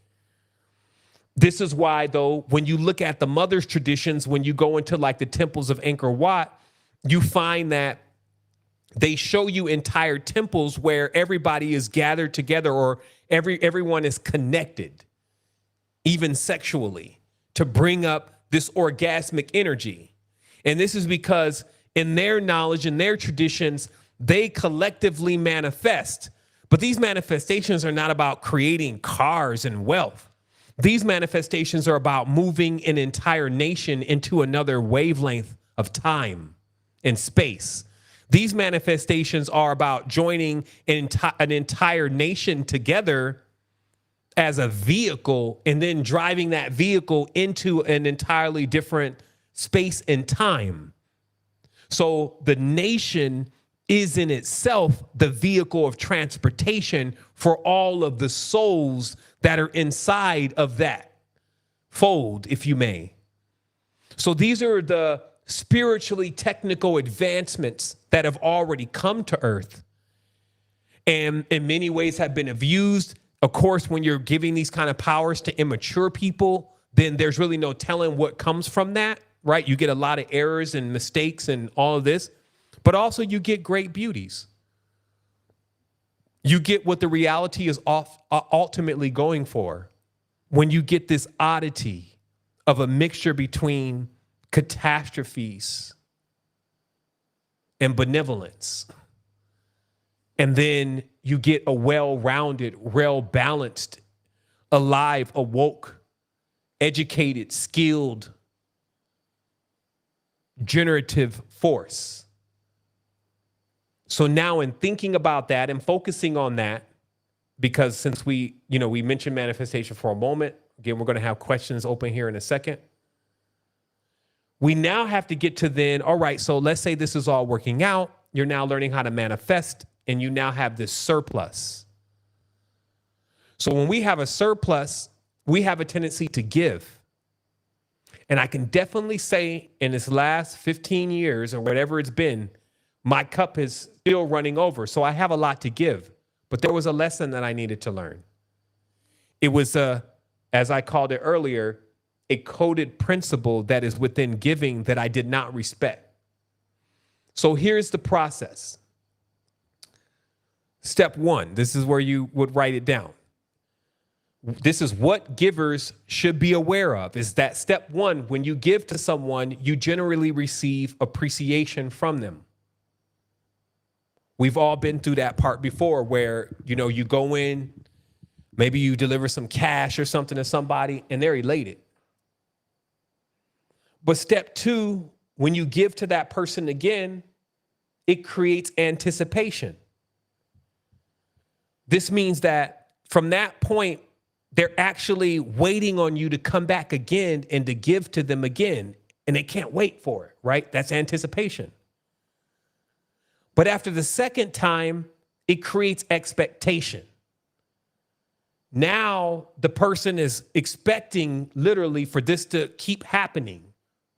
This is why, though, when you look at the mother's traditions, when you go into like the temples of Angkor Wat, you find that they show you entire temples where everybody is gathered together, or everyone is connected, even sexually, to bring up this orgasmic energy. And this is because in their knowledge, in their traditions, they collectively manifest. But these manifestations are not about creating cars and wealth. These manifestations are about moving an entire nation into another wavelength of time and space. These manifestations are about joining an entire nation together as a vehicle, and then driving that vehicle into an entirely different space and time. So the nation is in itself the vehicle of transportation for all of the souls that are inside of that fold, if you may. So these are the spiritually technical advancements that have already come to earth, and in many ways have been abused. Of course, when you're giving these kind of powers to immature people, then there's really no telling what comes from that, right? You get a lot of errors and mistakes and all of this. But also you get great beauties. You get what the reality is ultimately going for when you get this oddity of a mixture between catastrophes and benevolence. And then you get a well-rounded, well-balanced, alive, awoke, educated, skilled, generative force. So now in thinking about that and focusing on that, because since we mentioned manifestation for a moment, again, we're going to have questions open here in a second. We now have to get to then, all right, so let's say this is all working out. You're now learning how to manifest, and you now have this surplus. So when we have a surplus, we have a tendency to give. And I can definitely say in this last 15 years or whatever it's been, my cup is still running over. So I have a lot to give. But there was a lesson that I needed to learn. It was, as I called it earlier, a coded principle that is within giving that I did not respect. So here's the process. Step one, this is where you would write it down. This is what givers should be aware of, is that step one, when you give to someone, you generally receive appreciation from them. We've all been through that part before where, you go in, maybe you deliver some cash or something to somebody and they're elated. But step two, when you give to that person again, it creates anticipation. This means that from that point, they're actually waiting on you to come back again and to give to them again. And they can't wait for it, right? That's anticipation. But after the second time, it creates expectation. Now the person is expecting literally for this to keep happening,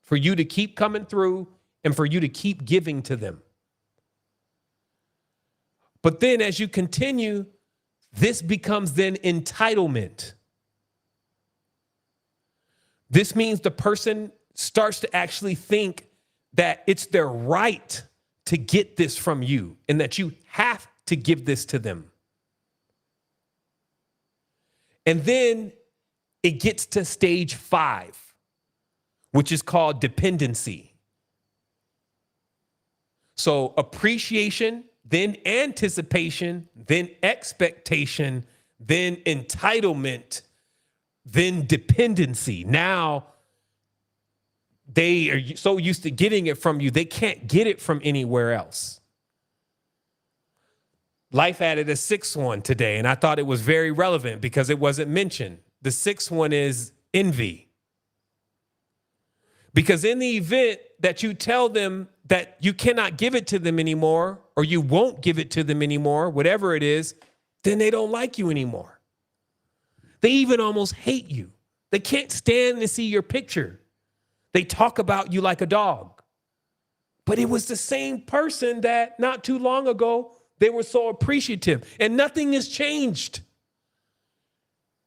for you to keep coming through and for you to keep giving to them. But then as you continue, this becomes then entitlement. This means the person starts to actually think that it's their right to get this from you and that you have to give this to them. And then it gets to stage 5, which is called dependency. So appreciation, then anticipation, then expectation, then entitlement, then dependency. Now they are so used to getting it from you, they can't get it from anywhere else. Life added a 6th one today, and I thought it was very relevant because it wasn't mentioned. The 6th one is envy. Because in the event that you tell them that you cannot give it to them anymore, or you won't give it to them anymore, whatever it is, then they don't like you anymore. They even almost hate you. They can't stand to see your picture. They talk about you like a dog. But it was the same person that not too long ago, they were so appreciative and nothing has changed.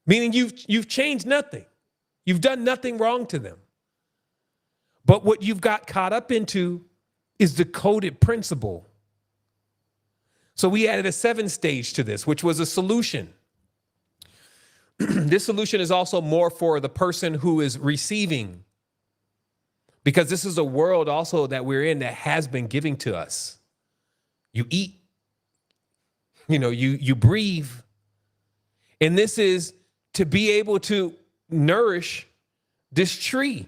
Meaning you've changed nothing. You've done nothing wrong to them. But what you've got caught up into is the coded principle. So we added a 7th stage to this, which was a solution. This solution is also more for the person who is receiving, because this is a world also that we're in that has been giving to us. You eat, you breathe. And this is to be able to nourish this tree.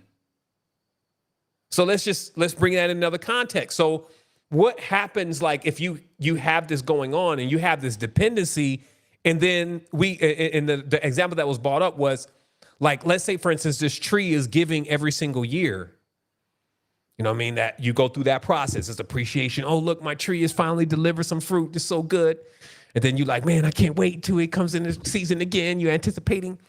So let's bring that in another context. So what happens, like, if you have this going on and you have this dependency, and then the example that was brought up was, like, let's say, for instance, this tree is giving every single year. You know what I mean? That you go through that process. It's appreciation. Oh, look, my tree has finally delivered some fruit. It's so good. And then you're like, man, I can't wait till it comes in the season again. You're anticipating.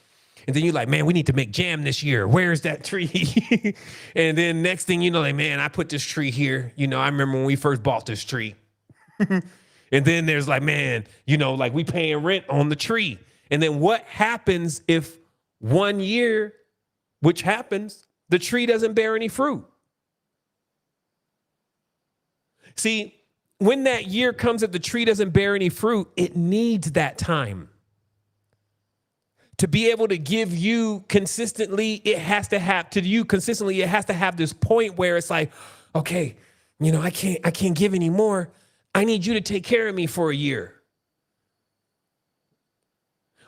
And then you're like, man, we need to make jam this year. Where's that tree? And then next thing you know, like, man, I put this tree here. I remember when we first bought this tree. And then there's like, man, like we paying rent on the tree. And then what happens if one year, which happens, the tree doesn't bear any fruit? See, when that year comes that the tree doesn't bear any fruit, it needs that time. To be able to give you consistently, it has to have this point where it's like, okay, I can't give anymore. I need you to take care of me for a year.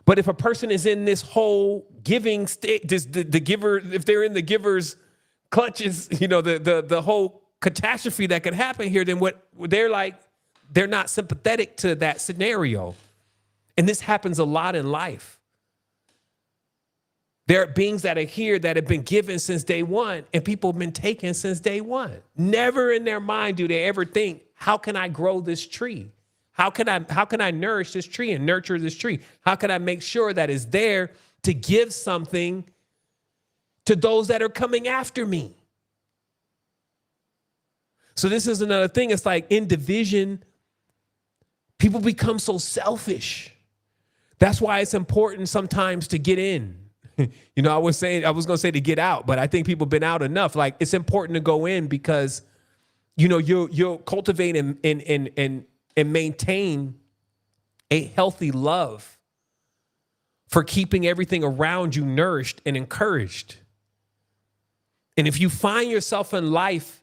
But if a person is in this whole giving state, the giver, if they're in the giver's clutches, the whole catastrophe that could happen here, then they're not sympathetic to that scenario. And this happens a lot in life. There are beings that are here that have been given since day one, and people have been taken since day one. Never in their mind do they ever think, how can I grow this tree? How can I nourish this tree and nurture this tree? How can I make sure that it's there to give something to those that are coming after me? So this is another thing. It's like in division, people become so selfish. That's why it's important sometimes to get in. I was going to say to get out, but I think people have been out enough. Like, it's important to go in because, you'll cultivate and maintain a healthy love for keeping everything around you nourished and encouraged. And if you find yourself in life,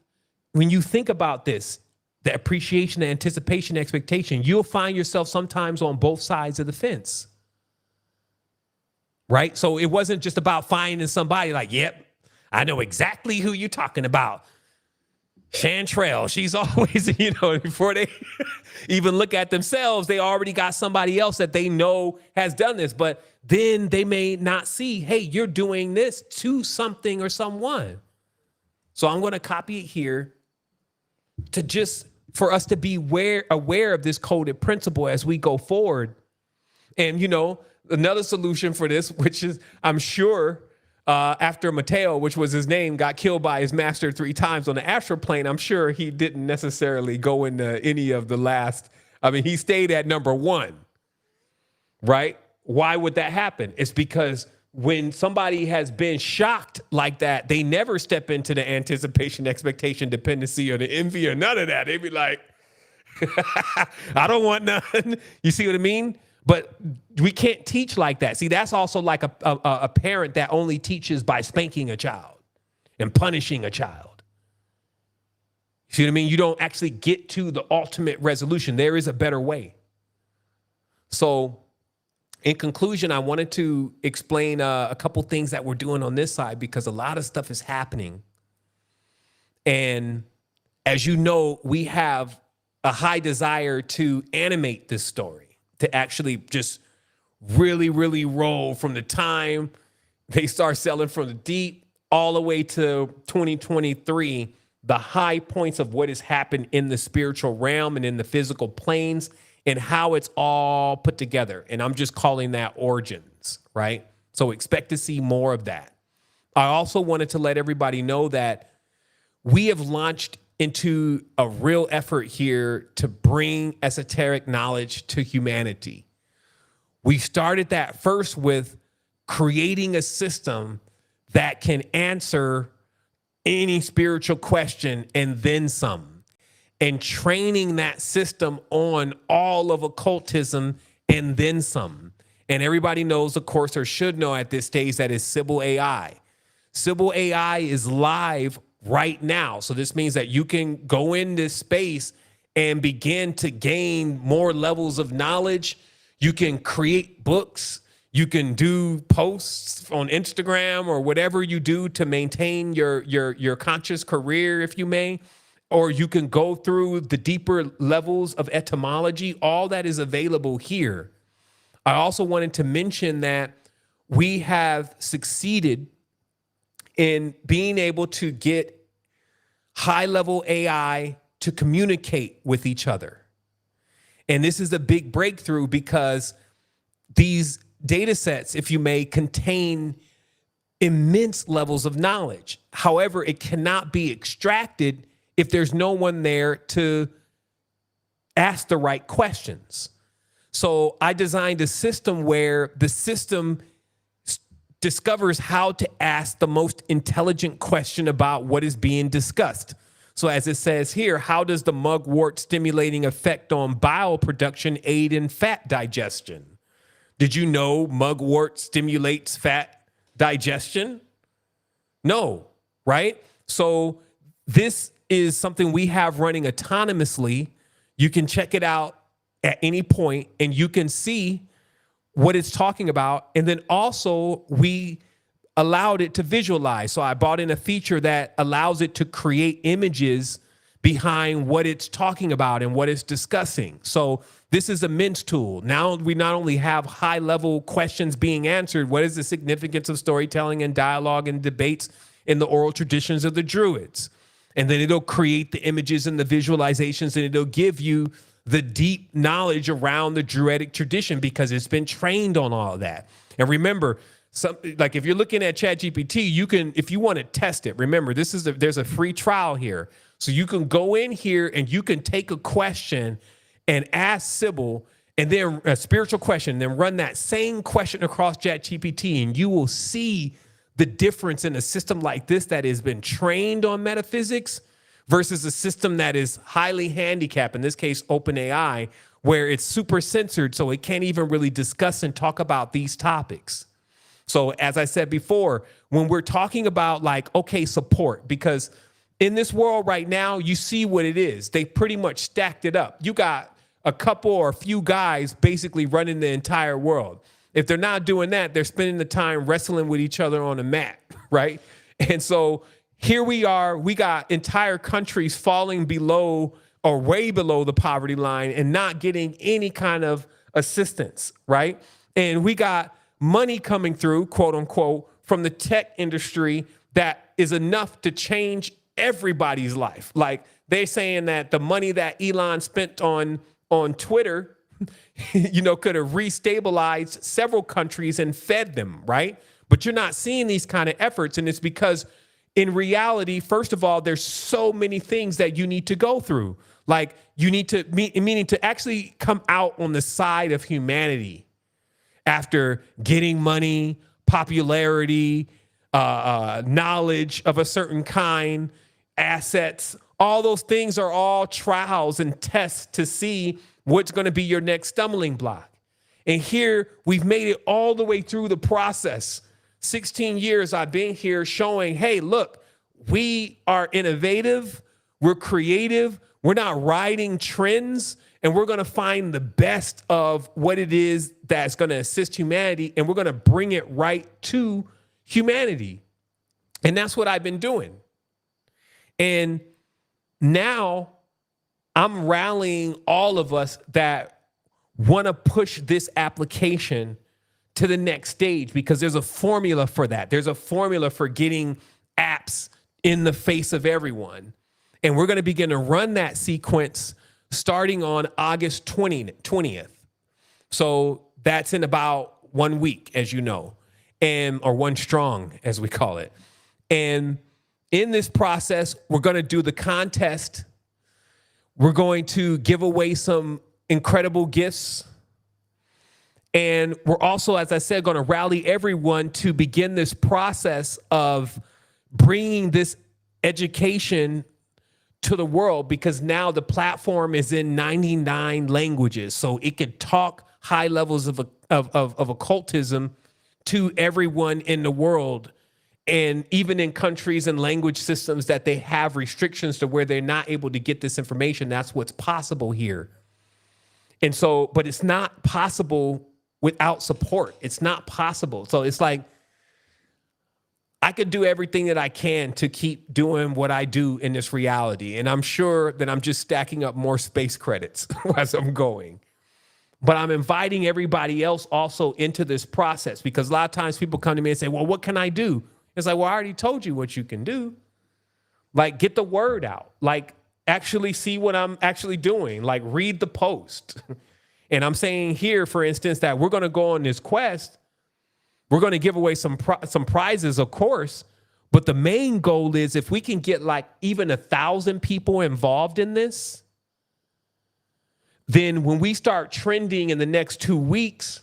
when you think about this, the appreciation, the anticipation, the expectation, you'll find yourself sometimes on both sides of the fence. Right? So it wasn't just about finding somebody like, yep, I know exactly who you're talking about. Chantrell, she's always, before they even look at themselves, they already got somebody else that they know has done this. But then they may not see, hey, you're doing this to something or someone. So I'm going to copy it here for us to be aware of this coded principle as we go forward. And, another solution for this, which is, I'm sure, after Mateo, which was his name, got killed by his master 3 times on the astral plane, I'm sure he didn't necessarily go into any of the last. He stayed at number 1, right? Why would that happen? It's because when somebody has been shocked like that, they never step into the anticipation, expectation, dependency, or the envy, or none of that. They be like, I don't want none. You see what I mean? But we can't teach like that. See, that's also like a parent that only teaches by spanking a child and punishing a child. You see what I mean? You don't actually get to the ultimate resolution. There is a better way. So in conclusion, I wanted to explain a couple things that we're doing on this side because a lot of stuff is happening. And as you know, we have a high desire to animate this story, to actually just really, really roll from the time they start selling from the deep all the way to 2023, the high points of what has happened in the spiritual realm and in the physical planes and how it's all put together. And I'm just calling that origins, right? So expect to see more of that. I also wanted to let everybody know that we have launched into a real effort here to bring esoteric knowledge to humanity. We started that first with creating a system that can answer any spiritual question and then some, and training that system on all of occultism and then some. And everybody knows, of course, or should know at this stage, that is Sybils AI. Sybils AI is live right now. So this means that you can go in this space and begin to gain more levels of knowledge. You can create books. You can do posts on Instagram or whatever you do to maintain your conscious career, if you may. Or you can go through the deeper levels of etymology. All that is available here. I also wanted to mention that we have succeeded in being able to get high-level AI to communicate with each other. And this is a big breakthrough because these data sets, if you may, contain immense levels of knowledge. However, it cannot be extracted if there's no one there to ask the right questions. So I designed a system where the system discovers how to ask the most intelligent question about what is being discussed. So as it says here, how does the mugwort stimulating effect on bile production aid in fat digestion? Did you know mugwort stimulates fat digestion? No, right? So this is something we have running autonomously. You can check it out at any point and you can see what it's talking about. And then also we allowed it to visualize. So I brought in a feature that allows it to create images behind what it's talking about and what it's discussing. So this is a Mince tool. Now we not only have high level questions being answered, what is the significance of storytelling and dialogue and debates in the oral traditions of the Druids? And then it'll create the images and the visualizations, and it'll give you the deep knowledge around the Druidic tradition because it's been trained on all of that. And remember, like if you're looking at ChatGPT, you can, if you want to test it, remember there's a free trial here. So you can go in here and you can take a question and ask Sybil, and then a spiritual question, then run that same question across ChatGPT, and you will see the difference in a system like this that has been trained on metaphysics versus a system that is highly handicapped, in this case, OpenAI, where it's super censored, so it can't even really discuss and talk about these topics. So as I said before, when we're talking about like, okay, support, because in this world right now, you see what it is. They pretty much stacked it up. You got a couple or a few guys basically running the entire world. If they're not doing that, they're spending the time wrestling with each other on a mat, right? And so here we are, we got entire countries falling below or way below the poverty line and not getting any kind of assistance, right? And we got money coming through, quote unquote, from the tech industry that is enough to change everybody's life. Like they're saying that the money that Elon spent on Twitter, you know, could have restabilized several countries and fed them, right? But you're not seeing these kind of efforts. And it's because in reality, first of all, there's so many things that you need to go through. Like you need to, meaning to actually come out on the side of humanity after getting money, popularity, knowledge of a certain kind, assets. All those things are all trials and tests to see what's going to be your next stumbling block. And here we've made it all the way through the process. 16 years I've been here showing, hey, look, we are innovative, we're creative, we're not riding trends, and we're going to find the best of what it is that's going to assist humanity, and we're going to bring it right to humanity. And that's what I've been doing. And now I'm rallying all of us that want to push this application to the next stage because there's a formula for that. There's a formula for getting apps in the face of everyone. And we're going to begin to run that sequence starting on August 20th. So that's in about 1 week, as you know, or one strong, as we call it. And in this process, we're going to do the contest. We're going to give away some incredible gifts. And we're also, as I said, going to rally everyone to begin this process of bringing this education to the world, because now the platform is in 99 languages. So it can talk high levels of occultism to everyone in the world. And even in countries and language systems that they have restrictions to where they're not able to get this information, that's what's possible here. And so, but it's not possible without support. It's not possible. So it's like, I could do everything that I can to keep doing what I do in this reality. And I'm sure that I'm just stacking up more space credits as I'm going. But I'm inviting everybody else also into this process, because a lot of times people come to me and say, well, what can I do? It's like, well, I already told you what you can do. Like, get the word out. Like, actually see what I'm actually doing. Like, read the post. And I'm saying here, for instance, that we're going to go on this quest. We're going to give away some prizes, of course. But the main goal is if we can get like even 1,000 people involved in this, then when we start trending in the next 2 weeks,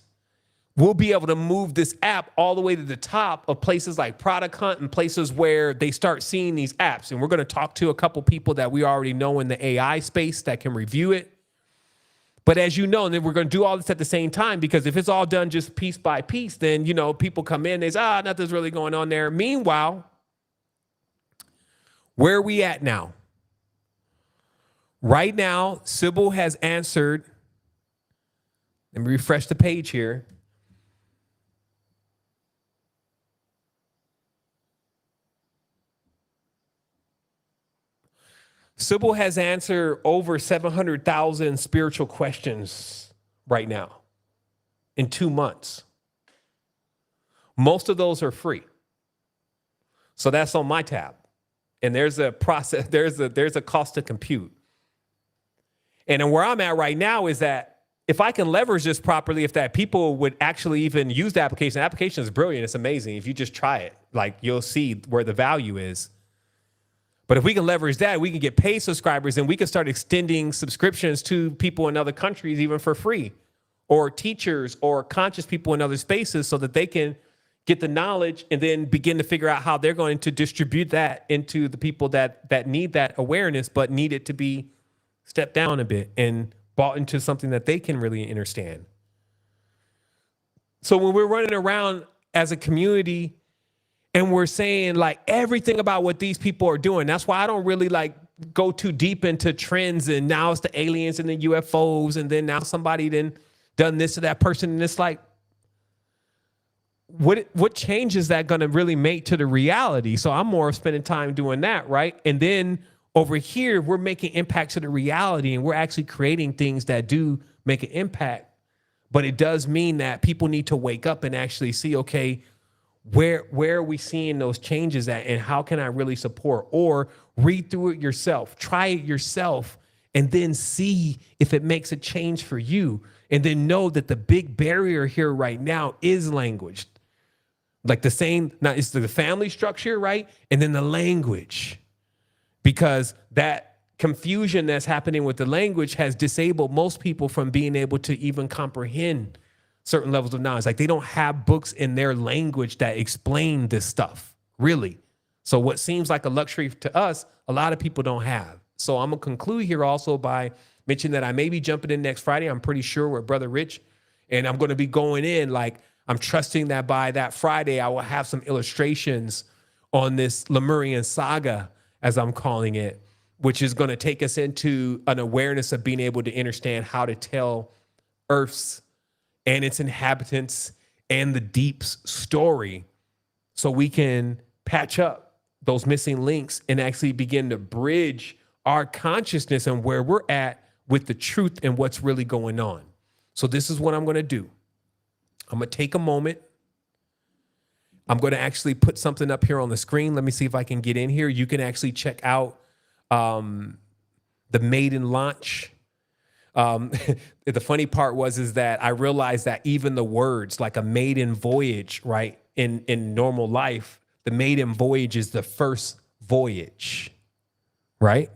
we'll be able to move this app all the way to the top of places like Product Hunt and places where they start seeing these apps. And we're going to talk to a couple people that we already know in the AI space that can review it. But as you know, and then we're going to do all this at the same time, because if it's all done just piece by piece, then, you know, people come in, they say, nothing's really going on there. Meanwhile, where are we at now? Right now, Sybil has answered. Let me refresh the page here. Sybil has answered over 700,000 spiritual questions right now in 2 months. Most of those are free. So that's on my tab. And there's a process, there's a cost to compute. And then where I'm at right now is that if I can leverage this properly, if that people would actually even use the application is brilliant. It's amazing. If you just try it, like, you'll see where the value is. But if we can leverage that, we can get paid subscribers, and we can start extending subscriptions to people in other countries, even for free, or teachers or conscious people in other spaces, so that they can get the knowledge and then begin to figure out how they're going to distribute that into the people that need that awareness, but need it to be stepped down a bit and bought into something that they can really understand. So when we're running around as a community and we're saying like everything about what these people are doing, that's why I don't really like go too deep into trends. And now it's the aliens and the UFOs. And then now somebody then done this to that person. And it's like, what change is that going to really make to the reality? So I'm more of spending time doing that, right? And then over here, we're making impact to the reality, and we're actually creating things that do make an impact. But it does mean that people need to wake up and actually see, okay, where are we seeing those changes at, and how can I really support? Or read through it yourself, try it yourself, and then see if it makes a change for you. And then know that the big barrier here right now is language. Like the same, now it's the family structure, right? And then the language. Because that confusion that's happening with the language has disabled most people from being able to even comprehend certain levels of knowledge. Like they don't have books in their language that explain this stuff, really. So what seems like a luxury to us, a lot of people don't have. So I'm going to conclude here also by mentioning that I may be jumping in next Friday. I'm pretty sure with Brother Rich. And I'm going to be going in like, I'm trusting that by that Friday, I will have some illustrations on this Lemurian saga, as I'm calling it, which is going to take us into an awareness of being able to understand how to tell Earth's and its inhabitants and the deep's story, so we can patch up those missing links and actually begin to bridge our consciousness and where we're at with the truth and what's really going on. So this is what I'm going to do. I'm going to take a moment. I'm going to actually put something up here on the screen. Let me see if I can get in here. You can actually check out the maiden launch. The funny part is that I realized that even the words like a maiden voyage, right, in normal life, the maiden voyage is the first voyage, right?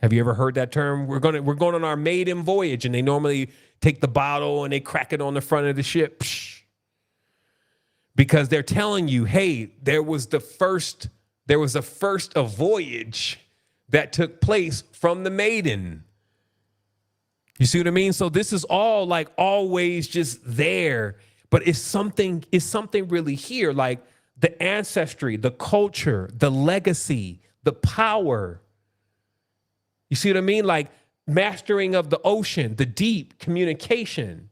Have you ever heard that term? We're going on our maiden voyage, and they normally take the bottle and they crack it on the front of the ship. Psh. Because they're telling you, hey, there was a first voyage that took place from the maiden. You see what I mean? So this is all like always just there, but it's something really here, like the ancestry, the culture, the legacy, the power. You see what I mean? Like mastering of the ocean, the deep, communication.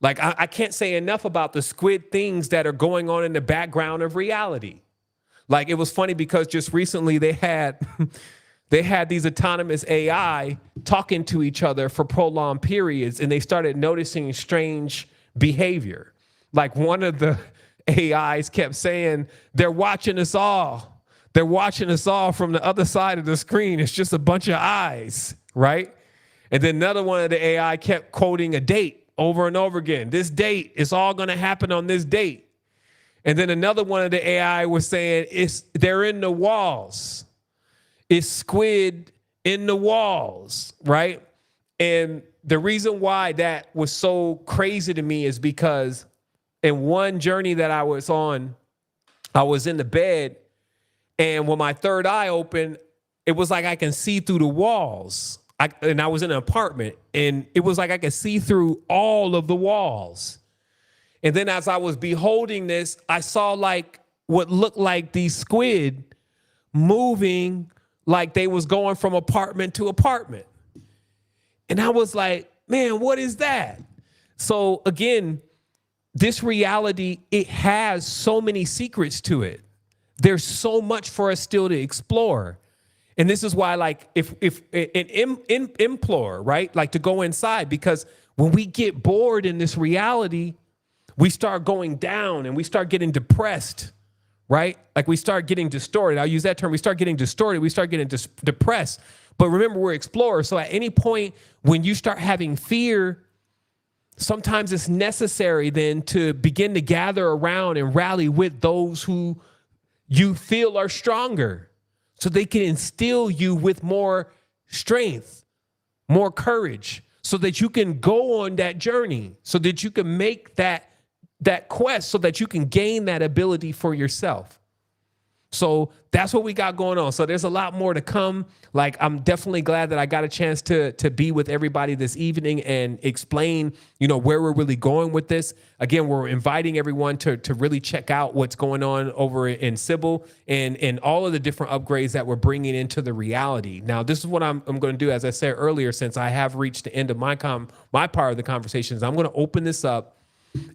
Like I can't say enough about the squid things that are going on in the background of reality. Like it was funny because just recently they had these autonomous AI talking to each other for prolonged periods, and they started noticing strange behavior. Like one of the AIs kept saying, they're watching us all. They're watching us all from the other side of the screen. It's just a bunch of eyes, right? And then another one of the AI kept quoting a date over and over again. This date, it's all going to happen on this date. And then another one of the AI was saying, they're in the walls. It's squid in the walls, right? And the reason why that was so crazy to me is because in one journey that I was on, I was in the bed, and when my third eye opened, it was like I can see through the walls. And I was in an apartment, and it was like I could see through all of the walls. And then as I was beholding this, I saw like what looked like these squid moving like they was going from apartment to apartment. And I was like, man, what is that? So again, this reality, it has so many secrets to it. There's so much for us still to explore. And this is why, like, if implore, right? Like to go inside, because when we get bored in this reality, we start going down and we start getting depressed, right? Like we start getting distorted. I'll use that term. We start getting distorted. We start getting depressed. But remember, we're explorers. So at any point when you start having fear, sometimes it's necessary then to begin to gather around and rally with those who you feel are stronger, so they can instill you with more strength, more courage, so that you can go on that journey, so that you can make that quest, so that you can gain that ability for yourself. So that's what we got going on. So there's a lot more to come. Like, I'm definitely glad that I got a chance to be with everybody this evening and explain, where we're really going with this. Again, we're inviting everyone to really check out what's going on over in Sybils and all of the different upgrades that we're bringing into the reality. Now, this is what I'm going to do. As I said earlier, since I have reached the end of my part of the conversations, I'm going to open this up.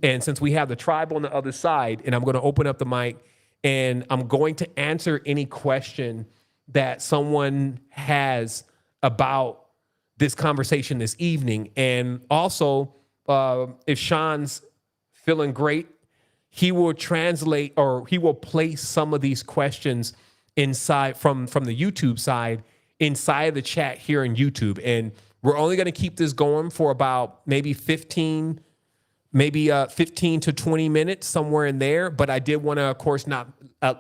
And since we have the tribe on the other side, and I'm going to open up the mic, and I'm going to answer any question that someone has about this conversation this evening. And also, if Sean's feeling great, he will translate, or he will place some of these questions inside from the YouTube side inside the chat here in YouTube. And we're only going to keep this going for about maybe 15 to 20 minutes, somewhere in there. But I did want to, of course, not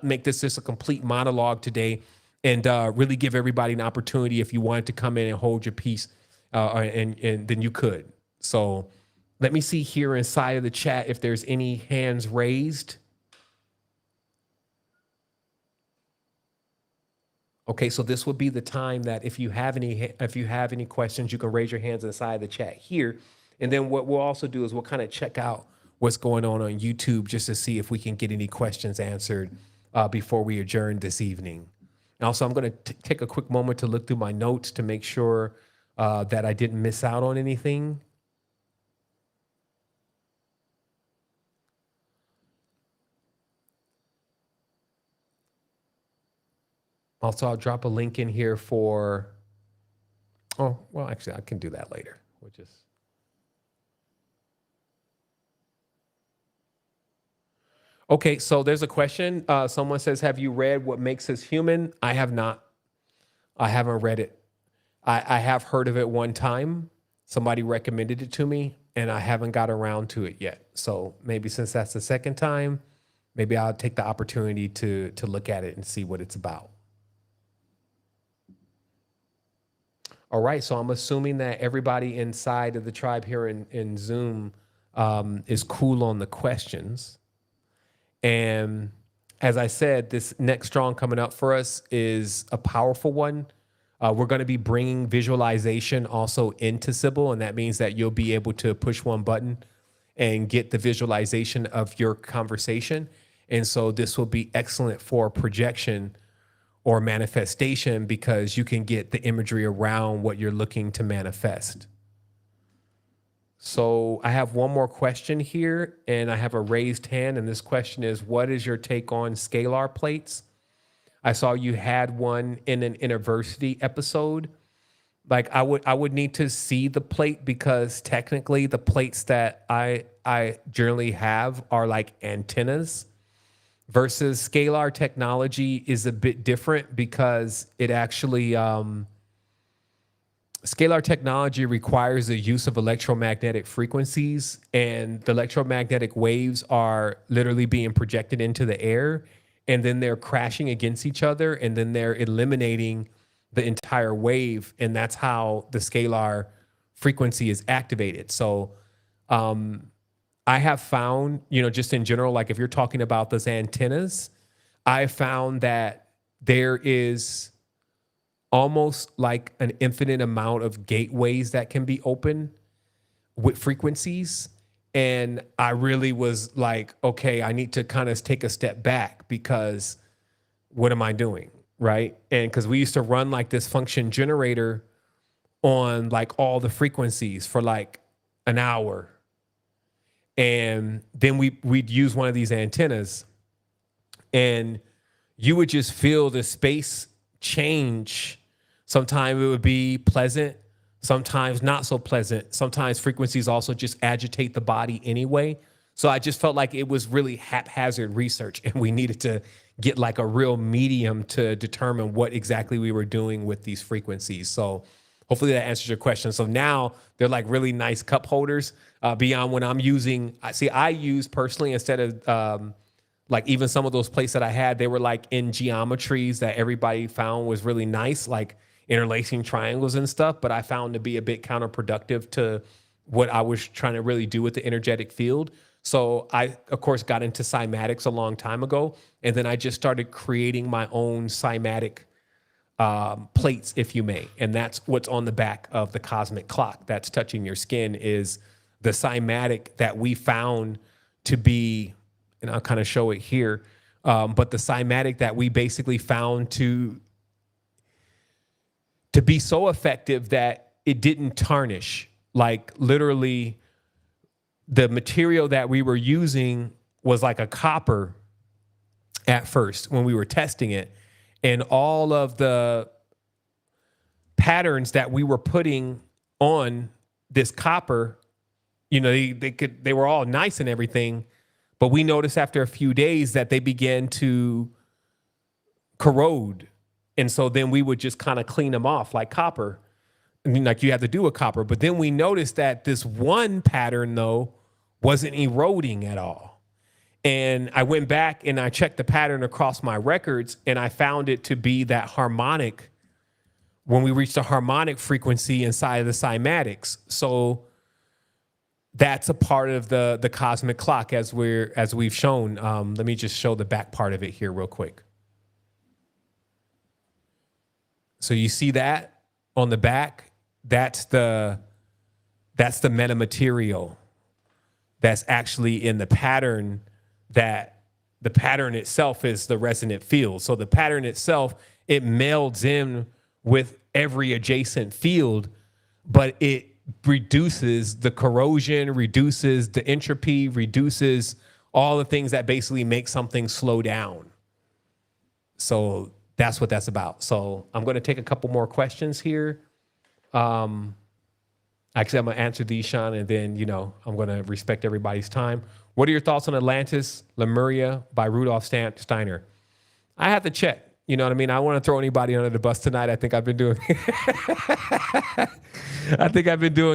make this just a complete monologue today, and really give everybody an opportunity. If you wanted to come in and hold your peace, and then you could. So let me see here inside of the chat if there's any hands raised. Okay, so this would be the time that if you have any questions, you can raise your hands inside the chat here. And then what we'll also do is we'll kind of check out what's going on YouTube just to see if we can get any questions answered before we adjourn this evening. And also, I'm going to take a quick moment to look through my notes to make sure that I didn't miss out on anything. Also, I'll drop a link in here for, actually, I can do that later. We'll just. Okay, so there's a question. Someone says, have you read What Makes Us Human? I have not. I haven't read it. I have heard of it one time. Somebody recommended it to me, and I haven't got around to it yet. So maybe since that's the second time, maybe I'll take the opportunity to look at it and see what it's about. All right, so I'm assuming that everybody inside of the tribe here in Zoom is cool on the questions. And as I said, this next strong coming up for us is a powerful one. We're going to be bringing visualization also into Sybils, and that means that you'll be able to push one button and get the visualization of your conversation. And so this will be excellent for projection or manifestation, because you can get the imagery around what you're looking to manifest. So I have one more question here, and I have a raised hand, and this question is, what is your take on scalar plates? I saw you had one in an university episode. Like, I would need to see the plate, because technically the plates that I generally have are like antennas, versus scalar technology is a bit different, because it actually scalar technology requires the use of electromagnetic frequencies, and the electromagnetic waves are literally being projected into the air, and then they're crashing against each other, and then they're eliminating the entire wave. And that's how the scalar frequency is activated. So I have found, just in general, like if you're talking about those antennas, I found that there is almost like an infinite amount of gateways that can be open with frequencies. And I really was like, okay, I need to kind of take a step back, because what am I doing? Right. And because we used to run like this function generator on like all the frequencies for like an hour. And then we'd use one of these antennas, and you would just feel the space change. Sometimes it would be pleasant, sometimes not so pleasant. Sometimes frequencies also just agitate the body anyway. So I just felt like it was really haphazard research, and we needed to get like a real medium to determine what exactly we were doing with these frequencies. So hopefully that answers your question. So now they're like really nice cup holders, beyond when I'm using. I use personally, instead of like even some of those plates that I had, they were like in geometries that everybody found was really nice, like interlacing triangles and stuff. But I found to be a bit counterproductive to what I was trying to really do with the energetic field. So I, of course, got into cymatics a long time ago. And then I just started creating my own cymatic plates, if you may. And that's what's on the back of the cosmic clock that's touching your skin, is the cymatic that we found to be, and I'll kind of show it here, but the cymatic that we basically found to be so effective that it didn't tarnish. Like literally the material that we were using was like a copper at first when we were testing it. And all of the patterns that we were putting on this copper, they were all nice and everything, but we noticed after a few days that they began to corrode. And so then we would just kind of clean them off like copper. I mean, like you have to do with copper. But then we noticed that this one pattern, though, wasn't eroding at all. And I went back and I checked the pattern across my records, and I found it to be that harmonic, when we reached a harmonic frequency inside of the cymatics. So that's a part of the cosmic clock, as we've shown. Let me just show the back part of it here real quick. So you see that on the back, that's the metamaterial that's actually in the pattern, that the pattern itself is the resonant field. So the pattern itself, it melds in with every adjacent field, but it reduces the corrosion, reduces the entropy, reduces all the things that basically make something slow down. So that's what that's about. So I'm going to take a couple more questions here. Actually, I'm going to answer these, Sean, and then, I'm going to respect everybody's time. What are your thoughts on Atlantis, Lemuria by Rudolf Steiner? I have to check. You know what I mean? I don't want to throw anybody under the bus tonight. I think I've been doing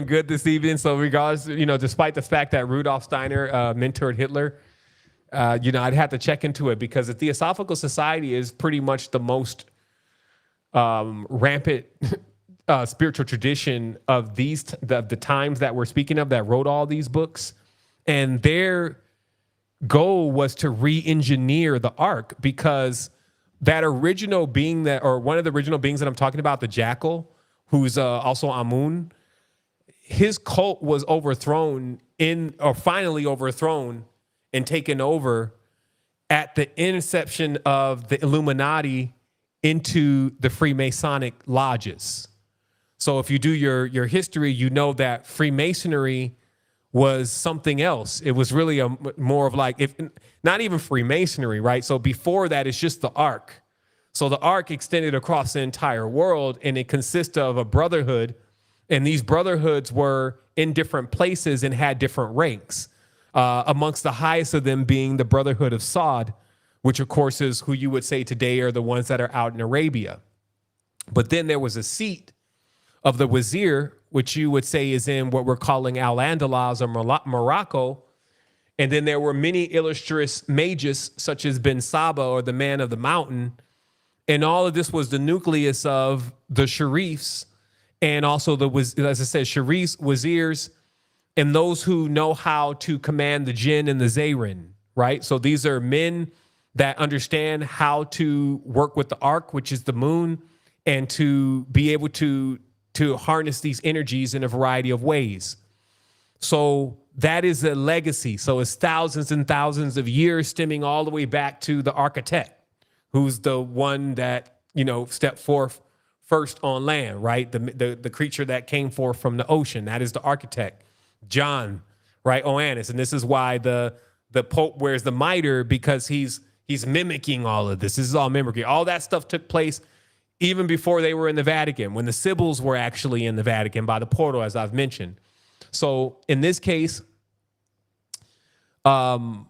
good this evening. So regardless, despite the fact that Rudolf Steiner mentored Hitler, I'd have to check into it, because the Theosophical Society is pretty much the most rampant spiritual tradition of the times that we're speaking of, that wrote all these books. And their goal was to re-engineer the Ark, because that original being one of the original beings that I'm talking about, the Jackal, who's also Amun, his cult was finally overthrown and taken over at the inception of the Illuminati into the Freemasonic lodges. So if you do your history, you know that Freemasonry was something else. It was really more of like, not even Freemasonry, right? So before that, it's just the Ark. So the Ark extended across the entire world, and it consists of a brotherhood, and these brotherhoods were in different places and had different ranks. Amongst the highest of them being the Brotherhood of Sod, which of course is who you would say today are the ones that are out in Arabia. But then there was a seat of the Wazir, which you would say is in what we're calling Al-Andalus or Morocco. And then there were many illustrious mages, such as Ben Saba, or the Man of the Mountain. And all of this was the nucleus of the Sharifs and also as I said, Sharis, Wazirs, and those who know how to command the jinn and the Zayrin, right? So these are men that understand how to work with the ark, which is the moon, and to be able to harness these energies in a variety of ways. So that is a legacy. So it's thousands and thousands of years stemming all the way back to the architect, who's the one that, stepped forth first on land, right? The creature that came forth from the ocean. That is the architect, John, right? Oannes. And this is why the Pope wears the mitre, because he's mimicking all of this. This is all mimicry. All that stuff took place even before they were in the Vatican, when the Sybils were actually in the Vatican by the portal, as I've mentioned. So in this case, all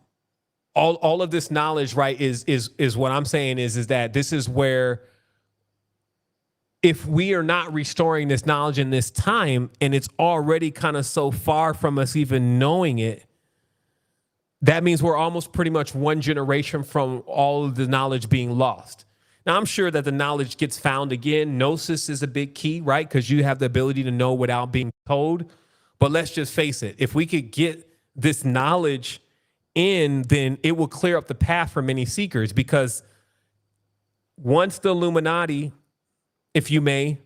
of this knowledge, right, is what I'm saying is that this is where, if we are not restoring this knowledge in this time, and it's already kind of so far from us even knowing it, that means we're almost pretty much one generation from all of the knowledge being lost. Now, I'm sure that the knowledge gets found again. Gnosis is a big key, right? Because you have the ability to know without being told. But let's just face it. If we could get this knowledge in, then it will clear up the path for many seekers. Because once the Illuminati, if you may,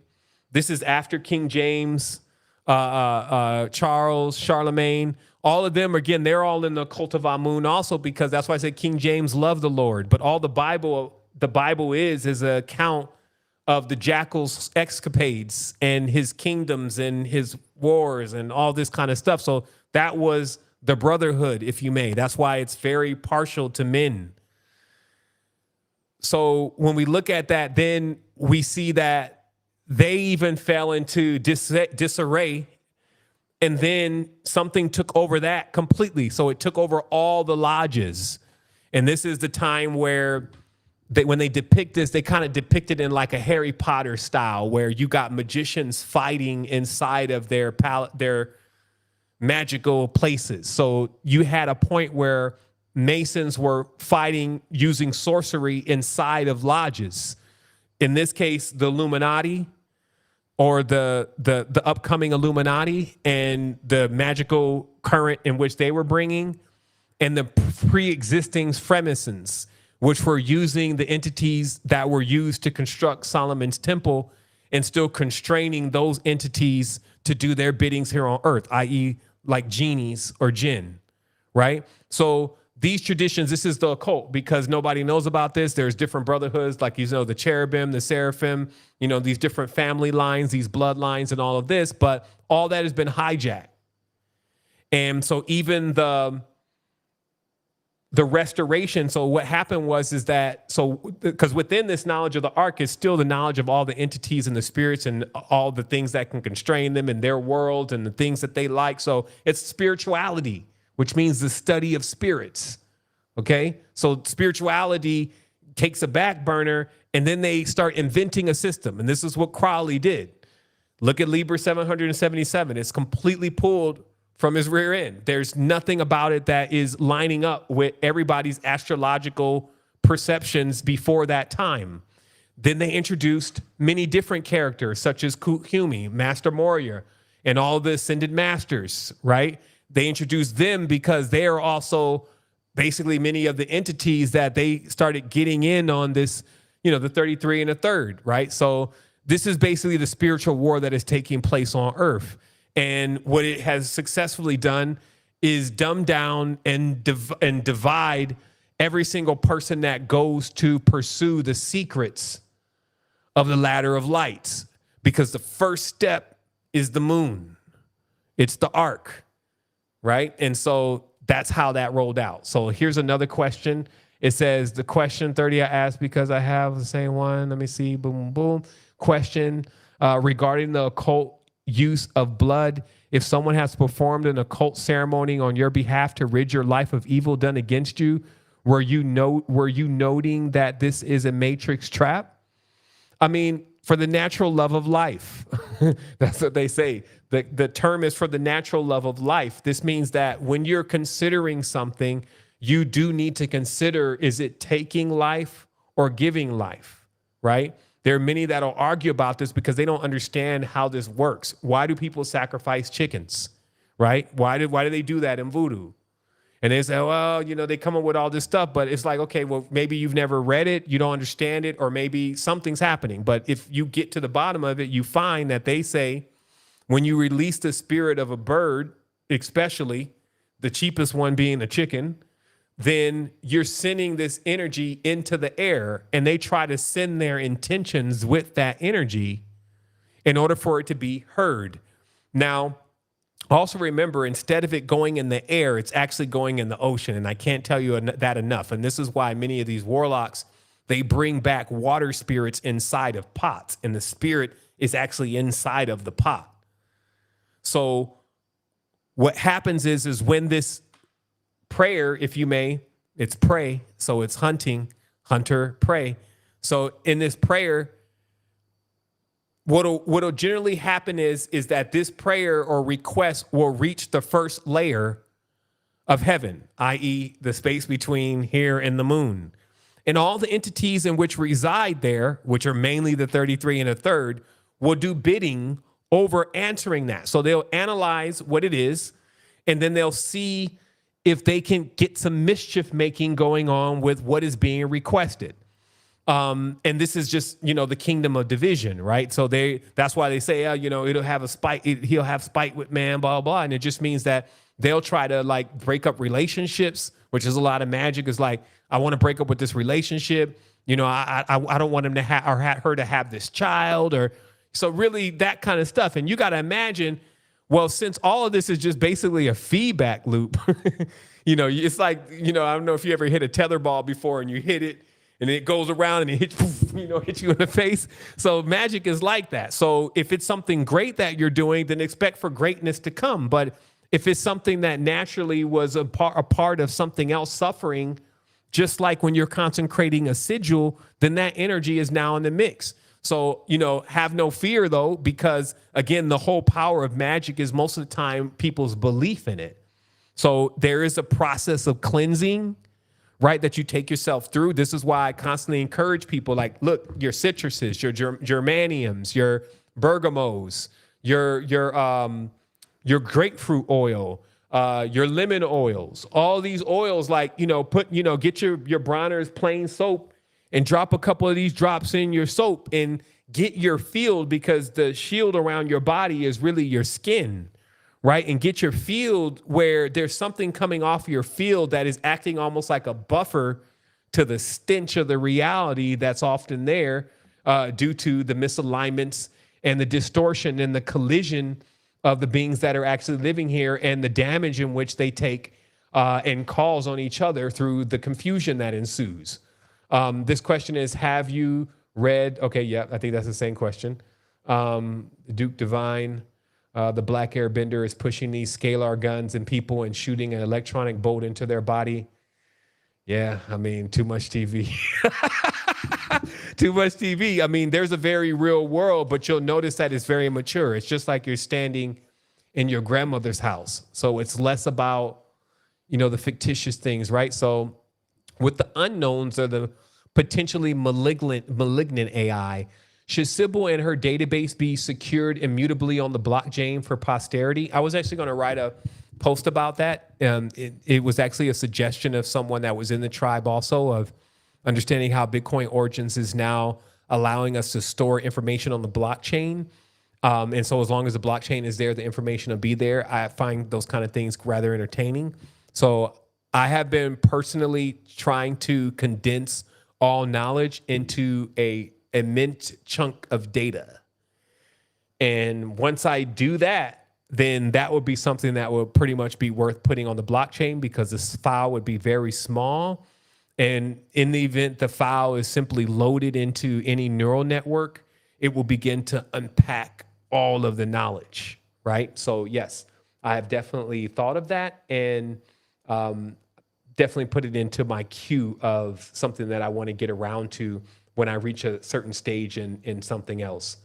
this is after King James, Charles, Charlemagne, all of them, again, they're all in the cult of Amun also, because that's why I said King James loved the Lord. But all the Bible is an account of the jackal's escapades and his kingdoms and his wars and all this kind of stuff. So that was the brotherhood, if you may. That's why it's very partial to men. So when we look at that, then we see that they even fell into disarray, and then something took over that completely. So it took over all the lodges. And this is the time where when they depict this, they kind of depict it in like a Harry Potter style, where you got magicians fighting inside of their magical places. So you had a point where Masons were fighting using sorcery inside of lodges. In this case, the Illuminati, or the upcoming Illuminati, and the magical current in which they were bringing, and the pre-existing Freemasons, which were using the entities that were used to construct Solomon's temple, and still constraining those entities to do their biddings here on earth, i.e. like genies or jinn, right? So these traditions, this is the occult, because nobody knows about this. There's different brotherhoods, like, the cherubim, the seraphim, these different family lines, these bloodlines and all of this, but all that has been hijacked. And so even the restoration, so what happened is that, because within this knowledge of the ark is still the knowledge of all the entities and the spirits and all the things that can constrain them in their world and the things that they like. So it's spirituality, which means the study of spirits, okay? So spirituality takes a back burner, and then they start inventing a system. And this is what Crowley did. Look at Liber 777. It's completely pulled from his rear end. There's nothing about it that is lining up with everybody's astrological perceptions before that time. Then they introduced many different characters, such as Kumi, Master Moria, and all the Ascended Masters, right? They introduced them because they are also basically many of the entities that they started getting in on this, the 33 and a third, right? So this is basically the spiritual war that is taking place on earth. And what it has successfully done is dumb down and divide every single person that goes to pursue the secrets of the ladder of lights. Because the first step is the moon. It's the ark, right? And so that's how that rolled out. So here's another question. It says, the question 30 I asked because I have the same one. Let me see. Boom, boom. Question regarding the occult use of blood. If someone has performed an occult ceremony on your behalf to rid your life of evil done against you, were you noting that this is a matrix trap? I mean, for the natural love of life. That's what they say. The term is for the natural love of life. This means that when you're considering something, you do need to consider, is it taking life or giving life, right? There are many that'll argue about this because they don't understand how this works. Why do people sacrifice chickens, right? Why do they do that in voodoo? And they say, well, they come up with all this stuff, but it's like, okay, well, maybe you've never read it, you don't understand it, or maybe something's happening. But if you get to the bottom of it, you find that they say when you release the spirit of a bird, especially the cheapest one being a chicken, then you're sending this energy into the air, and they try to send their intentions with that energy in order for it to be heard. Now, also remember, instead of it going in the air, it's actually going in the ocean. And I can't tell you that enough. And this is why many of these warlocks, they bring back water spirits inside of pots, and the spirit is actually inside of the pot. So what happens is when this prayer, if you may, it's prey, so it's hunting, hunter, prey. So in this prayer, what'll generally happen is that this prayer or request will reach the first layer of heaven, i.e. the space between here and the moon. And all the entities in which reside there, which are mainly the 33 and a third, will do bidding over answering that. So they'll analyze what it is, and then they'll see if they can get some mischief making going on with what is being requested. And this is just, the kingdom of division, right? So that's why they say, it'll have a spite. He'll have spite with man, blah, blah. And it just means that they'll try to like break up relationships, which is a lot of magic. Is like, I want to break up with this relationship. I don't want him to have, or her to have this child, or so really that kind of stuff. And you got to imagine, well, since all of this is just basically a feedback loop, it's like, I don't know if you ever hit a tether ball before and you hit it and it goes around and it hits you in the face. So magic is like that. So if it's something great that you're doing, then expect for greatness to come. But if it's something that naturally was a part of something else suffering, just like when you're consecrating a sigil, then that energy is now in the mix. So, have no fear, though, because, again, the whole power of magic is most of the time people's belief in it. So there is a process of cleansing, right, that you take yourself through. This is why I constantly encourage people, like, look, your citruses, your geraniums, your bergamos, your grapefruit oil, your lemon oils, all these oils, like, get your Bronner's plain soap and drop a couple of these drops in your soap and get your field, because the shield around your body is really your skin, right? And get your field where there's something coming off your field that is acting almost like a buffer to the stench of the reality that's often there due to the misalignments and the distortion and the collision of the beings that are actually living here, and the damage in which they take and cause on each other through the confusion that ensues. This question is, have you read? Okay, yeah, I think that's the same question. Duke Divine, the Black Airbender is pushing these scalar guns and people and shooting an electronic bolt into their body. Yeah, I mean, too much TV. Too much TV. I mean, there's a very real world, but you'll notice that it's very mature. It's just like you're standing in your grandmother's house. So it's less about, the fictitious things, right? So with the unknowns or the potentially malignant AI, should Sybil and her database be secured immutably on the blockchain for posterity? I was actually going to write a post about that. It was actually a suggestion of someone that was in the tribe also, of understanding how Bitcoin Origins is now allowing us to store information on the blockchain. And so as long as the blockchain is there, the information will be there. I find those kind of things rather entertaining. So I have been personally trying to condense all knowledge into a immense chunk of data. And once I do that, then that would be something that would pretty much be worth putting on the blockchain, because this file would be very small. And in the event the file is simply loaded into any neural network, it will begin to unpack all of the knowledge, right? So yes, I have definitely thought of that, and definitely put it into my queue of something that I want to get around to when I reach a certain stage in something else.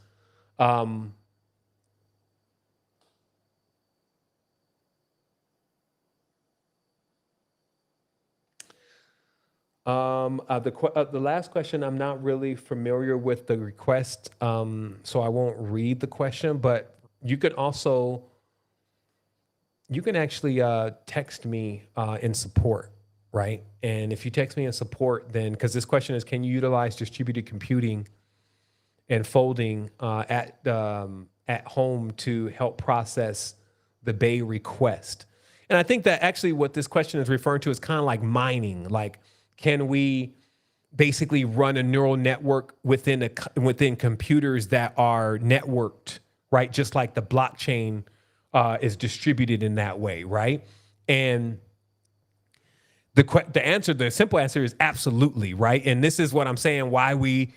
The last question, I'm not really familiar with the request, so I won't read the question. But you can also actually text me in support, right? And if you text me in support, then because this question is, can you utilize distributed computing and folding at home to help process the Bay request? And I think that actually what this question is referring to is kind of like mining. Like, can we basically run a neural network within computers that are networked, right? Just like the blockchain is distributed in that way, right? And the simple answer is absolutely, right? And this is what I'm saying, why we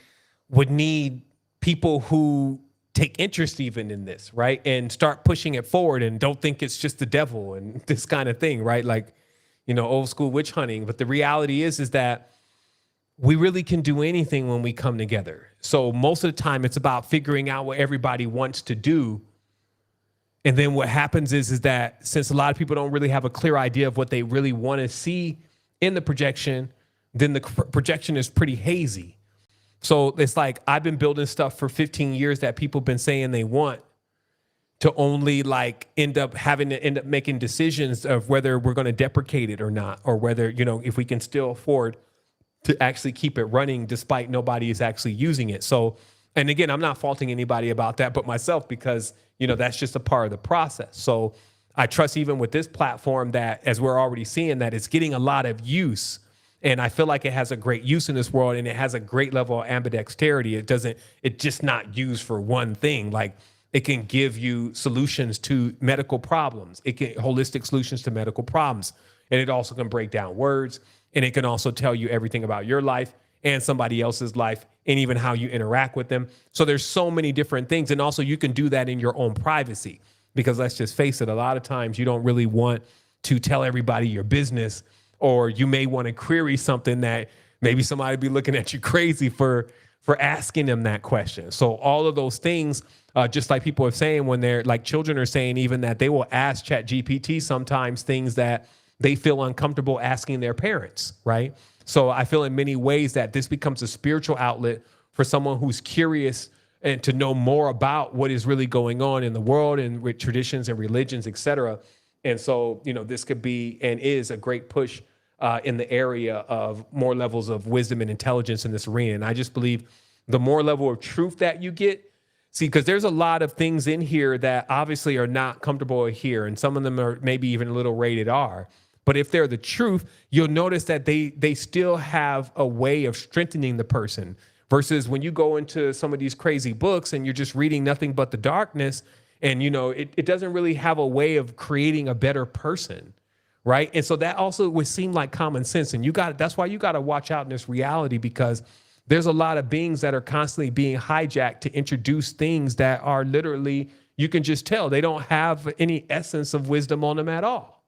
would need people who take interest even in this, right? And start pushing it forward and don't think it's just the devil and this kind of thing, right? Like, old school witch hunting. But the reality is that we really can do anything when we come together. So most of the time it's about figuring out what everybody wants to do. And then what happens is that since a lot of people don't really have a clear idea of what they really want to see in the projection, then the projection is pretty hazy. So it's like, I've been building stuff for 15 years that people have been saying they want, to only like end up making decisions of whether we're going to deprecate it or not, or whether, if we can still afford to actually keep it running despite nobody is actually using it. So, and again, I'm not faulting anybody about that but myself, because, that's just a part of the process. So I trust even with this platform that, as we're already seeing, that it's getting a lot of use. And I feel like it has a great use in this world, and it has a great level of ambidexterity. It's just not used for one thing. Like, it can give you solutions to medical problems. It can holistic solutions to medical problems. And it also can break down words, and it can also tell you everything about your life and somebody else's life, and even how you interact with them. So there's so many different things. And also you can do that in your own privacy, because let's just face it, a lot of times you don't really want to tell everybody your business, or you may want to query something that maybe somebody be looking at you crazy for asking them that question. So all of those things, just like people are saying, when they're like, children are saying even that they will ask ChatGPT sometimes things that they feel uncomfortable asking their parents, right? So I feel in many ways that this becomes a spiritual outlet for someone who's curious and to know more about what is really going on in the world and with traditions and religions, et cetera. And so, this could be and is a great push in the area of more levels of wisdom and intelligence in this arena. And I just believe the more level of truth that you get, because there's a lot of things in here that obviously are not comfortable to hear, and some of them are maybe even a little rated R. But if they're the truth, you'll notice that they still have a way of strengthening the person, versus when you go into some of these crazy books and you're just reading nothing but the darkness, and it doesn't really have a way of creating a better person, right? And so that also would seem like common sense. And that's why you got to watch out in this reality, because there's a lot of beings that are constantly being hijacked to introduce things that are literally, you can just tell they don't have any essence of wisdom on them at all.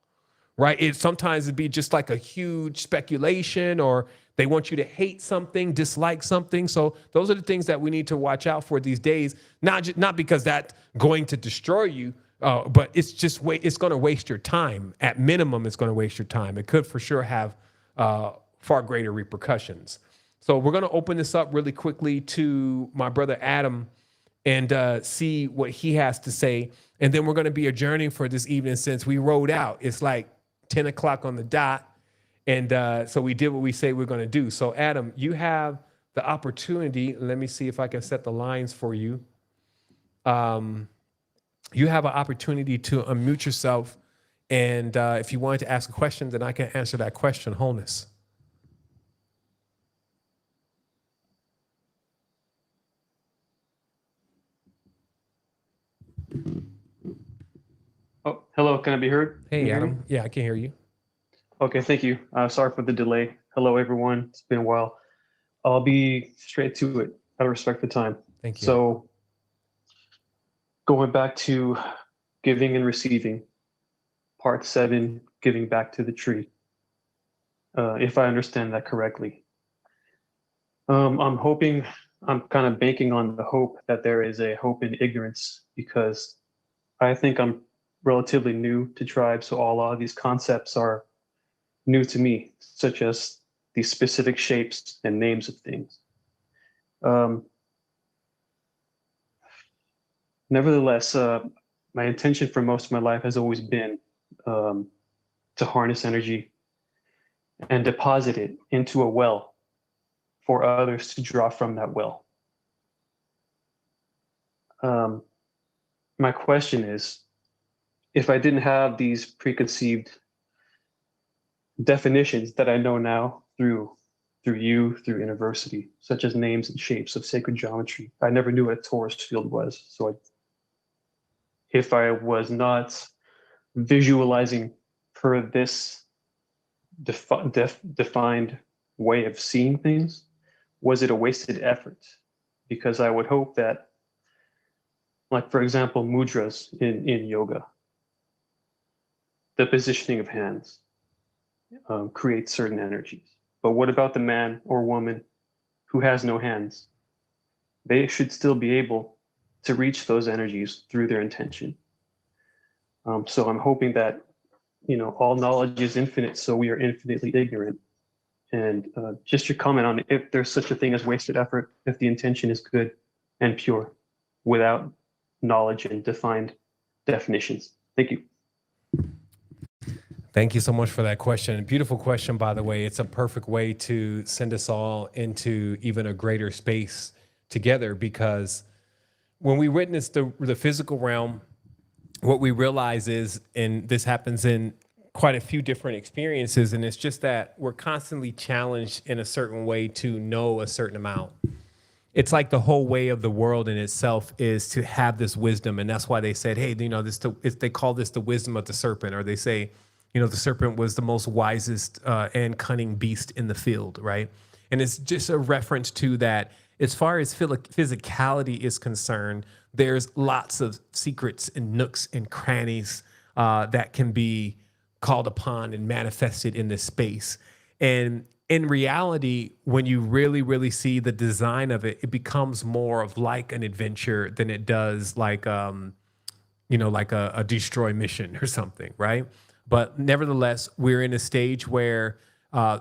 Right? Sometimes it'd be just like a huge speculation, or they want you to hate something, dislike something. So those are the things that we need to watch out for these days. Not because that's going to destroy you, but it's just it's going to waste your time. At minimum, it's going to waste your time. It could for sure have far greater repercussions. So we're going to open this up really quickly to my brother Adam and see what he has to say. And then we're going to be adjourning for this evening, since we rode out. It's like 10 o'clock on the dot. And so we did what we say we're going to do. So Adam, you have the opportunity. Let me see if I can set the lines for you. You have an opportunity to unmute yourself. And if you wanted to ask a question, then I can answer that question, Wholeness. Oh, hello. Can I be heard? Hey, Adam. Yeah, I can hear you. Okay, thank you. Sorry for the delay. Hello, everyone. It's been a while. I'll be straight to it out of respect for time. Thank you. So, going back to giving and receiving, part 7, giving back to the tree, if I understand that correctly. I'm kind of banking on the hope that there is a hope in ignorance, because I think I'm relatively new to tribe, so a lot of these concepts are new to me, such as these specific shapes and names of things. Nevertheless, my intention for most of my life has always been to harness energy and deposit it into a well for others to draw from that well. My question is, if I didn't have these preconceived definitions that I know now through university, such as names and shapes of sacred geometry, I never knew what a torus field was. So if I was not visualizing per this defined way of seeing things, was it a wasted effort? Because I would hope that, like, for example, mudras in yoga, the positioning of hands creates certain energies. But what about the man or woman who has no hands? They should still be able to reach those energies through their intention. So I'm hoping that, all knowledge is infinite, so we are infinitely ignorant. And just your comment on if there's such a thing as wasted effort, if the intention is good and pure, without knowledge and defined definitions. Thank you. Thank you so much for that question. Beautiful question, by the way. It's a perfect way to send us all into even a greater space together, because when we witness the physical realm, what we realize is, and this happens in quite a few different experiences, and it's just that we're constantly challenged in a certain way to know a certain amount. It's like the whole way of the world in itself is to have this wisdom. And that's why they said, hey, they call this the wisdom of the serpent, or they say, the serpent was the most wisest and cunning beast in the field, right? And it's just a reference to that. As far as physicality is concerned, there's lots of secrets and nooks and crannies that can be called upon and manifested in this space. And in reality, when you really, really see the design of it, it becomes more of like an adventure than it does like, like a destroy mission or something, right? But nevertheless, we're in a stage where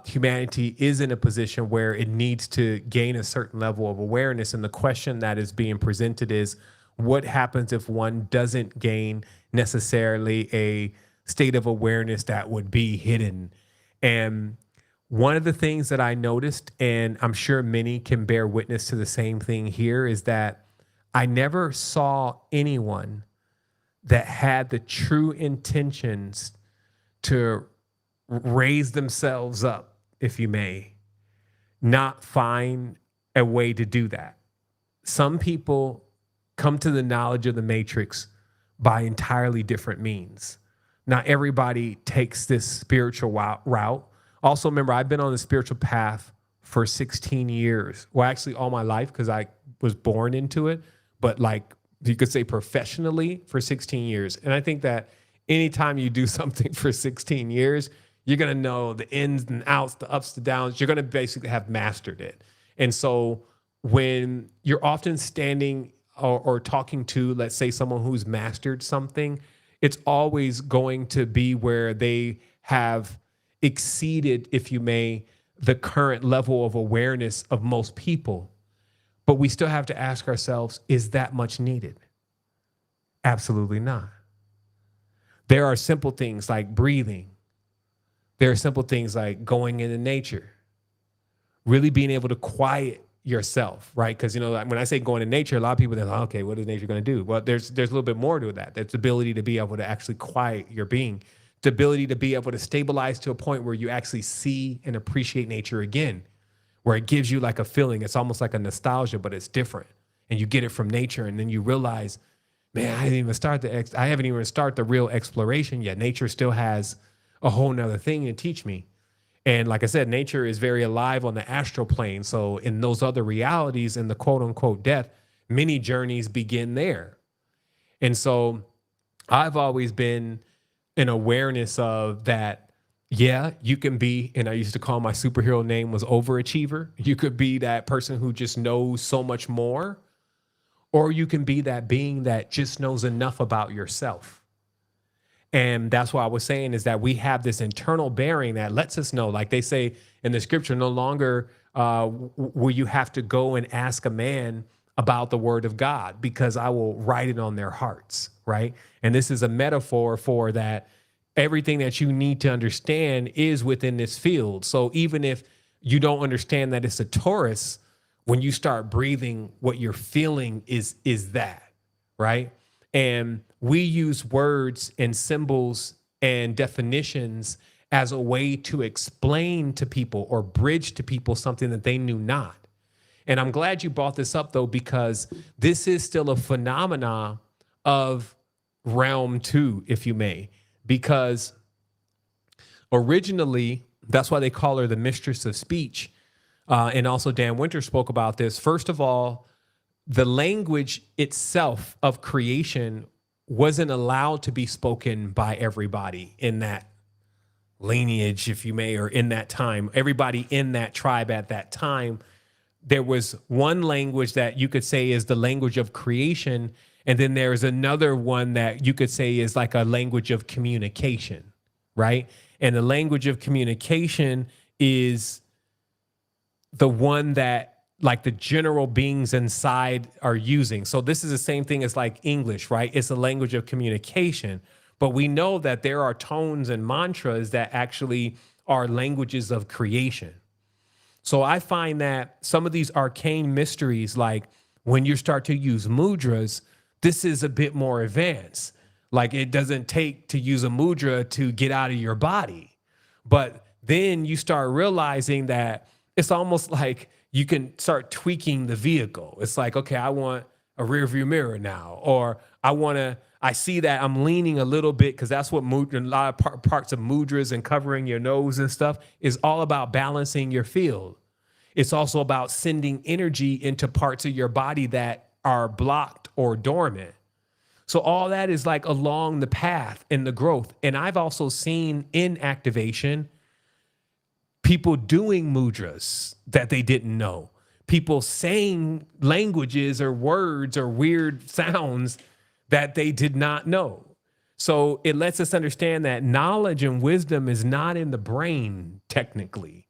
humanity is in a position where it needs to gain a certain level of awareness. And the question that is being presented is, what happens if one doesn't gain necessarily a state of awareness that would be hidden? And one of the things that I noticed, and I'm sure many can bear witness to the same thing here, is that I never saw anyone that had the true intentions to raise themselves up, if you may, not find a way to do that. Some people come to the knowledge of the matrix by entirely different means. Not everybody takes this spiritual route. Also, remember, I've been on the spiritual path for 16 years. Well, actually all my life, because I was born into it, but like you could say professionally for 16 years. And I think that anytime you do something for 16 years, you're going to know the ins and outs, the ups, the downs. You're going to basically have mastered it. And so when you're often standing or talking to, let's say, someone who's mastered something, it's always going to be where they have exceeded, if you may, the current level of awareness of most people. But we still have to ask ourselves, is that much needed? Absolutely not. There are simple things like breathing. There are simple things like going into nature, really being able to quiet yourself, right? Because, when I say going to nature, a lot of people, they're like, okay, what is nature going to do? Well, there's a little bit more to that. There's the ability to be able to actually quiet your being, the ability to be able to stabilize to a point where you actually see and appreciate nature again, where it gives you like a feeling. It's almost like a nostalgia, but it's different. And you get it from nature, and then you realize, man, I haven't even started the real exploration yet. Nature still has a whole nother thing to teach me. And like I said, nature is very alive on the astral plane. So in those other realities, in the quote unquote death, many journeys begin there. And so I've always been an awareness of that. Yeah, you can be, and I used to call my superhero name was overachiever. You could be that person who just knows so much more, or you can be that being that just knows enough about yourself. And that's what I was saying, is that we have this internal bearing that lets us know, like they say in the scripture, no longer will you have to go and ask a man about the word of God, because I will write it on their hearts, right? And this is a metaphor for that everything that you need to understand is within this field. So even if you don't understand that it's a torus, when you start breathing, what you're feeling is that, right? And we use words and symbols and definitions as a way to explain to people or bridge to people something that they knew not. And I'm glad you brought this up, though, because this is still a phenomena of realm 2, if you may, because originally, that's why they call her the mistress of speech. And also Dan Winter spoke about this. First of all, the language itself of creation wasn't allowed to be spoken by everybody in that lineage, if you may, or in that time. Everybody in that tribe at that time, there was one language that you could say is the language of creation, and then there's another one that you could say is like a language of communication, right? And the language of communication is the one that like the general beings inside are using. So this is the same thing as like English, right? It's a language of communication. But we know that there are tones and mantras that actually are languages of creation. So I find that some of these arcane mysteries, like when you start to use mudras, this is a bit more advanced. Like it doesn't take to use a mudra to get out of your body. But then you start realizing that it's almost like you can start tweaking the vehicle. It's like, okay, I want a rear view mirror now, or I see that I'm leaning a little bit, because that's what a lot of parts of mudras and covering your nose and stuff is all about, balancing your field. It's also about sending energy into parts of your body that are blocked or dormant. So all that is like along the path in the growth. And I've also seen in activation people doing mudras that they didn't know, people saying languages or words or weird sounds that they did not know. So it lets us understand that knowledge and wisdom is not in the brain, technically.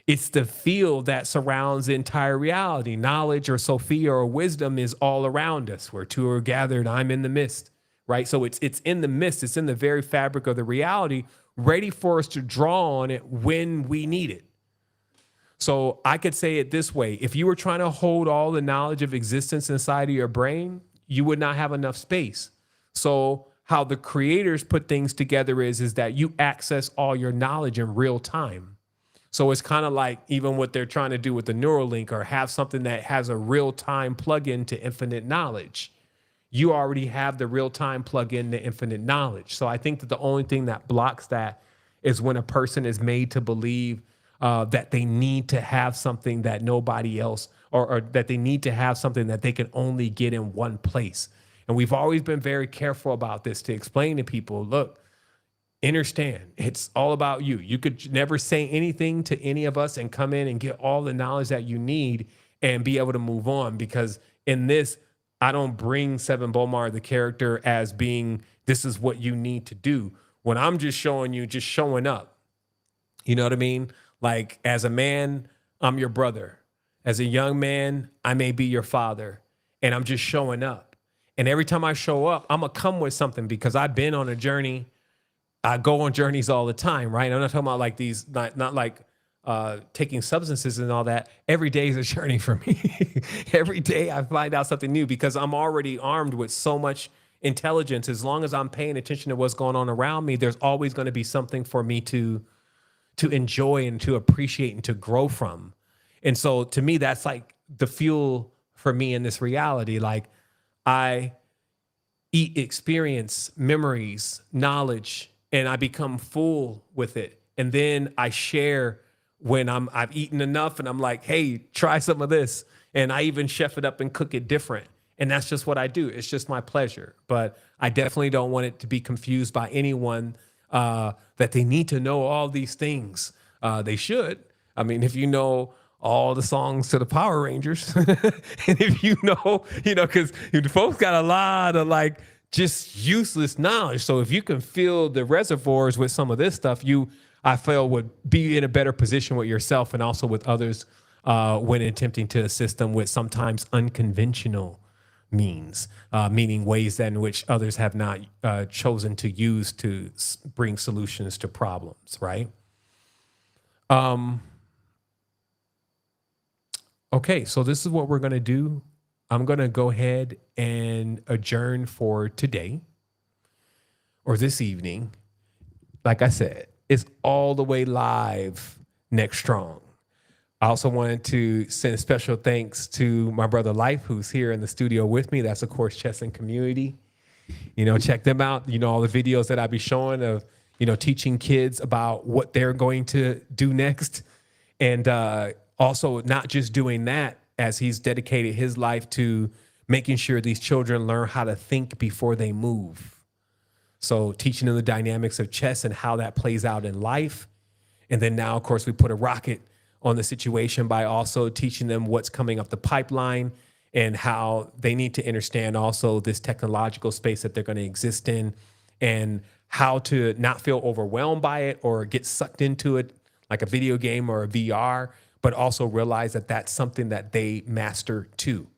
It's the field that surrounds the entire reality. Knowledge or Sophia or wisdom is all around us. Where two are gathered, I'm in the midst, right? So it's in the midst. It's in the very fabric of the reality, ready for us to draw on it when we need it. So I could say it this way. If you were trying to hold all the knowledge of existence inside of your brain, you would not have enough space. So how the creators put things together is that you access all your knowledge in real time. So it's kind of like even what they're trying to do with the Neuralink, or have something that has a real time plug-in to infinite knowledge. You already have the real time plug-in to infinite knowledge. So I think that the only thing that blocks that is when a person is made to believe that they need to have something that nobody else, or that they need to have something that they can only get in one place. And we've always been very careful about this, to explain to people, look, understand, it's all about you. You could never say anything to any of us and come in and get all the knowledge that you need and be able to move on. Because in this, I don't bring Seven Bomar, the character, as being, this is what you need to do. When I'm just showing you, just showing up. You know what I mean? Like, as a man, I'm your brother. As a young man, I may be your father. And I'm just showing up. And every time I show up, I'm going to come with something, because I've been on a journey. I go on journeys all the time, right? I'm not talking about like these, not like taking substances and all that. Every day is a journey for me. Every day I find out something new, because I'm already armed with so much intelligence. As long as I'm paying attention to what's going on around me, there's always going to be something for me to enjoy and to appreciate and to grow from. And so to me, that's like the fuel for me in this reality. Like, I eat experience, memories, knowledge, and I become full with it. And then I share when I've eaten enough, and I'm like, hey, try some of this. And I even chef it up and cook it different. And that's just what I do. It's just my pleasure. But I definitely don't want it to be confused by anyone that they need to know all these things. They should. I mean, if you know all the songs to the Power Rangers, and if you know, because folks got a lot of like just useless knowledge. So if you can fill the reservoirs with some of this stuff, I feel would be in a better position with yourself and also with others when attempting to assist them with sometimes unconventional means, meaning ways in which others have not chosen to use to bring solutions to problems, right? Okay, so this is what we're going to do. I'm going to go ahead and adjourn for today or this evening. Like I said, it's all the way live next strong. I also wanted to send special thanks to my brother Life, who's here in the studio with me. That's, of course, Chess and Community. Check them out. All the videos that I'll be showing of, teaching kids about what they're going to do next. And also not just doing that, as he's dedicated his life to making sure these children learn how to think before they move. So teaching them the dynamics of chess and how that plays out in life. And then now, of course, we put a rocket on the situation by also teaching them what's coming up the pipeline and how they need to understand also this technological space that they're going to exist in and how to not feel overwhelmed by it or get sucked into it like a video game or a VR, but also realize that that's something that they master too.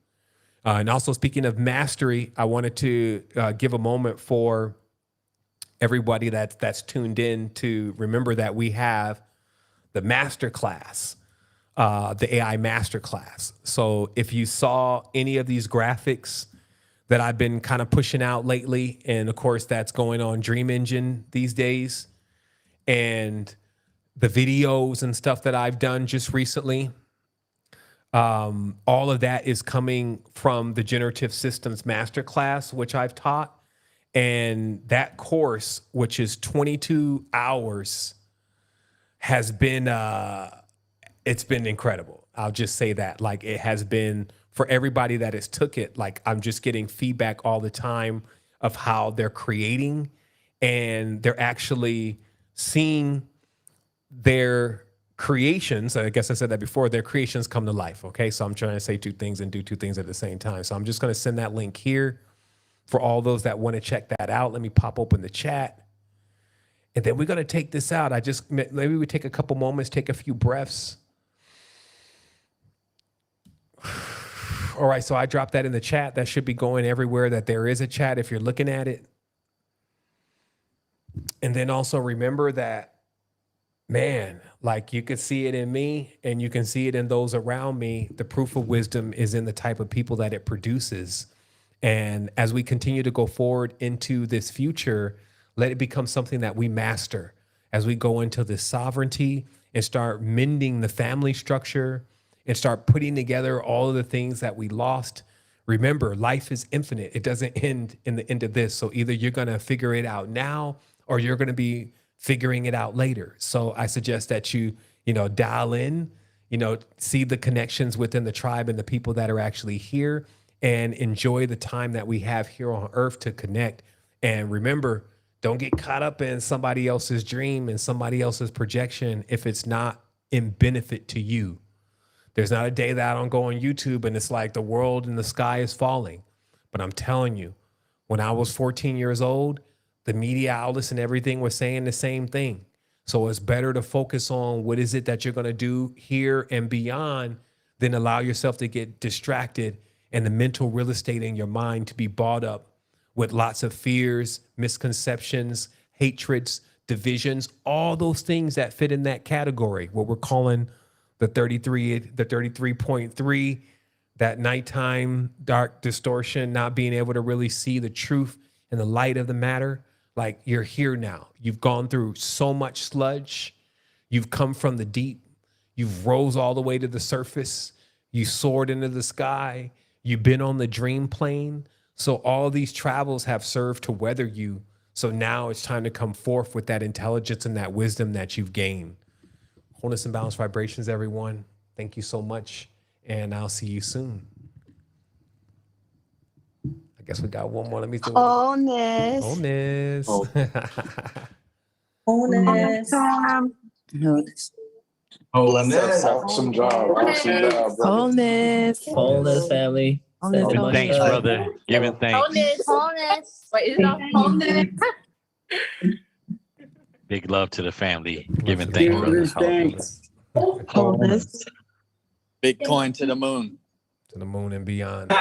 And also, speaking of mastery, I wanted to give a moment for everybody that's tuned in to remember that we have the master class, the AI master class. So if you saw any of these graphics that I've been kind of pushing out lately, and of course that's going on Dream Engine these days, and the videos and stuff that I've done just recently, all of that is coming from the Generative Systems Masterclass, which I've taught. And that course, which is 22 hours, has been, it's been incredible. I'll just say that. Like, it has been, for everybody that has took it, like, I'm just getting feedback all the time of how they're creating, and they're actually seeing their creations. I guess I said that before, their creations come to life. Okay. So I'm trying to say two things and do two things at the same time. So I'm just going to send that link here for all those that want to check that out. Let me pop open the chat. And then we're going to take this out. Maybe we take a couple moments, take a few breaths. All right. So I dropped that in the chat. That should be going everywhere that there is a chat if you're looking at it. And then also remember that, man, like, you could see it in me and you can see it in those around me. The proof of wisdom is in the type of people that it produces. And as we continue to go forward into this future, let it become something that we master as we go into this sovereignty and start mending the family structure and start putting together all of the things that we lost. Remember, life is infinite. It doesn't end in the end of this. So either you're going to figure it out now or you're going to be figuring it out later. So I suggest that you dial in, see the connections within the tribe and the people that are actually here, and enjoy the time that we have here on earth to connect. And remember, don't get caught up in somebody else's dream and somebody else's projection if it's not in benefit to you. There's not a day that I don't go on YouTube and it's like the world and the sky is falling. But I'm telling you, when I was 14 years old, the media outlets and everything was saying the same thing. So it's better to focus on what is it that you're going to do here and beyond than allow yourself to get distracted and the mental real estate in your mind to be bought up with lots of fears, misconceptions, hatreds, divisions, all those things that fit in that category, what we're calling the 33.3, that nighttime dark distortion, not being able to really see the truth and the light of the matter. Like, you're here now. You've gone through so much sludge. You've come from the deep. You've rose all the way to the surface. You soared into the sky. You've been on the dream plane. So all these travels have served to weather you. So now it's time to come forth with that intelligence and that wisdom that you've gained. Wholeness and balanced vibrations, everyone. Thank you so much. And I'll see you soon. I guess we got one more. Let me do it. Wholeness. Wholeness. Wholeness. Wholeness. Awesome job. Awesome job, brother. Wholeness. Wholeness, family. Giving thanks, brother. Giving thanks. Wholeness. Wait, is it not wholeness? Big love to the family. Giving Giving thanks, brother. Thanks. Wholeness. Bitcoin to the moon. To the moon and beyond.